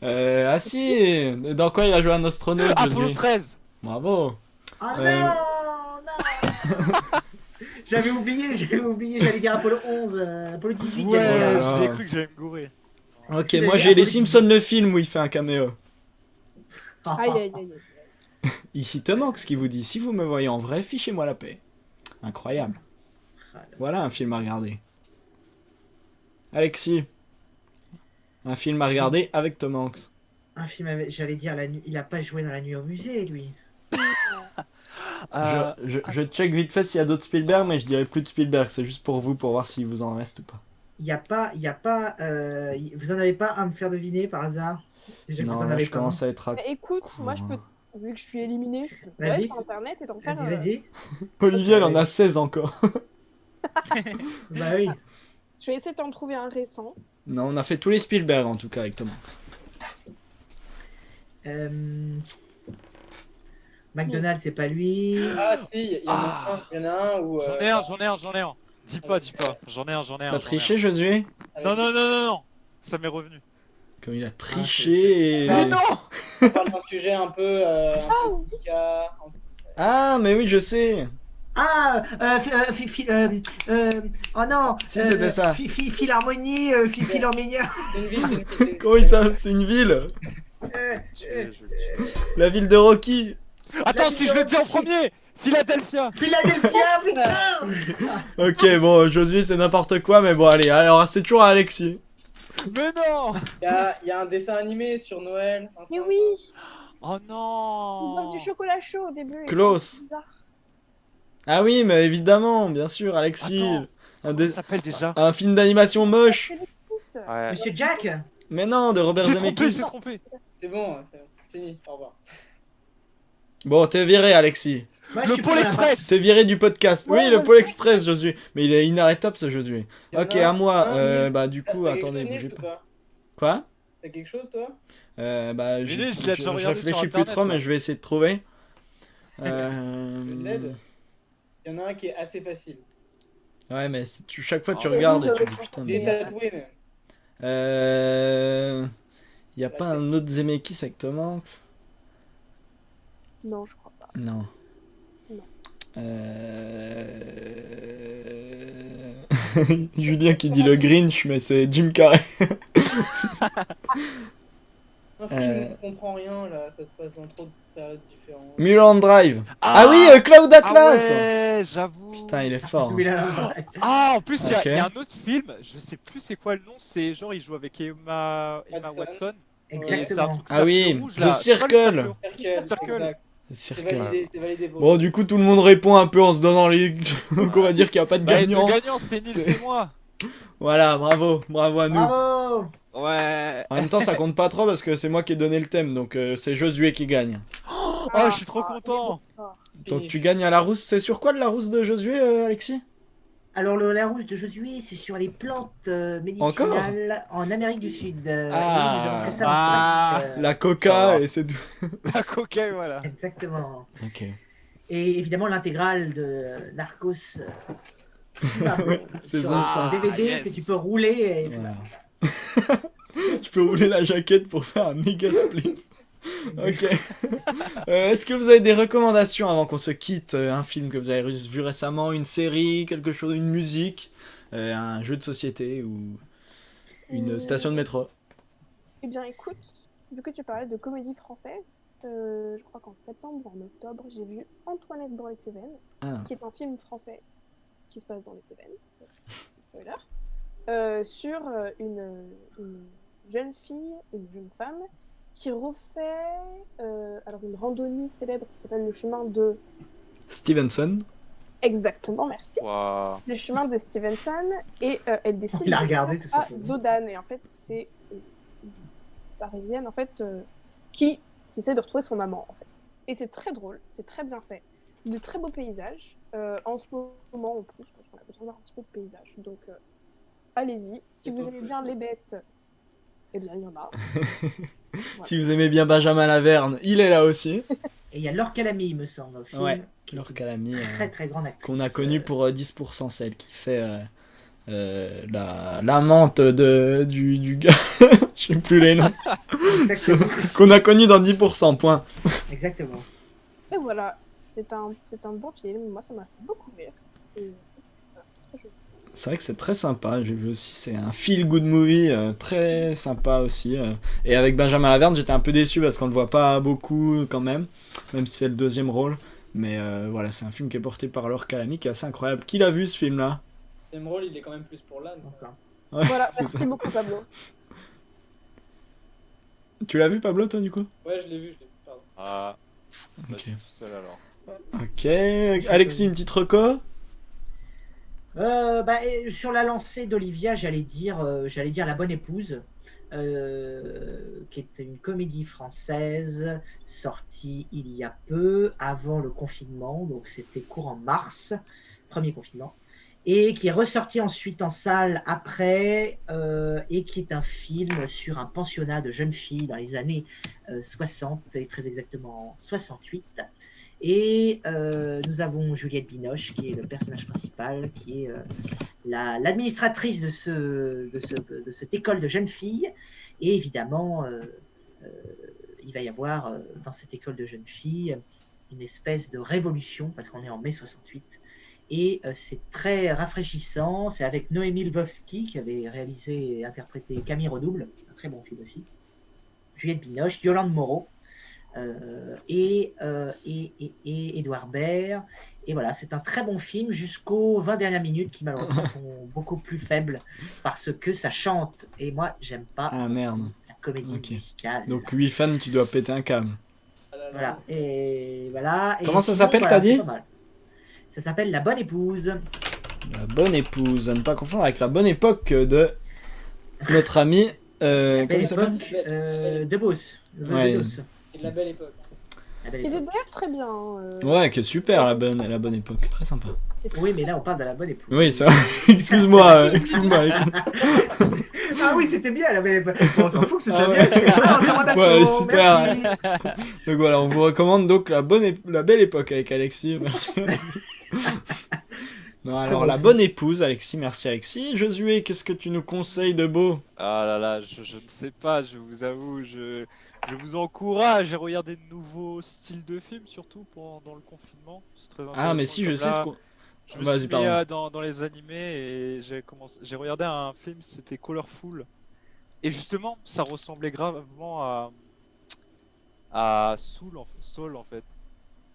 Ah si. Dans quoi il a joué un astronaute, Apollo Josué? 13. Bravo. Oh Euh. non, non. J'avais oublié, j'allais dire Apollo 11, Apollo 18. Ouais, j'allais dire. Ah. j'ai cru que j'allais me gourer. Ok, Tu l'as moi dit, j'ai les Apollo Simpsons le film où il fait un caméo. Aïe, aïe, aïe, aïe. Ici te manque ce qui vous dit. Si vous me voyez en vrai, fichez-moi la paix. Incroyable. Voilà un film à regarder. Alexis. Un film à regarder avec Tom Hanks. Un film avec, j'allais dire la nuit. Il a pas joué dans La Nuit au musée, lui. Je check vite fait s'il y a d'autres Spielberg, mais je dirais plus de Spielberg. C'est juste pour vous, pour voir s'il vous en reste ou pas. Il y a pas, vous en avez pas à me faire deviner par hasard? Déjà que vous Non, en là, avez je pas. commence à être... Bah, écoute, moi je peux. Vu que je suis éliminée, je peux Vas-y. aller sur internet et t'en faire. Vas-y, vas-y. Olivier, elle en a 16 encore. Bah oui. Je vais essayer de t'en trouver un récent. Non, on a fait tous les Spielberg en tout cas avec Tom Hanks. McDonald's, c'est pas lui. Ah si, il y en a un où... J'en ai un. Dis pas. J'en ai un. T'as triché, Josué? Non. Ça m'est revenu. Comme il a triché et... Mais non. On parle d'un sujet un peu délicat. Ah, mais oui, je sais. Ah, oh non. Si, c'était ça. Philharmonie, Philharmonia. C'est une ville, c'est une ville, c'est une Comment il s'appelle? C'est une ville. La ville de Rocky. Attends, si je le dis en premier, Philadelphia. Philadelphia, putain. Ok, bon, Josué, c'est n'importe quoi, mais bon, allez, alors c'est toujours à Alexis. Mais non. Il y a un dessin animé sur Noël. un Mais truc. oui, Oh ils non. boivent du chocolat chaud au début. et Close. c'est bizarre. Ah oui, mais évidemment, bien sûr, Alexis. Attends. Un, Comment ça s'appelle déjà? un film d'animation moche. C'est des kisses. Ouais. Monsieur Jack. Mais non, de Robert J'ai Zemeckis. trompé. C'est bon, fini, au revoir. Bon, t'es viré, Alexis. Moi, je Le suis Pôle pour la- Express. T'es viré du podcast. Ouais, Oui, le ouais, Pôle je- Express, Josué. Mais il est inarrêtable, ce Josué. Il y en Ok, a à moi. un, Nils. Bah, du coup, T'as quelque attendez, chose, bougez Nils, ou pas. pas Quoi? T'as quelque chose, toi? Bah, Mais Nils, il a déjà regardé réfléchis sur plus Internet, trop, là. mais je vais essayer de trouver. Tu veux de l'aide? Il y en a un qui est assez facile. Ouais, mais chaque fois tu Oh, regardes oui, et tu oui, dis putain, Il est mais. tatoué, même. Y a pas un autre Zemeckis avec Tom Hanks? Non, je crois pas. Non. Non. Julien qui dit le Grinch, mais c'est Jim Carrey. Un film, on comprend rien, là, ça se passe dans trop de périodes différentes. Mulholland Drive. Ah, oui, Cloud Ah Atlas. ouais, j'avoue. Putain, il est fort. Oui, là. Ah, en plus, Ok. il y a un autre film, je sais plus c'est quoi le nom, c'est genre il joue avec Emma Watson. Et c'est un Exactement. truc Ah oui, cercle rouge, The là. C'est pas le Circle. cercle. Circle, Circle. exact. C'est C'est cirque. validé, c'est validé. pour Bon, vous. du coup, tout le monde répond un peu en se donnant les. Donc, on va dire qu'il n'y a pas de Bah, gagnant. le gagnant, c'est Nils, C'est- c'est moi. Voilà, bravo à nous. Bravo. Ouais. En même temps, ça compte pas trop parce que c'est moi qui ai donné le thème, donc c'est Josué qui gagne. Oh, je suis trop content. Donc tu gagnes à la rousse. C'est sur quoi le Larousse de Josué, Alexis? Alors, la rousse de Josué, c'est sur les plantes médicinales en Amérique du Sud. Ah. Oui, nous avons fait ça en Ah. Suisse, La Ça coca va. et c'est tout. La coquille, voilà. Exactement. Ok. Et évidemment, l'intégrale de Narcos Saison sur fin. un DVD yes. que tu peux rouler. Et Voilà. Tu peux rouler la jaquette pour faire un méga split. Ok. Est-ce que vous avez des recommandations avant qu'on se quitte? Un film que vous avez vu récemment, une série, quelque chose, une musique, un jeu de société ou une station de métro? Eh bien, écoute, vu que tu parlais de comédie française, je crois qu'en septembre ou en octobre, j'ai vu Antoinette dans les Cévennes, Ah, qui est un film français qui se passe dans les Cévennes, petit spoiler, sur une jeune fille, une jeune femme, qui refait alors une randonnée célèbre qui s'appelle le chemin de... Stevenson. Exactement, merci. Waouh. Le chemin de Stevenson, et elle décide Il a de regardé le tout faire ça. à Dodane, et en fait, c'est une parisienne, en fait, qui essaie de retrouver son amant, en fait. Et c'est très drôle, c'est très bien fait. De très beaux paysages. En ce moment, en plus, parce qu'on a besoin d'un petit peu de paysages. Donc, allez-y. Si C'est vous pas aimez fou, bien je les bêtes, eh bien, il y en a. Si vous aimez bien Benjamin Laverne, il est là aussi. Et il y a Laure Calamy, il me semble, dans le film, Ouais, qui est Laure une Calamy, très très grande actrice. qu'on a connu pour 10%, celle qui fait l'amante du gars. Je sais plus les noms. Exactement. Qu'on a connu dans 10%, point. Exactement. Et voilà, c'est un bon film. Moi, ça m'a fait beaucoup rire. Et voilà, c'est très joli. C'est vrai que c'est très sympa. J'ai vu aussi, c'est un feel good movie très sympa aussi. Et avec Benjamin Laverne, j'étais un peu déçu parce qu'on le voit pas beaucoup quand même si c'est le deuxième rôle. Mais voilà, c'est un film qui est porté par Laure Calamy, qui est assez incroyable. Qui l'a vu ce film-là? Deuxième rôle, il est quand même plus pour l'âne. Enfin, Ouais, Voilà, c'est merci ça. beaucoup, Pablo. Tu l'as vu, Pablo, toi, du coup? Ouais, je l'ai vu, pardon. Ah, bah, Ok. je suis tout seul alors. Ok. Alexis, une petite reco? Sur la lancée d'Olivia, j'allais dire La Bonne Épouse, qui est une comédie française sortie il y a peu, avant le confinement, donc c'était courant mars, premier confinement, et qui est ressorti ensuite en salle après, et qui est un film sur un pensionnat de jeunes filles dans les années 60, et très exactement 68. Et nous avons Juliette Binoche, qui est le personnage principal, qui est l'administratrice de cette école de jeunes filles. Et évidemment, il va y avoir dans cette école de jeunes filles une espèce de révolution, parce qu'on est en mai 68. Et c'est très rafraîchissant. C'est avec Noémie Lvovsky, qui avait réalisé et interprété Camille Redouble, un très bon film aussi. Juliette Binoche, Yolande Moreau. Et Édouard Baird. Et voilà, c'est un très bon film jusqu'aux 20 dernières minutes qui malheureusement sont beaucoup plus faibles parce que ça chante. Et moi, j'aime pas Ah merde. la comédie Ok. musicale. Donc 8 fans, tu dois péter un câble. Ah là là. Voilà. Et voilà. Comment Et ça sinon, s'appelle, voilà, t'as dit c'est pas mal. Ça s'appelle La Bonne Épouse. La bonne épouse, à ne pas confondre avec la bonne époque de notre ami. La Comment Belle il s'appelle? Époque de Beauce. Le Ouais. de Beauce. C'est de la belle époque. La Belle Il est Époque. d'ailleurs très bien. Ouais, qui est super la bonne époque, très sympa. Oui, mais là, on parle de La Bonne Épouse. Oui, ça. Excuse-moi, excuse-moi. Alexis. Ah oui, c'était bien La Belle Époque. Bon, on s'en fout que ce soit Ah ouais. bien. C'est pas une recommandation. Ouais, elle est super. Merci. Donc voilà, on vous recommande donc la belle époque avec Alexis. Merci. Alexis. Non, alors la bonne épouse, Alexis, merci Alexis. Josué, qu'est-ce que tu nous conseilles de beau? Ah là là, je ne sais pas, je vous avoue, je vous encourage à regarder de nouveaux styles de films, surtout pendant le confinement. C'est très Ah, mais intéressant, si, je comme sais là, ce qu'on. je me Vas-y, suis mis pardon. dans les animés et j'ai regardé un film, c'était Colorful. Et justement, ça ressemblait gravement à Soul en fait.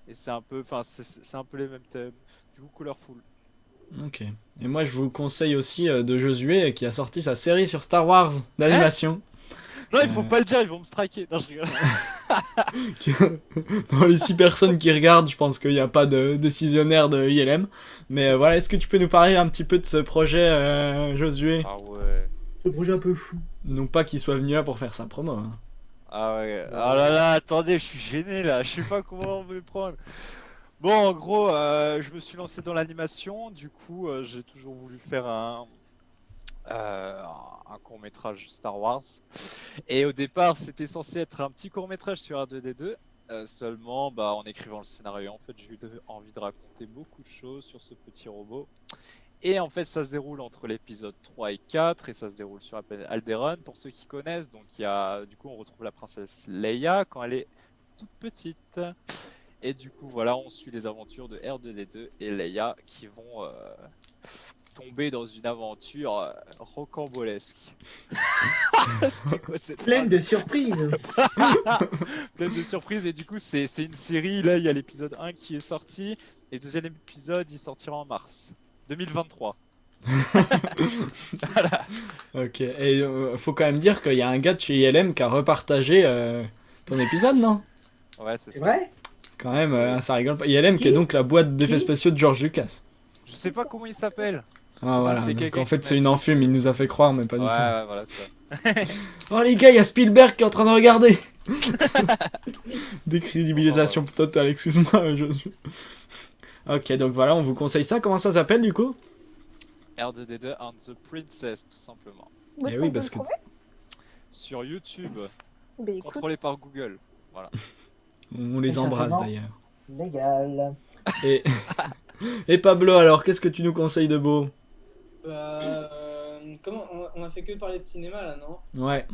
Et c'est un peu, enfin, c'est un peu les mêmes thèmes. Du coup, Colorful. Ok. Et moi, je vous conseille aussi de Josué qui a sorti sa série sur Star Wars d'animation. Non, il faut pas le dire, ils vont me striker. Non, je rigole. Dans les 6 personnes qui regardent, je pense qu'il n'y a pas de décisionnaire de ILM. Mais voilà, est-ce que tu peux nous parler un petit peu de ce projet, Josué? Ah ouais. Ce projet un peu fou. Non pas qu'il soit venu là pour faire sa promo. Hein. Ah ouais. Ah là là, attendez, je suis gêné là. Je sais pas comment on me prendre. Bon, en gros, je me suis lancé dans l'animation. Du coup, j'ai toujours voulu faire un court-métrage Star Wars. Et au départ, c'était censé être un petit court-métrage sur R2D2. Seulement, bah, en écrivant le scénario, en fait, j'ai eu envie de raconter beaucoup de choses sur ce petit robot. Et en fait, ça se déroule entre l'épisode 3 et 4, et ça se déroule sur la planète Alderaan, pour ceux qui connaissent. Donc, du coup, on retrouve la princesse Leia quand elle est toute petite. Et du coup, voilà, on suit les aventures de R2D2 et Leia qui vont tomber dans une aventure rocambolesque. C'était quoi cette Pleine phrase de surprises. Pleine de surprises. Et du coup, c'est une série. Là, il y a l'épisode 1 qui est sorti. Et le deuxième épisode, il sortira en mars 2023. Voilà. Ok, et faut quand même dire qu'il y a un gars de chez ILM qui a repartagé ton épisode, non? Ouais, c'est C'est ça. vrai? Quand même, ça rigole pas. ILM qui est Qui donc la boîte d'effets Qui spéciaux de George Lucas. Je sais pas comment il s'appelle. Ah voilà, c'est donc quelqu'un en fait qui c'est m'a une dit. enfume, il nous a fait croire, mais pas Ouais, du tout. ouais, voilà, c'est ça. Oh les gars, il y a Spielberg qui est en train de regarder. Décrédibilisation totale, excuse-moi, Josué. Ok, donc voilà, on vous conseille ça. Comment ça s'appelle du coup? R2D2 and the Princess, tout simplement. Où est-ce Eh qu'on oui, peut parce le que- trouver? Sur YouTube, Ben, écoute, contrôlé par Google. Voilà. On les embrasse Simplement. d'ailleurs. Légal. Et... Et Pablo, alors, qu'est-ce que tu nous conseilles de beau? Bah, comment on a fait que parler de cinéma là, non? Ouais.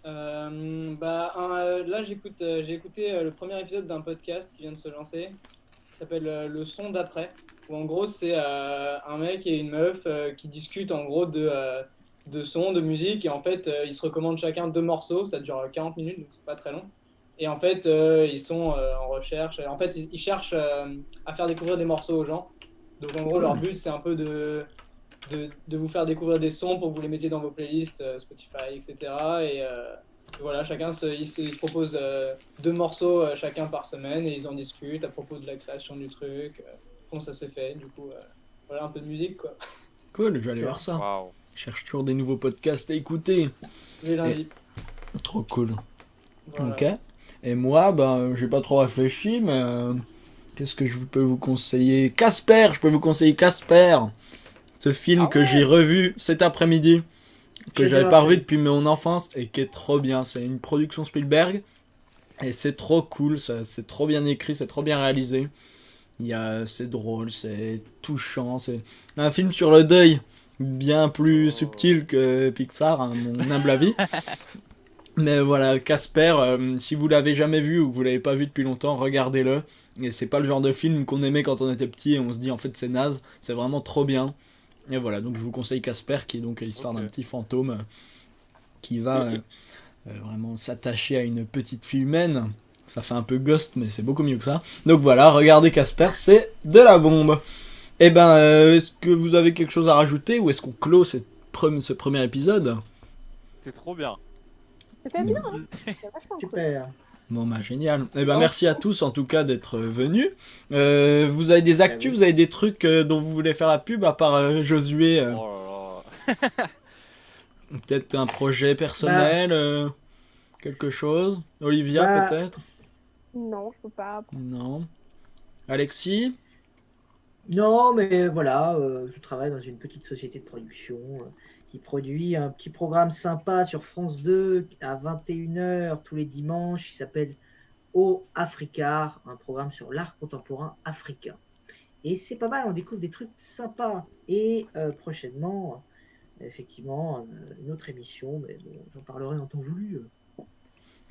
Là j'ai écouté le premier épisode d'un podcast qui vient de se lancer, qui s'appelle Le Son d'après, où en gros c'est un mec et une meuf qui discutent en gros de son, de musique, et en fait ils se recommandent chacun 2 morceaux, ça dure 40 minutes donc c'est pas très long. Et en fait ils sont en recherche, en fait ils cherchent à faire découvrir des morceaux aux gens. Donc en gros leur but c'est un peu de vous faire découvrir des sons pour que vous les mettiez dans vos playlists Spotify, etc. Et voilà, chacun il se propose 2 morceaux chacun par semaine et ils en discutent à propos de la création du truc, comment ça s'est fait, du coup, voilà un peu de musique quoi. Cool, je vais aller voir ça. Waouh. Je cherche toujours des nouveaux podcasts à écouter. J'ai lundi. Trop cool. Voilà. Ok. Et moi, ben, j'ai pas trop réfléchi, mais qu'est-ce que peux vous conseiller? Casper, je peux vous conseiller Casper. Ce film Ah que ouais. j'ai revu cet après-midi, que J'ai j'avais déjà pas vu. revu depuis mon enfance et qui est trop bien. C'est une production Spielberg et c'est trop cool, c'est trop bien écrit, c'est trop bien réalisé. C'est drôle, c'est touchant, c'est un film sur le deuil, bien plus Oh. subtil que Pixar, à mon humble avis. Mais voilà, Casper, si vous l'avez jamais vu ou que vous l'avez pas vu depuis longtemps, regardez-le. Et c'est pas le genre de film qu'on aimait quand on était petit et on se dit en fait c'est naze, c'est vraiment trop bien. Et voilà, donc je vous conseille Casper, qui est donc l'histoire Ok. d'un petit fantôme qui va vraiment s'attacher à une petite fille humaine. Ça fait un peu Ghost, mais c'est beaucoup mieux que ça. Donc voilà, regardez Casper, c'est de la bombe. Et ben, est-ce que vous avez quelque chose à rajouter ou est-ce qu'on clôt ce premier épisode? C'est trop bien. c'était bien, hein. C'était vachement cool. Super. Bon bah génial. Et ben Oh. merci à tous en tout cas d'être venus. Vous avez des actus, oui. vous avez des trucs dont vous voulez faire la pub à part Josué, Oh là là. peut-être un projet personnel, quelque chose. Olivia Bah. peut-être. Non, je peux pas. Non. Alexis. Non, mais voilà, je travaille dans une petite société de production qui produit un petit programme sympa sur France 2 à 21h tous les dimanches. Il s'appelle Au Africa, un programme sur l'art contemporain africain. Et c'est pas mal, on découvre des trucs sympas. Et prochainement, effectivement, une autre émission, mais bon, j'en parlerai en temps voulu.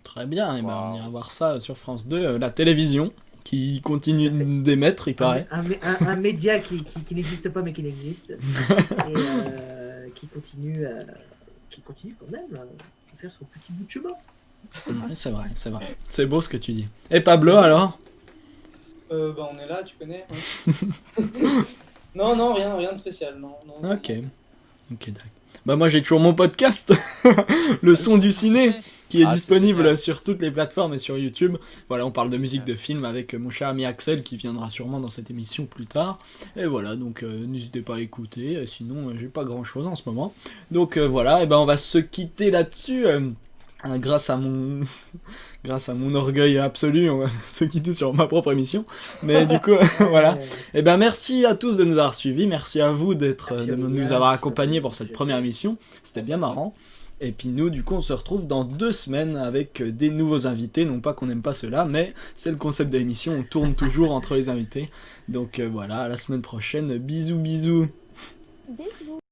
Très bien. Et ben on Wow. ira voir ça sur France 2, la télévision qui continue d'émettre, il paraît. Un média qui n'existe pas mais qui n'existe. Et qui continue quand même à faire son petit bout de chemin. Ouais, c'est vrai, c'est vrai. C'est beau ce que tu dis. Et Pablo alors? Bah on est là, tu connais, hein. Non, rien de spécial, non. Ok. Ok, d'accord. Bah moi j'ai toujours mon podcast, le son du ciné, qui est Ah, c'est disponible génial. sur toutes les plateformes et sur YouTube. Voilà, on parle de musique de film avec mon cher ami Axel qui viendra sûrement dans cette émission plus tard. Et voilà, donc n'hésitez pas à écouter, sinon j'ai pas grand chose en ce moment. Donc voilà, et ben on va se quitter là-dessus. Grâce à mon orgueil absolu, on va se quitter sur ma propre émission. Mais du coup, voilà. Et ben merci à tous de nous avoir suivis, merci à vous Merci de Olivia, nous avoir merci accompagnés à vous, pour cette j'ai première fait. émission, c'était bien marrant. Et puis nous, du coup, on se retrouve dans 2 semaines avec des nouveaux invités. Non pas qu'on n'aime pas cela, mais c'est le concept de l'émission. On tourne toujours entre les invités. Donc voilà, à la semaine prochaine. Bisous, bisous. Bisous.